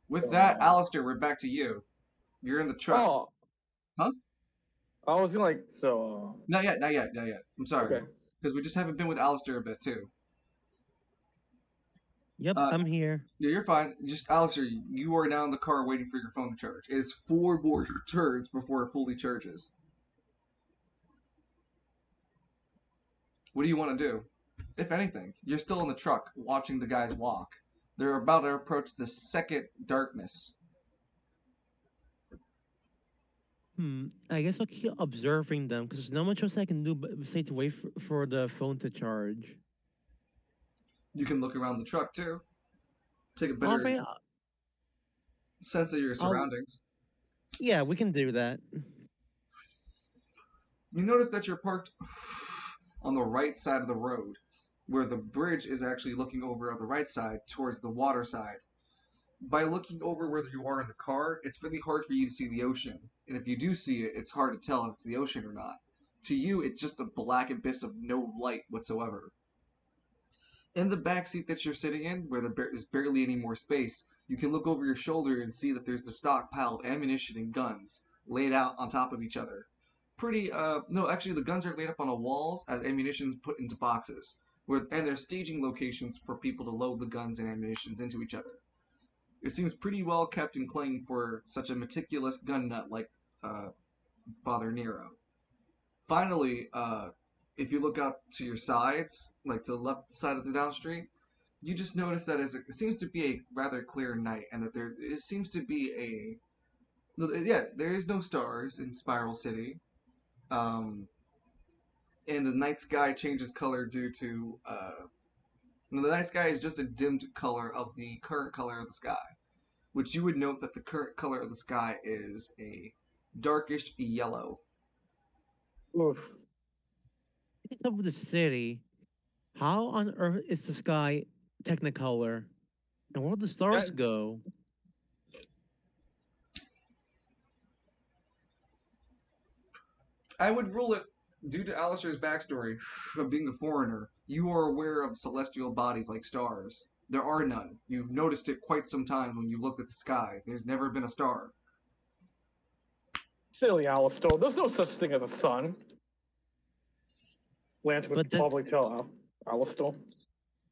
With that, Alistair, we're back to you. You're in the truck. Oh. Huh? I was gonna so. Not yet. I'm sorry. Okay. Because we just haven't been with Alistair a bit, too. Yep, I'm here. Yeah, you're fine. Just, Alistair, you are now in the car waiting for your phone to charge. It is 4 more turns before it fully charges. What do you want to do? If anything, you're still in the truck watching the guys walk. They're about to approach the second darkness. I guess I'll keep observing them because there's not much else I can do but say to wait for the phone to charge. You can look around the truck too. Take a better Alright, sense of your surroundings. yeah, we can do that. You notice that you're parked on the right side of the road, where the bridge is actually looking over on the right side towards the water side. By looking over where you are in the car, it's really hard for you to see the ocean. And if you do see it, it's hard to tell if it's the ocean or not. To you, it's just a black abyss of no light whatsoever. In the back seat that you're sitting in, where there is barely any more space, you can look over your shoulder and see that there's a stockpile of ammunition and guns laid out on top of each other. No, actually, the guns are laid up on the walls as ammunition's put into boxes, and there's staging locations for people to load the guns and ammunitions into each other. It seems pretty well kept and clean for such a meticulous gun nut like uh, Father Nero. Finally, if you look out to your sides, like to the left side of the down street, you just notice that it seems to be a rather clear night, and that there it seems to be there is no stars in Spiral City, um, and the night sky changes color due to the night sky is just a dimmed color of the current color of the sky, which you would note that the current color of the sky is a darkish yellow. Oof. Top of the city. How on earth is the sky Technicolor? And where do the stars That- go? I would rule it, due to Alistair's backstory of being a foreigner, you are aware of celestial bodies like stars. There are none. You've noticed it quite some times when you look at the sky. There's never been a star. Silly Alistair. There's no such thing as a sun. Lance would But that- probably tell Alistair.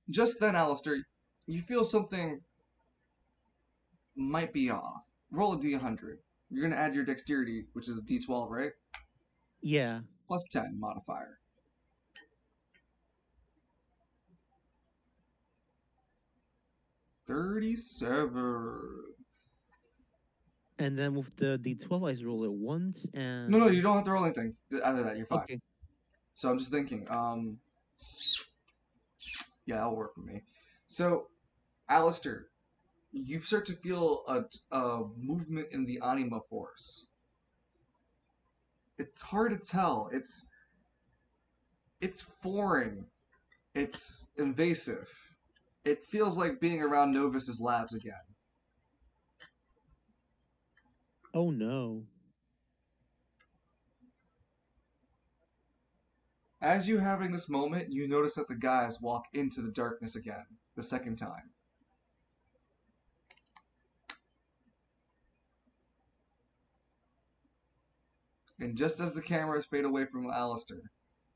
Just then, Alistair, you feel something might be off. Roll a d100. You're going to add your dexterity, which is a d12, right? Yeah. Plus 10 modifier. $37. And then with the D12, I just roll it once and. No, you don't have to roll anything. After that, you're fine. Okay. So I'm just thinking, yeah, that'll work for me. So, Alistair, you start to feel a movement in the anima force. It's hard to tell. It's foreign. It's invasive. It feels like being around Novus's labs again. Oh no. As you're having this moment, you notice that the guys walk into the darkness again, the second time. And just as the cameras fade away from Alistair,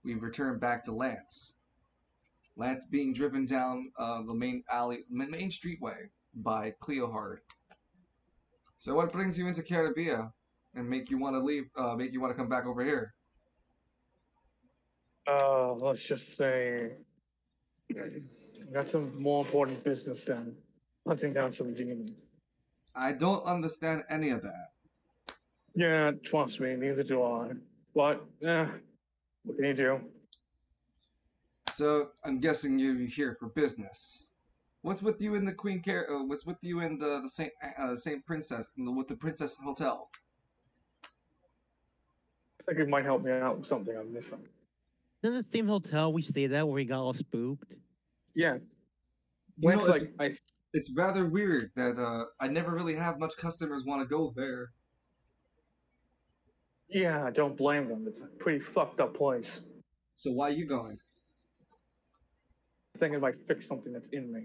we return back to Lance. Lance being driven down the main streetway by Cleohard. So what brings you into Caribia and make you want to leave? Make you want to come back over here? Let's just say I got some more important business than hunting down some demons. I don't understand any of that. Yeah, trust me, neither do I. But, what can you do? So I'm guessing you're here for business. What's with you in the what's with you in the Saint Princess with the Princess Hotel? I think it might help me out with something I'm missing. Then the same hotel we stayed at where we got all spooked. Yeah. You Lance, know, it's rather weird that I never really have much customers want to go there. Yeah, I don't blame them. It's a pretty fucked up place. So why are you going? I think it might fix something that's in me.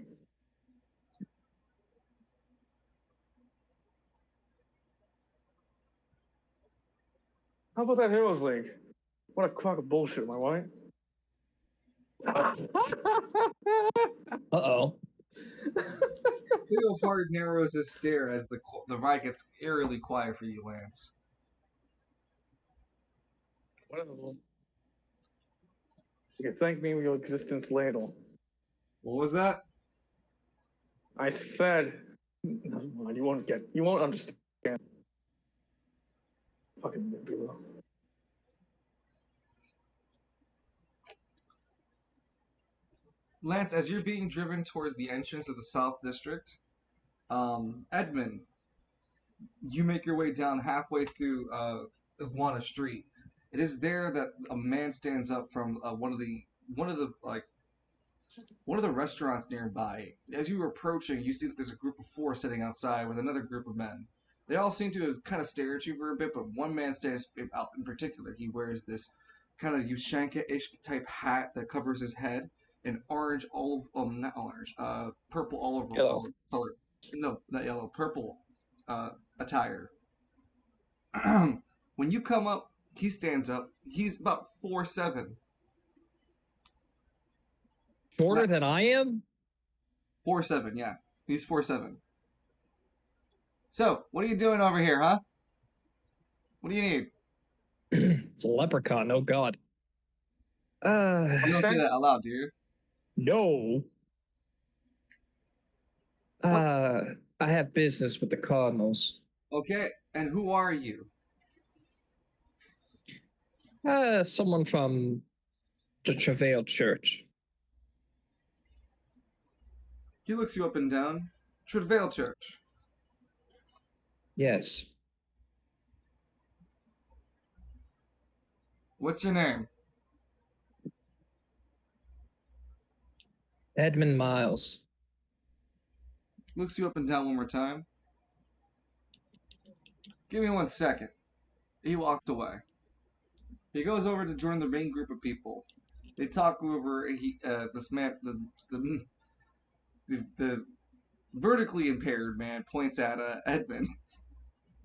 How about that Heroes League? What a crock of bullshit, am I right? Uh-oh. Cleohard narrows his stare as the ride gets eerily quiet for you, Lance. Whatever. You can thank me for your existence later. What was that? I said, never mind, you won't understand. Fucking nebula. Lance, as you're being driven towards the entrance of the South District, Edmund, you make your way down halfway through Iguana Street. It is there that a man stands up from one of the restaurants nearby. As you are approaching, you see that there's a group of 4 sitting outside with another group of men. They all seem to kind of stare at you for a bit, but one man stands out in particular. He wears this kind of Ushanka-ish type hat that covers his head, an orange olive, not orange, purple olive Yellow color. no, not yellow, purple attire. When you come up, he stands up. He's about 4'7". Shorter Not than I am? 4'7", yeah. He's 4'7". So, what are you doing over here, huh? What do you need? It's a leprechaun, oh god. You don't say Understand? that out loud, do you? No. What? I have business with the Cardinals. Okay, and who are you? Someone from the Travail Church. He looks you up and down. Travail Church. Yes. What's your name? Edmund Miles. Looks you up and down one more time. Give me 1 second. He walked away. He goes over to join the main group of people. They talk over this man, the vertically impaired man points at Edmund.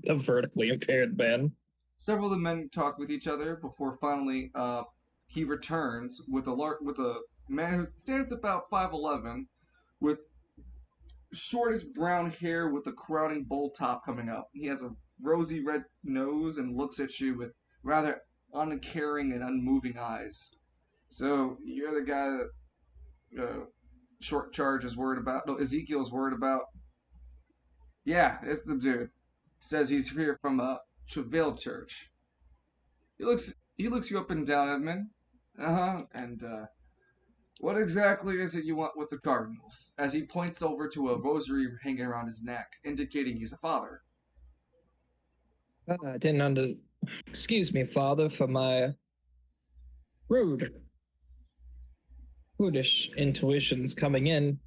The vertically impaired man. Several of the men talk with each other before finally he returns with a man who stands about 5'11", with shortish brown hair with a crowning bowl top coming up. He has a rosy red nose and looks at you with rather uncaring and unmoving eyes. So you're the guy that Short Charge is worried about. No, Ezekiel's worried about. Yeah, it's the dude. Says he's here from Travail Church. He looks you up and down, Edmund. And what exactly is it you want with the Cardinals? As he points over to a rosary hanging around his neck, indicating he's a father. I didn't under. Excuse me, Father, for my rude, foolish intuitions coming in.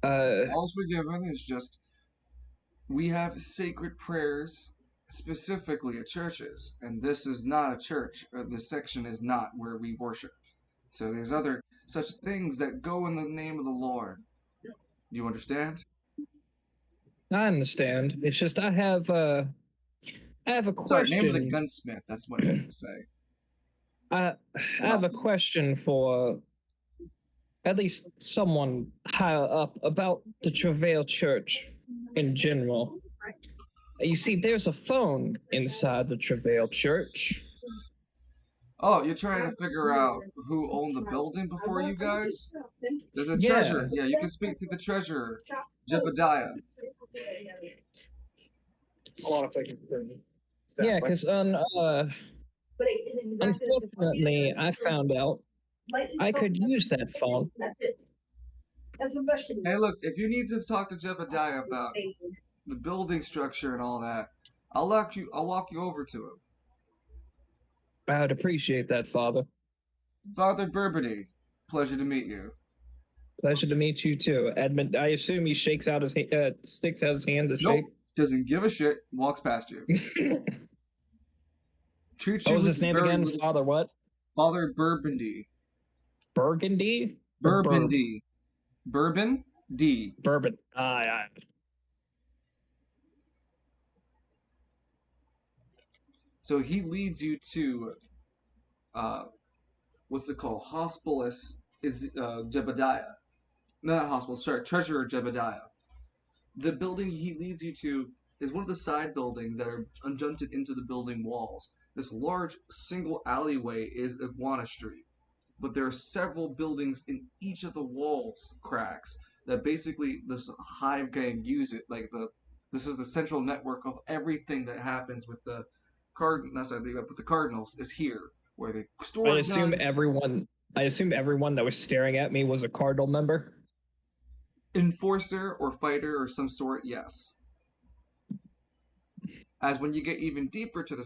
All's forgiven is just we have sacred prayers specifically at churches, and this is not a church. This section is not where we worship. So there's other such things that go in the name of the Lord. Do you understand? I understand. It's just I have a Sorry, name of the question. gunsmith. That's what I meant to say. I have a question for at least someone higher up about the Travail Church in general. You see, there's a phone inside the Travail Church. Oh, you're trying to figure out who owned the building before you guys? There's a Yeah. treasurer. Yeah, you can speak to the treasurer, Jebediah. A lot of places. Yeah, because unfortunately, I found out I could use that phone. Hey, look, if you need to talk to Jebediah about the building structure and all that, I'll walk you over to him. I would appreciate that, Father. Father Burbity, pleasure to meet you. Pleasure to meet you too, Edmund. I assume he shakes out his sticks out his hand to Nope, doesn't give a shit, walks past you. shake. Treats What you was with his name very again? little. Father what? Father Burgundy. Burgundy? Or Burgundy. Bourbon D. Bourbon. Aye. So he leads you to what's it called? Hospitalist is Jebediah. No, not hospital, sorry, Treasurer Jebediah. The building he leads you to is one of the side buildings that are adjunted into the building walls. This large single alleyway is Iguana Street, but there are several buildings in each of the walls cracks that basically this hive gang use it. This is the central network of everything that happens with the with the Cardinals is here, where they I store assume guns. everyone that was staring at me was a Cardinal member. Enforcer or fighter or some sort, yes. As when you get even deeper to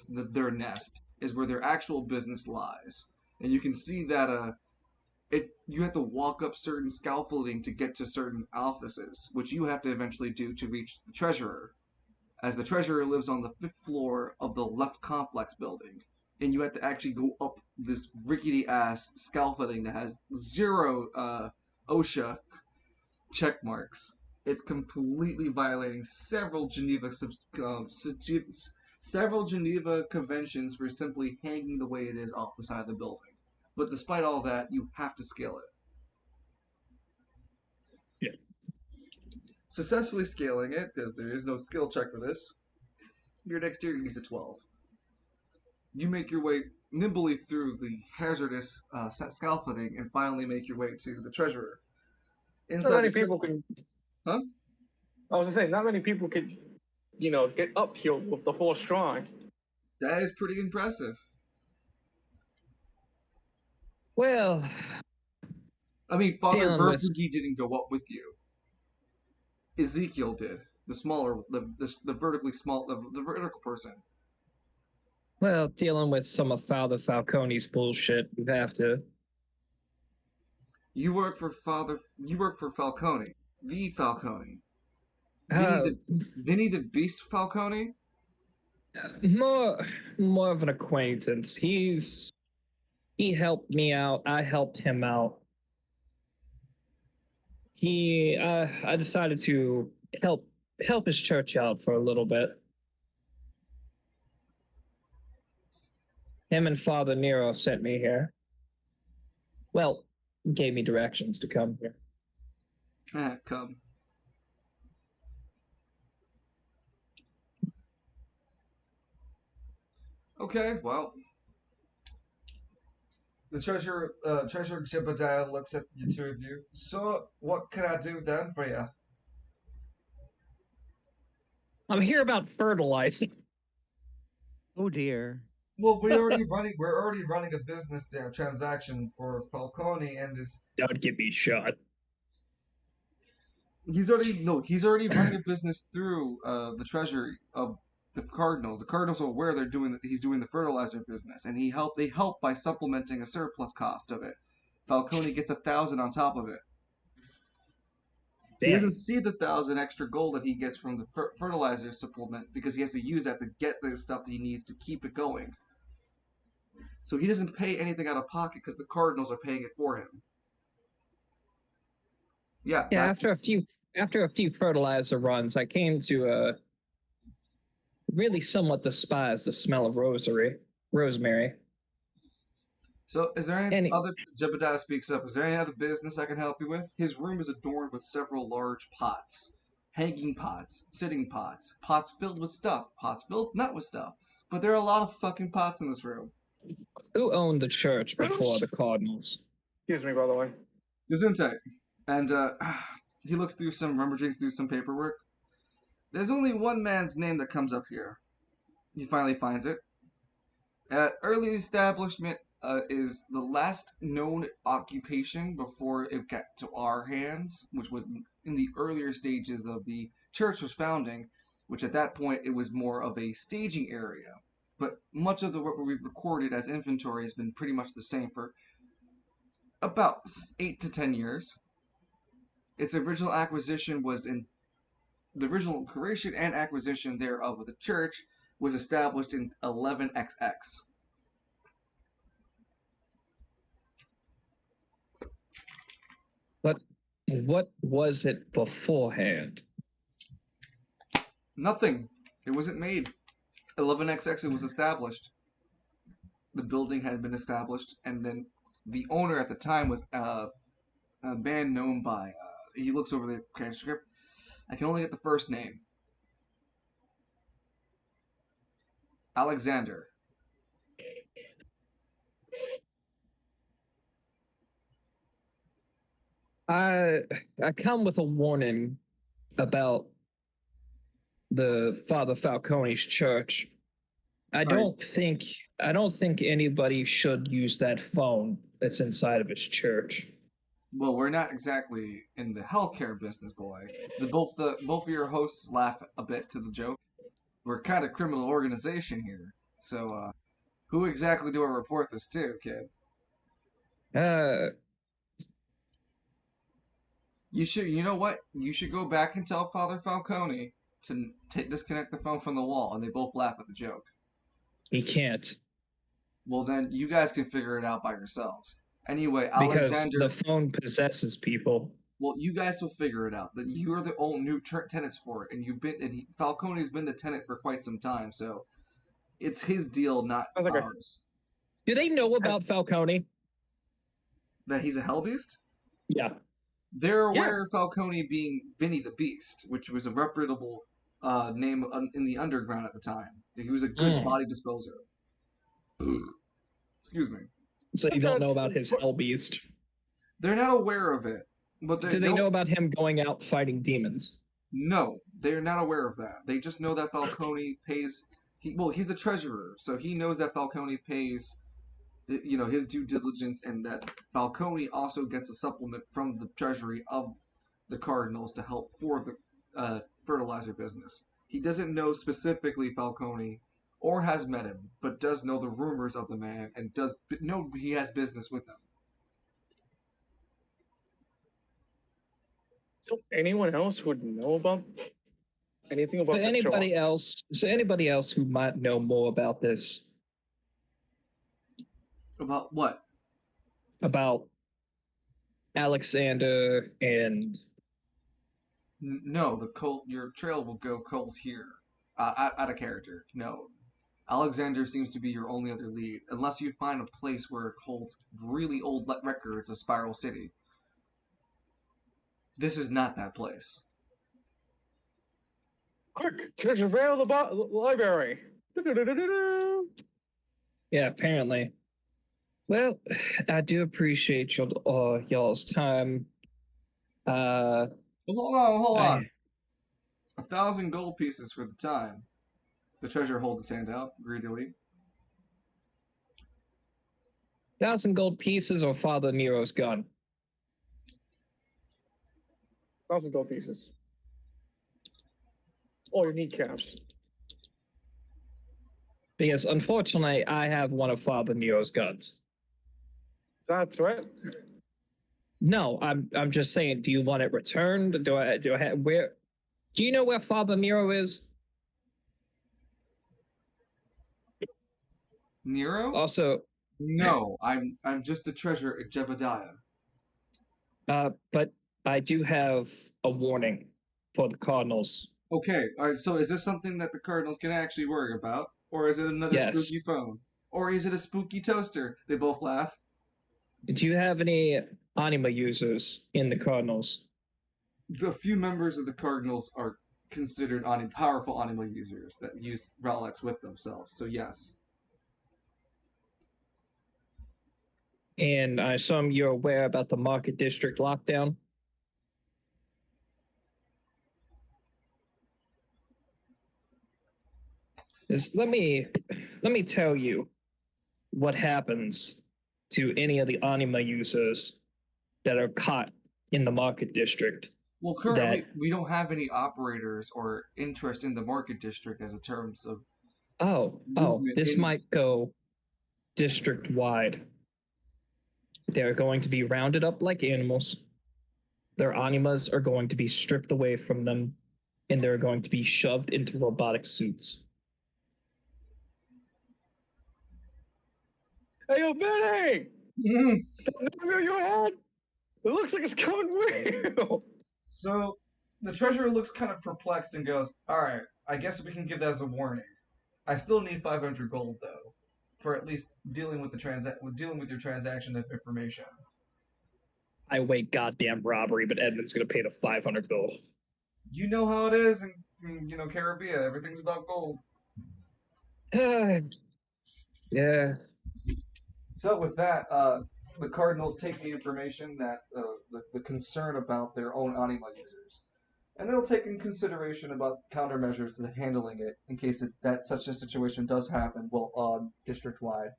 their nest is where their actual business lies, and you can see that you have to walk up certain scaffolding to get to certain offices, which you have to eventually do to reach the treasurer, as the treasurer lives on the 5th floor of the left complex building, and you have to actually go up this rickety ass scaffolding that has zero OSHA check marks. It's completely violating several several Geneva conventions for simply hanging the way it is off the side of the building. But despite all that, you have to scale it. Yeah. Successfully scaling it, because there is no skill check for this, your dexterity needs a 12. You make your way nimbly through the hazardous scaffolding and finally make your way to the treasurer. Not Inside many the people can. Huh? I was gonna say, not many people could, get up here with the horse strong. That is pretty impressive. Well, I mean, Father dealing with Burgundy didn't go up with you. Ezekiel did. The smaller, the vertically small, the vertical person. dealing with some of Father Falcone's bullshit. You have to. You work for Father. You work for Falcone, the Falcone. Uh, Vinny the Beast Falcone. more of an acquaintance. He helped me out. I helped him out. I decided to help his church out for a little bit. Him and Father Nero sent me here. Well, gave me directions to come here. Come. Okay, well. The treasurer Jebediah looks at the two of you. So, what can I do then for you? I'm here about fertilizing. Oh dear. Well, we're already running a business there, transaction for Falcone and his. Don't get me shot. He's already running a business through the treasury of the Cardinals. The Cardinals are aware he's doing the fertilizer business, and they help by supplementing a surplus cost of it. Falcone gets 1,000 on top of it. Damn. He doesn't see the 1,000 extra gold that he gets from the fertilizer supplement because he has to use that to get the stuff that he needs to keep it going. So he doesn't pay anything out of pocket because the Cardinals are paying it for him. Yeah. After a few fertilizer runs, I came to really somewhat despise the smell of rosemary. So, is there any other? Jebediah speaks up. Is there any other business I can help you with? His room is adorned with several large pots, hanging pots, sitting pots, pots filled with stuff, pots filled not with stuff. But there are a lot of fucking pots in this room. Who owned the church before the Cardinals? Excuse me, by the way. Gesundheit. And he looks through rummaging through some paperwork. There's only one man's name that comes up here. He finally finds it. Early establishment is the last known occupation before it got to our hands, which was in the earlier stages of the church's founding, which at that point it was more of a staging area. But much of what we've recorded as inventory has been pretty much the same for about 8 to 10 years. Its original acquisition was in the original creation and acquisition thereof of the church was established in 11XX. But what was it beforehand? Nothing. It wasn't made. 11XX was established. The building had been established, and then the owner at the time was a man known by. He looks over the transcript. I can only get the first name. Alexander. I come with a warning about the Father Falcone's church. I don't think anybody should use that phone that's inside of his church. Well, we're not exactly in the healthcare business, boy. Both of your hosts laugh a bit to the joke. We're kind of criminal organization here. So, who exactly do I report this to, kid? You know what? You should go back and tell Father Falcone to disconnect the phone from the wall, and they both laugh at the joke. He can't. Well, then you guys can figure it out by yourselves. Anyway, because Alexander. the phone possesses people. Well, you guys will figure it out. That you're the only new tenants for it, and Falcone's been the tenant for quite some time, so it's his deal, not Sounds like ours. Do they know about Falcone? That he's a Hellbeast? Yeah. They're aware of Falcone being Vinny the Beast, which was a reputable name in the underground at the time. He was a good body disposer. Excuse me. So you don't know about his Hell Beast. They're not aware of it, but Do they know about him going out fighting demons? No, they're not aware of that. They just know that Falcone pays. He's a treasurer, so he knows that Falcone pays, his due diligence, and that Falcone also gets a supplement from the treasury of the Cardinals to help for the fertilizer business. He doesn't know specifically Falcone or has met him, but does know the rumors of the man and does know he has business with him. So anyone else would know about anything about anybody else who might know more about this? About what? About Alexander and... No, your trail will go cold here. Out of character. No. Alexander seems to be your only other lead, unless you find a place where it holds really old records of Spiral City. This is not that place. Quick, treasure veil the library. Yeah, apparently. Well, I do appreciate y'all's time. Hold on. 1,000 gold pieces for the time. The treasurer holds his hand out greedily. 1,000 gold pieces or Father Nero's gun? 1,000 gold pieces. Oh, your kneecaps. Because unfortunately, I have one of Father Nero's guns. That's right. No, I'm just saying. Do you want it returned? Do I have where? Do you know where Father Nero is? Nero? Also, no. I'm just the treasurer at Jebediah. But I do have a warning for the Cardinals. Okay, all right. So is this something that the Cardinals can actually worry about, or is it another spooky phone, or is it a spooky toaster? They both laugh. Do you have any anima users in the Cardinals? The few members of the Cardinals are considered powerful anima users that use relics with themselves. So yes. And I assume you're aware about the Market District lockdown? Let me tell you what happens to any of the anima users that are caught in the Market District. Well, currently we don't have any operators or interest in the Market District as a terms of. This might go district-wide. They're going to be rounded up like animals. Their animas are going to be stripped away from them, and they're going to be shoved into robotic suits. Hey, yo, Benny! That number you had? It looks like it's coming real! So, the treasurer looks kind of perplexed and goes, alright, I guess we can give that as a warning. I still need 500 gold, though, for at least dealing with your transaction of information. I wait goddamn robbery, but Edmund's gonna pay the 500 gold. You know how it is in Caribbean. Everything's about gold. Yeah. So with that, the Cardinals take the information that the concern about their own anima users, and they'll take in consideration about countermeasures to handling it in case that such a situation does happen. Well, district wide.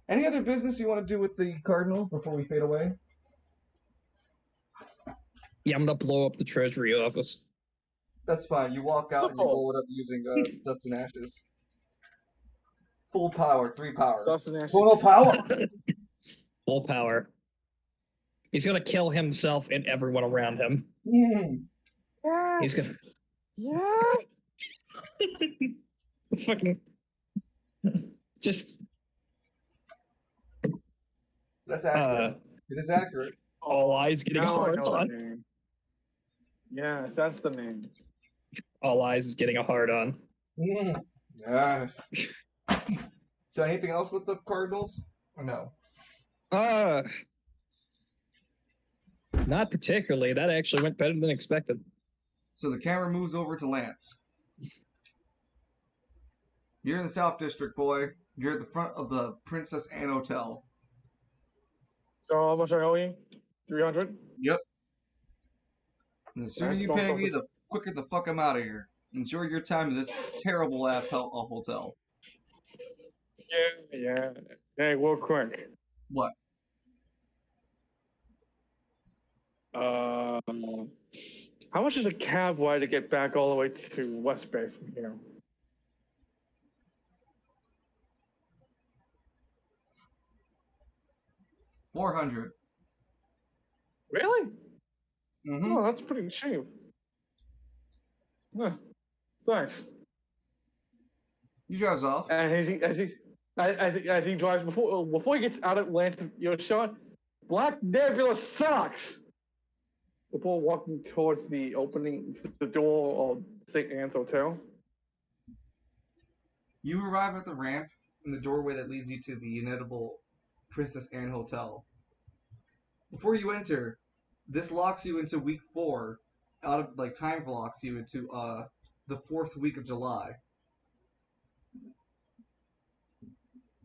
Any other business you want to do with the Cardinals before we fade away? Yeah, I'm gonna blow up the Treasury office. That's fine. You walk out and you blow it up using Dust and Ashes. Full power, 3 power. Dust and Ashes. Total power. Full power. He's gonna kill himself and everyone around him. Yeah. He's gonna. Yeah. Fucking. Just. That's accurate. It is accurate. All Eyes getting a Now I hard know the on. name. Yes, that's the name. All Eyes is getting a hard on. Yes. So anything else with the Cardinals? Or no? Uh, not particularly. That actually went better than expected. So the camera moves over to Lance. You're in the South District, boy. You're at the front of the Princess Anne Hotel. So how much I owe you? 300. Yep. And the sooner That's you going pay for- me, the quicker the fuck I'm out of here. Enjoy your time in this terrible ass hotel. Yeah. Hey, real quick. What? How much is a cab ride to get back all the way to West Bay from here? $400. Really? Mm-hmm. Oh, that's pretty cheap. Huh. Thanks. You drives off. And as he drives before he gets out of Lance's shot, Black Nebula sucks. Before walking towards the opening, the door of St. Anne's Hotel. You arrive at the ramp in the doorway that leads you to the inedible Princess Anne Hotel. Before you enter, this locks you into week 4. Time locks you into the 4th week of July.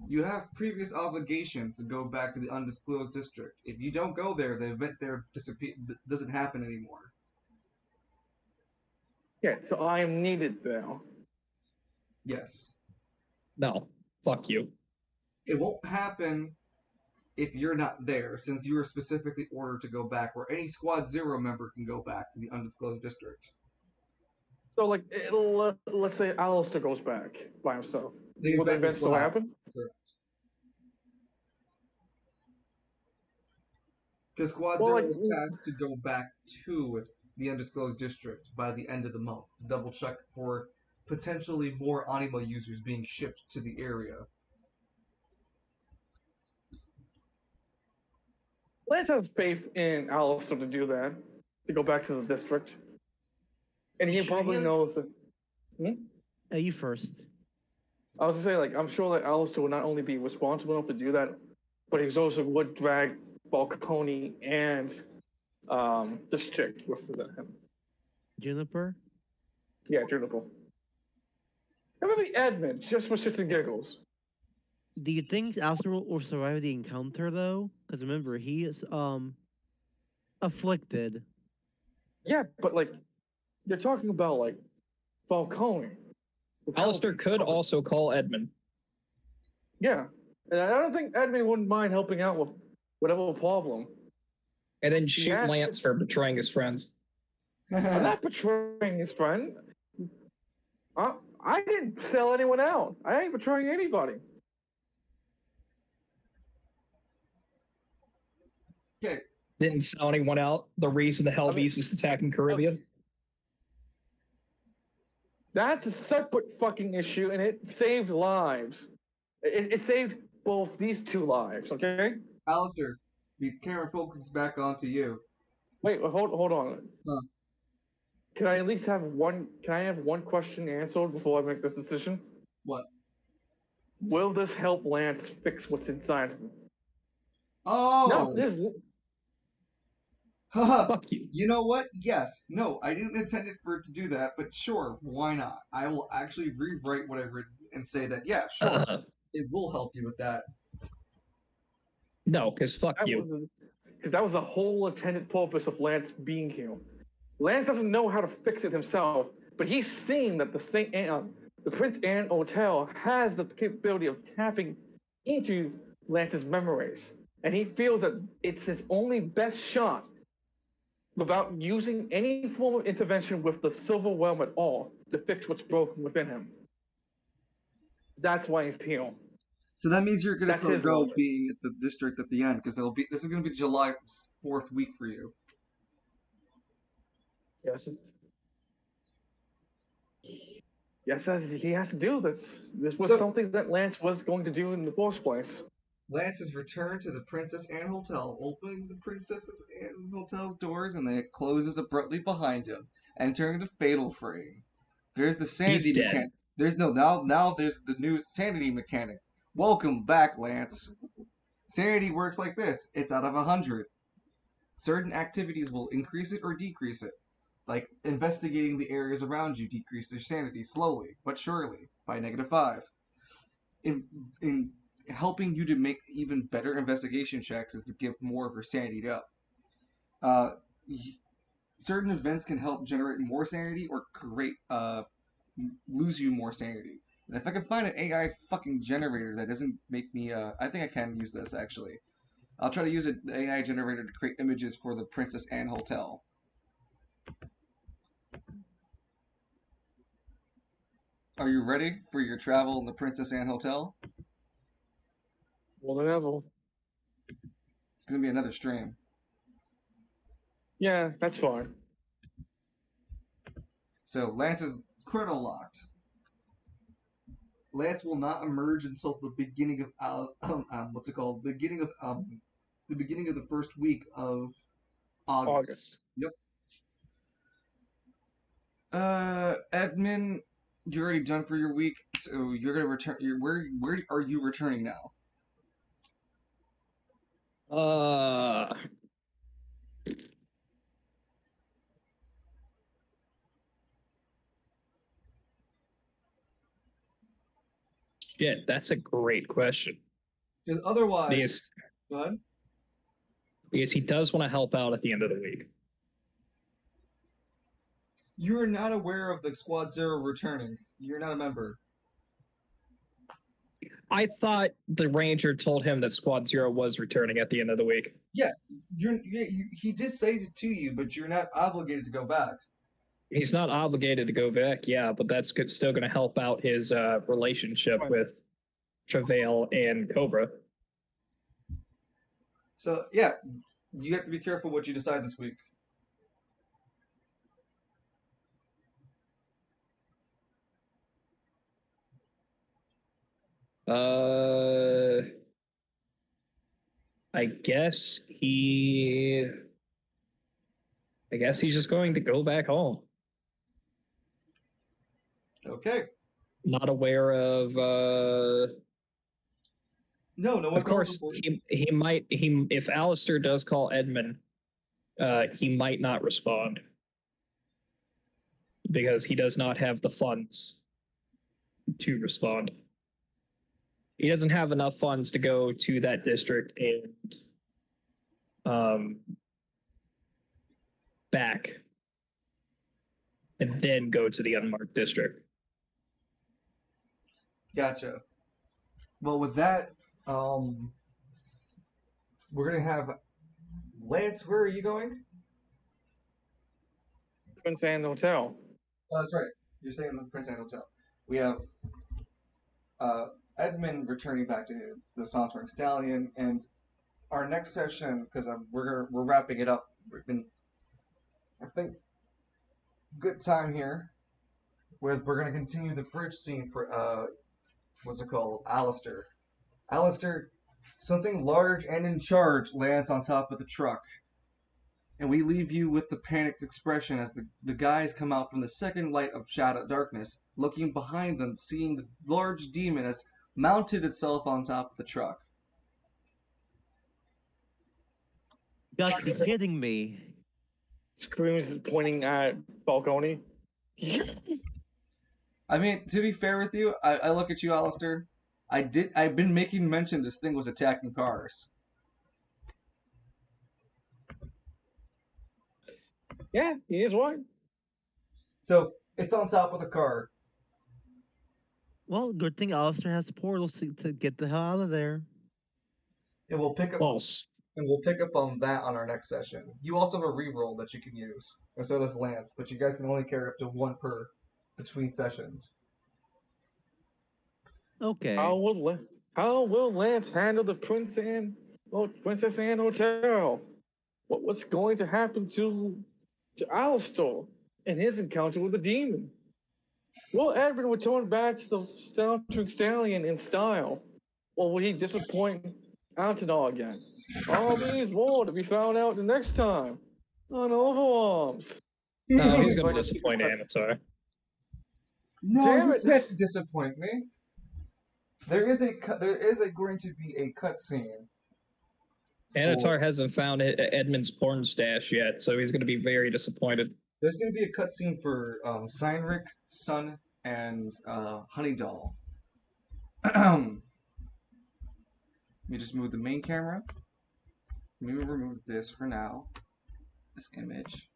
You have previous obligations to go back to the undisclosed district. If you don't go there, the event there doesn't happen anymore. Yeah, so I am needed now. Yes. No, fuck you. It won't happen if you're not there, since you were specifically ordered to go back, where any Squad Zero member can go back to the undisclosed district. So, like, let's say Alistair goes back by himself. The Will the event will event still still happen. happen? Correct. Because Squad Well, Zero like- is tasked to go back to the undisclosed district by the end of the month to double check for potentially more Anima users being shipped to the area. Lance has faith in Alistair to do that, to go back to the district. And he Sure, probably yeah. knows that. You first. I was gonna say, like, I'm sure that Alistair would not only be responsible enough to do that, but he also would drag Falcone and this chick with him. Juniper? Yeah, Juniper. And maybe Edmund, just for shits and giggles. Do you think Alistair will survive the encounter though? Because remember, he is afflicted. Yeah, but like, you're talking about like Falcone. Alistair could also call Edmund. Yeah, and I don't think Edmund wouldn't mind helping out with whatever problem. And then shoot Yes. Lance for betraying his friends. I'm not betraying his friend. I didn't sell anyone out. I ain't betraying anybody. Okay, Didn't sell anyone out. The reason the Helvies is attacking Caribbean. That's a separate fucking issue, and it saved lives. It saved both these two lives, okay? Alistair, the camera focuses back onto you. Wait, hold on. Huh. Can I at least have one? Can I have one question answered before I make this decision? What? Will this help Lance fix what's inside him? Oh! No, this. Haha. Fuck you. You know what? Yes. No, I didn't intend it for it to do that, but sure, why not? I will actually rewrite what I've written and say that, yeah, sure, it will help you with that. No, because fuck you. Because that was the whole intended purpose of Lance being here. Lance doesn't know how to fix it himself, but he's seen that the Prince Anne Hotel has the capability of tapping into Lance's memories, and he feels that it's his only best shot without using any form of intervention with the Silver Realm at all to fix what's broken within him. That's why he's here. So that means you're going to That's his forego logic. being at the district at the end, because this is going to be July 4th week for you. Yes. Yes, he has to do this. This was So- something that Lance was going to do in the first place. Lance has returned to the Princess Anne Hotel, opening the Princess Anne Hotel's doors, and then it closes abruptly behind him, entering the fatal frame. There's the He's sanity dead. mechanic. There's no now. There's the new sanity mechanic. Welcome back, Lance. Sanity works like this: it's out of 100. Certain activities will increase it or decrease it. Like investigating the areas around you decreases your sanity slowly but surely by -5. In helping you to make even better investigation checks is to give more of your sanity up. Uh, Certain events can help generate more sanity or create lose you more sanity. And if I can find an AI fucking generator that doesn't make me, I think I can use this actually. I'll try to use an AI generator to create images for the Princess Anne Hotel. Are you ready for your travel in the Princess Anne Hotel? Whatever. It's gonna be another stream. Yeah, that's fine. So Lance is chrono locked. Lance will not emerge until the beginning of what's it called? The beginning of the first week of August. August. Yep. Edmund, you're already done for your week, so you're gonna return. Where are you returning now? Uh, Shit, that's a great question. Because otherwise, Because, go ahead. because he does want to help out at the end of the week. You are not aware of the Squad Zero returning. You're not a member. I thought the Ranger told him that Squad Zero was returning at the end of the week. Yeah, he did say it to you, but you're not obligated to go back. He's not obligated to go back, yeah, but that's still going to help out his relationship with Travail and Cobra. So yeah, you have to be careful what you decide this week. I guess he. I guess he's just going to go back home. Okay. Not aware of. No one Of called course, before. he might. If Alistair does call Edmund, he might not respond because he does not have the funds to respond. He doesn't have enough funds to go to that district and back and then go to the unmarked district. Gotcha. Well, with that, we're gonna have Lance. Where are you going? Prince Anne Hotel. Oh, that's right. You're staying in the Prince Anne Hotel. We have Edmund returning back to the Sauntering Stallion, and our next session, because we're wrapping it up. We've been, I think, good time here. We're gonna continue the bridge scene for what's it called? Alistair. Alistair, something large and in charge lands on top of the truck. And we leave you with the panicked expression as the guys come out from the second light of shadow darkness, looking behind them, seeing the large demon has mounted itself on top of the truck. You got to be kidding me. Screams pointing at Falcone. I mean, to be fair with you, I look at you, Alistair. I've been making mention this thing was attacking cars. Yeah, he is one. So it's on top of the car. Well, good thing Alistair has the portal to get the hell out of there. And we'll pick up False. and we'll pick up on that on our next session. You also have a reroll that you can use, and so does Lance, but you guys can only carry up to one per between sessions. Okay. How will Lance handle the Princess Anne Hotel? What's going to happen to Alistair and his encounter with the demon? Will Edward return back to the Sauntering Stallion in style? Or will he disappoint out and all again. All these more to be found out the next time on Overarms. No, he's It's going like to a disappoint secret- Anatar. No, Damn you it! can't disappoint me. There is going to be a cutscene. Anatar hasn't found Edmund's porn stash yet, so he's going to be very disappointed. There's going to be a cutscene for Cynric, Sun, and Honeydoll. Let me just move the main camera. Let me remove this for now. This image.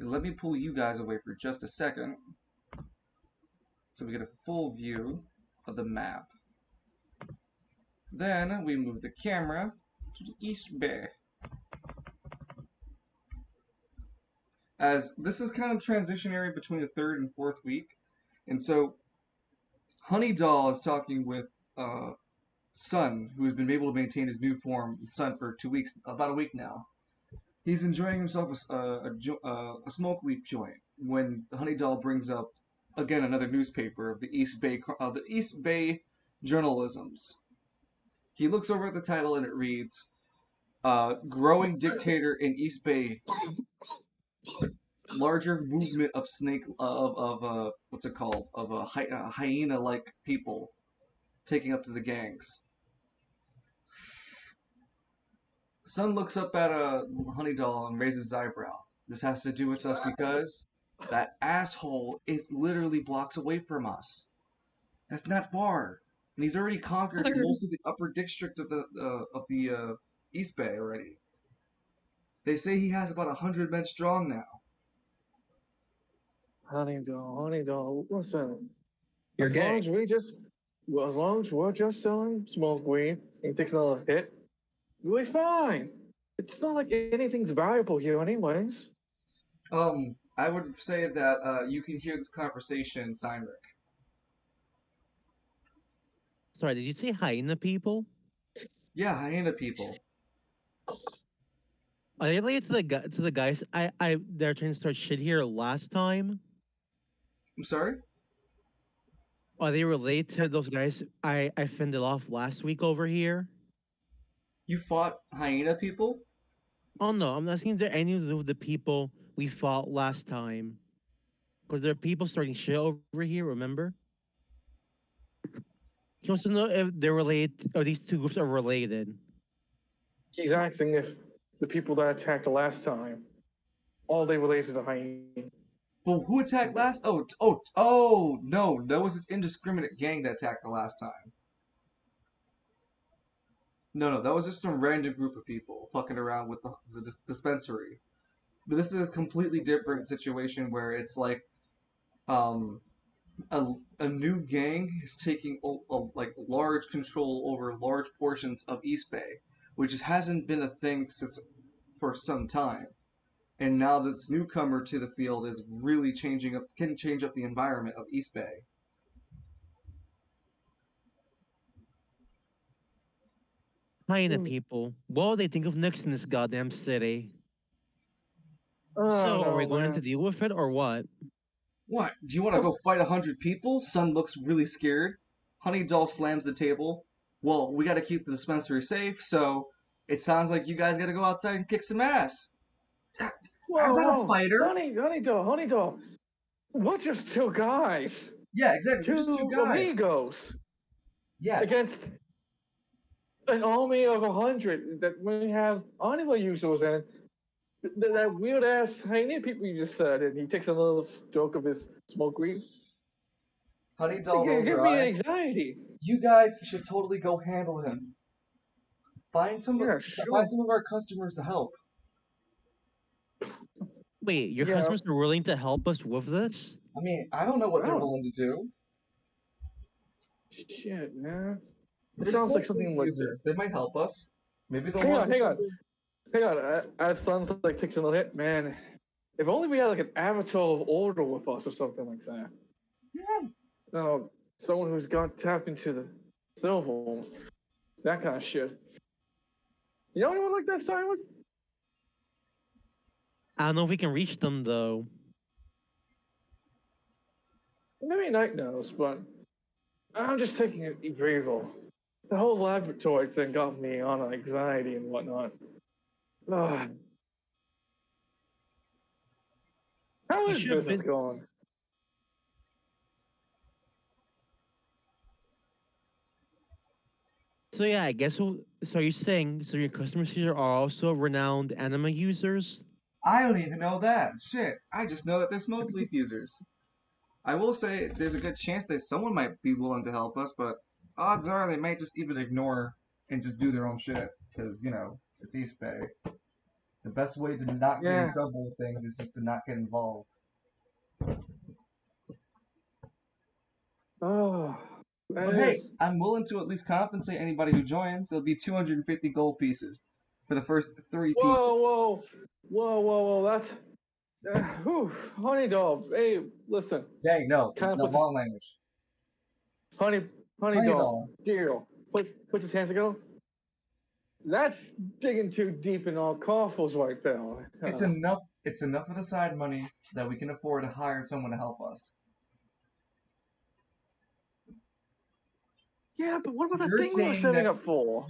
And let me pull you guys away for just a second, so we get a full view of the map. Then we move the camera to the East Bay. As this is kind of transitionary between the third and fourth week, and so Honeydoll is talking with Sun, who has been able to maintain his new form, Sun, for 2 weeks, about a week now. He's enjoying himself a smoke leaf joint when Honeydoll brings up again another newspaper of the East Bay journalisms. He looks over at the title and it reads, "Growing Dictator in East Bay. Larger movement of what's it called? Of hyena-like people taking up to the gangs." Sun looks up at a Honeydoll and raises his eyebrow. This has to do with us because that asshole is literally blocks away from us. That's not far, and he's already conquered most of the upper district of the East Bay already. They say he has about 100 men strong now. Honeydoll, listen. You're As long gay. as as long as we're just selling smoke weed and he takes another hit, we'll be fine. It's not like anything's valuable here, anyways. I would say that you can hear this conversation in Cynric. Sorry, did you say hyena people? Yeah, hyena people. Are they related to the guys they're trying to start shit here last time? I'm sorry? Are they related to those guys I fended off last week over here? You fought hyena people? Oh no, I'm asking if there any of the people we fought last time. Because there are people starting shit over here, remember? He wants to know if they're related, or these two groups are related. He's asking if the people that attacked the last time, all they related to the hyena. Well, who attacked last? No, that was an indiscriminate gang that attacked the last time. No, that was just some random group of people fucking around with the dispensary. But this is a completely different situation where it's like, um, a new gang is taking like large control over large portions of East Bay, which hasn't been a thing since for some time. And now this newcomer to the field is really can change up the environment of East Bay. Hyena people. What do they think of next in this goddamn city? Oh So, are we no, going to man. deal with it or what? What? Do you want to go fight 100 people? Sun looks really scared. Honeydoll slams the table. Well, we got to keep the dispensary safe, so it sounds like you guys got to go outside and kick some ass. I'm not a Whoa, fighter. Honeydoll. We're just two guys, Yeah, exactly. We're just two two guys. amigos Yeah. against an army of 100 that we have animal users and that weird ass hyena people you just said. And he takes a little stroke of his smoke weed. Honeydoll You rolls give her me eyes. anxiety. You guys should totally go handle him. Yeah, Find sure. some of our customers to help. Wait, your Yeah, customers are willing to help us with this? I mean, I don't know what they're wow. willing to do. Shit, man. It They're sounds like smoke weed something like users. They might help us. Maybe they'll hang want on, to hang on, do hang on. As Sun's like takes another hit, man. If only we had like an avatar of order with us or something like that. Yeah. Someone who's got tapped into the silver, that kind of shit. You know anyone like that, Simon? I don't know if we can reach them though. Maybe Night knows, but I'm just taking it evil. The whole laboratory thing got me on anxiety and whatnot. Ugh. How You is should have business been. going? So yeah, I guess. So you're saying so your customers here are also renowned anime users? I don't even know that. Shit, I just know that they're smoke leaf users. I will say there's a good chance that someone might be willing to help us, but odds are they might just even ignore and just do their own shit. Because, it's East Bay. The best way to not get in Yeah. trouble with things is just to not get involved. Oh, that But hey, is. I'm willing to at least compensate anybody who joins. It'll be 250 gold pieces for the first 3 people. Whoa! That's. Whew, honey dog. Hey, listen. Dang, no, Kind of no, puts his long language. honey, honey Honey dog. doll. Deal. Puts his hands together. That's digging too deep in our coffers right there. It's enough. It's enough of the side money that we can afford to hire someone to help us. Yeah, but what about the You're thing we were saying setting that up for?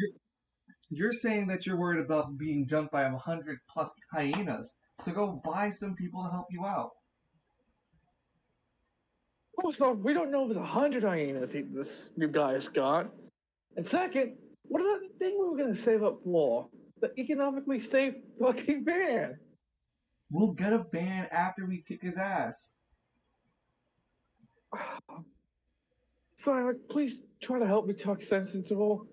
you're saying that you're worried about being jumped by 100+ hyenas. So go buy some people to help you out. First off, we don't know if it's 100 hyenas this you guys got. And second, what about the thing we were gonna save up for? The economically safe fucking van. We'll get a van after we kick his ass. Simon, please try to help me talk sense into all.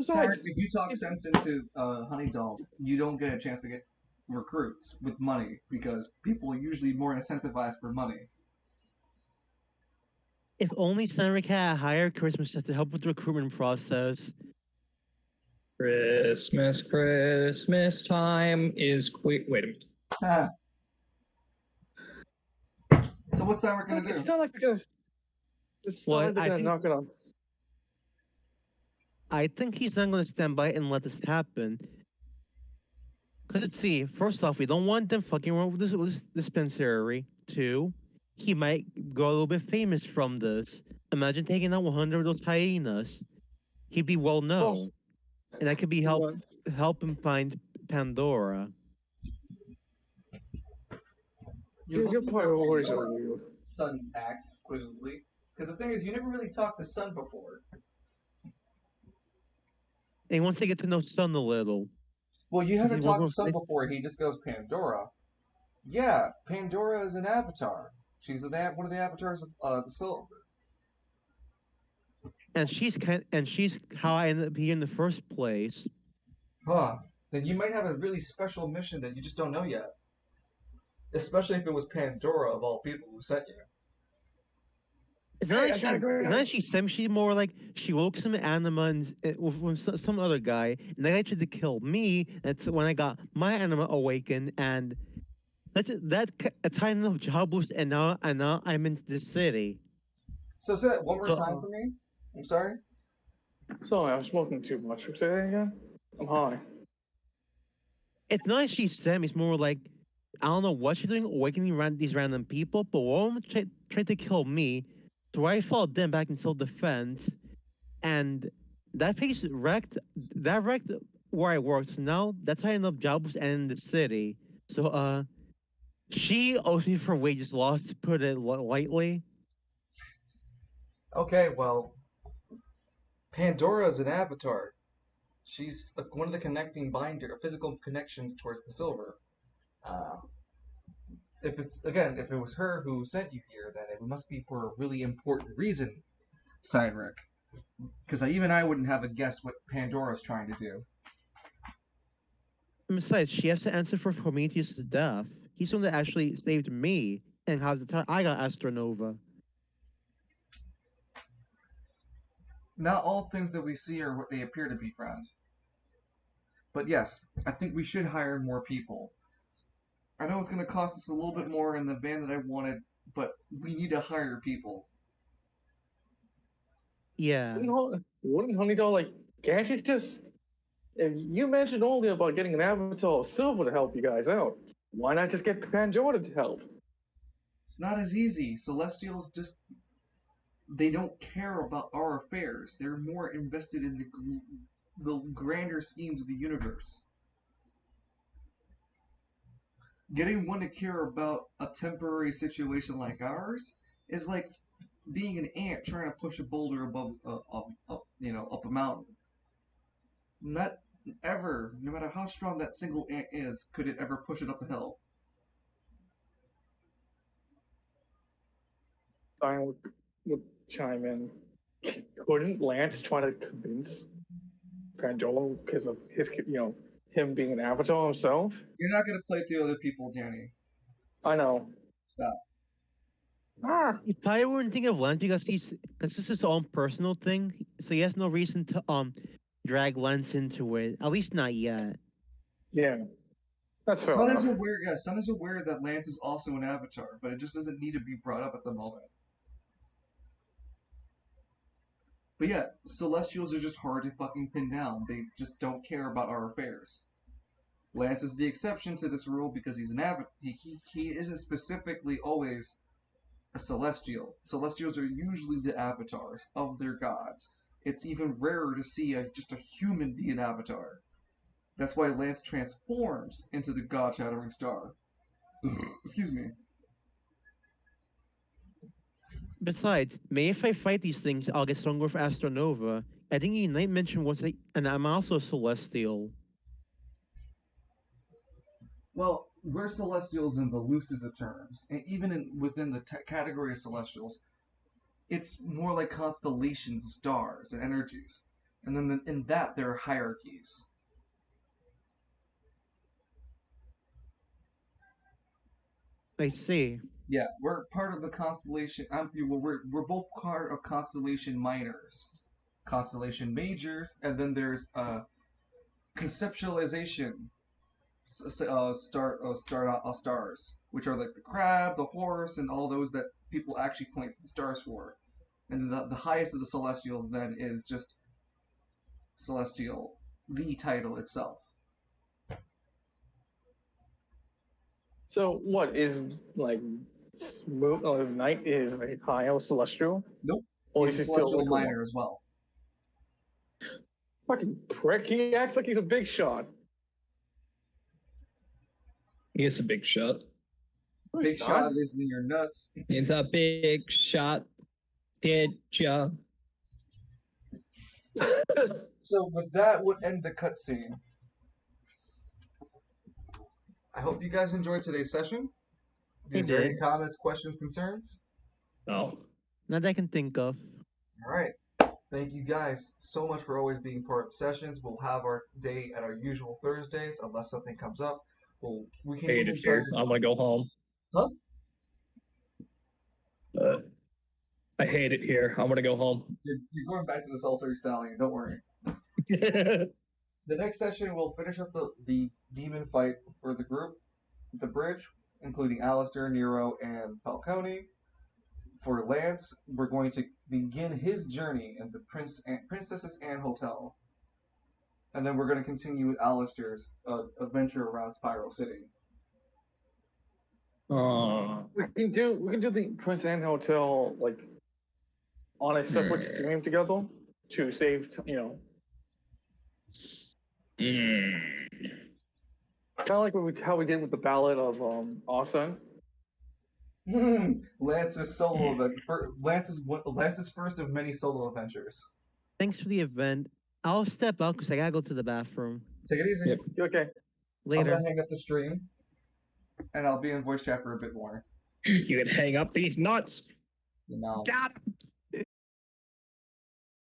Tyler, Besides, if you talk if, sense into Honey Doll, you don't get a chance to get recruits with money because people are usually more incentivized for money. If only Sandrick had a higher Christmas chef to help with the recruitment process. Christmas time is quick. Wait a minute. So what's Tyler gonna it's do? not like they're gonna. It's not Well, like they're gonna knock it on. I think he's not going to stand by and let this happen. Cause let's see. First off, we don't want them fucking around with this dispensary. Two, he might go a little bit famous from this. Imagine taking out 100 of those hyenas. He'd be well Oh, known, and that could be help him find Pandora. your Looking for priorities are Pandora. weird. Sun acts quizzically. Because the thing is, you never really talked to Sun before. And he wants to get to know Sun a little. Well, you haven't He talked to wants Sun before. He just goes Pandora. Yeah, Pandora is an avatar. She's one of the avatars of the Silver. and she's how I ended up here in the first place. Huh. Then you might have a really special mission that you just don't know yet. Especially if it was Pandora of all people who sent you. It's not Hey, like I gotta go. it's not like she sent me. She's more like she woke some anima with some other guy, and that guy tried to kill me. That's when I got my anima awakened, and a time of jobless, and now I'm in the city. So say that one more So time for me. I'm sorry. Sorry, I'm smoking too much. Say that again. I'm high. it's not like she sent me. It's more like I don't know what she's doing, awakening these random people. But one of them tried to kill me, so I fought them back in self-defense, and that place wrecked. That wrecked where I worked. So now that's how I end up jobless and in the city. So she owes me for wages lost, to put it lightly. Okay, well, Pandora is an avatar. She's one of the connecting physical connections towards the Silver. Uh, if it was her who sent you here, then it must be for a really important reason, Cydric. Because even I wouldn't have a guess what Pandora's trying to do. And besides, she has to answer for Prometheus' death. He's the one that actually saved me, and how's the time I got Astronova. Not all things that we see are what they appear to be, friend. But yes, I think we should hire more people. I know it's going to cost us a little bit more in the van that I wanted, but we need to hire people. Yeah. Wouldn't Honey Doll like? Can't you just? If you mentioned earlier about getting an avatar of Silver to help you guys out, why not just get Pandora to help? It's not as easy. Celestials just they don't care about our affairs. They're more invested in the grander schemes of the universe. Getting one to care about a temporary situation like ours is like being an ant trying to push a boulder above, up a mountain. Not ever, no matter how strong that single ant is, could it ever push it up a hill. I would chime in. Couldn't Lance try to convince Pandora because of his, him being an avatar himself? You're not gonna play through other people, Danny. I know. Stop. He probably wouldn't think of Len because this is his own personal thing, so he has no reason to drag Lens into it. At least not yet. Yeah, that's fair Sun enough. is aware. Yeah, Sun is aware that Lance is also an avatar, but it just doesn't need to be brought up at the moment. But yeah, Celestials are just hard to fucking pin down. They just don't care about our affairs. Lance is the exception to this rule because he's an avatar. He isn't specifically always a Celestial. Celestials are usually the avatars of their gods. It's even rarer to see just a human be an avatar. That's why Lance transforms into the God-shattering star. Excuse me. Besides, maybe if I fight these things, I'll get stronger with Astronova. I think E29 mentioned once, and I'm also a Celestial. Well, we're Celestials in the loosest of terms, and even within the category of Celestials, it's more like constellations of stars and energies. And then in that, there are hierarchies. I see. Yeah, we're part of the constellation. We're both part of constellation minors, constellation majors, and then there's conceptualization stars, which are like the crab, the horse, and all those that people actually point the stars for. And the highest of the Celestials then is just Celestial, the title itself. So what is like Moon or Night is a high celestial? Nope, Or he's is a he still Celestial like minor as well. fucking prick? He acts like he's a big shot. He is a big shot. No, Big he's shot not. is in your nuts. It's a big shot. Did ya? So with that would end the cutscene. I hope you guys enjoyed today's session. Is there any did. comments, questions, concerns? No. Not that I can think of. All right. Thank you guys so much for always being part of the sessions. We'll have our day at our usual Thursdays unless something comes up. We can Hate even it try here. to. I'm gonna go home. Huh? I hate it here. I'm gonna go home. You're going back to the solitary stallion. Don't worry. The next session we'll finish up the demon fight for the group, the bridge, including Alistair, Nero, and Falcone. For Lance, we're going to begin his journey in the Princess's Anne Hotel. And then we're going to continue with Alistair's adventure around Spiral City. We can do the Prince Anne Hotel like on a separate stream together to save kind of like how we did with the Ballad of Austin. Lance's solo event. Lance's first of many solo adventures. Thanks for the event. I'll step out because I gotta go to the bathroom. Take it easy. Yep. Okay. Later. I'm gonna hang up the stream, and I'll be in voice chat for a bit more. You can hang up these nuts. No. God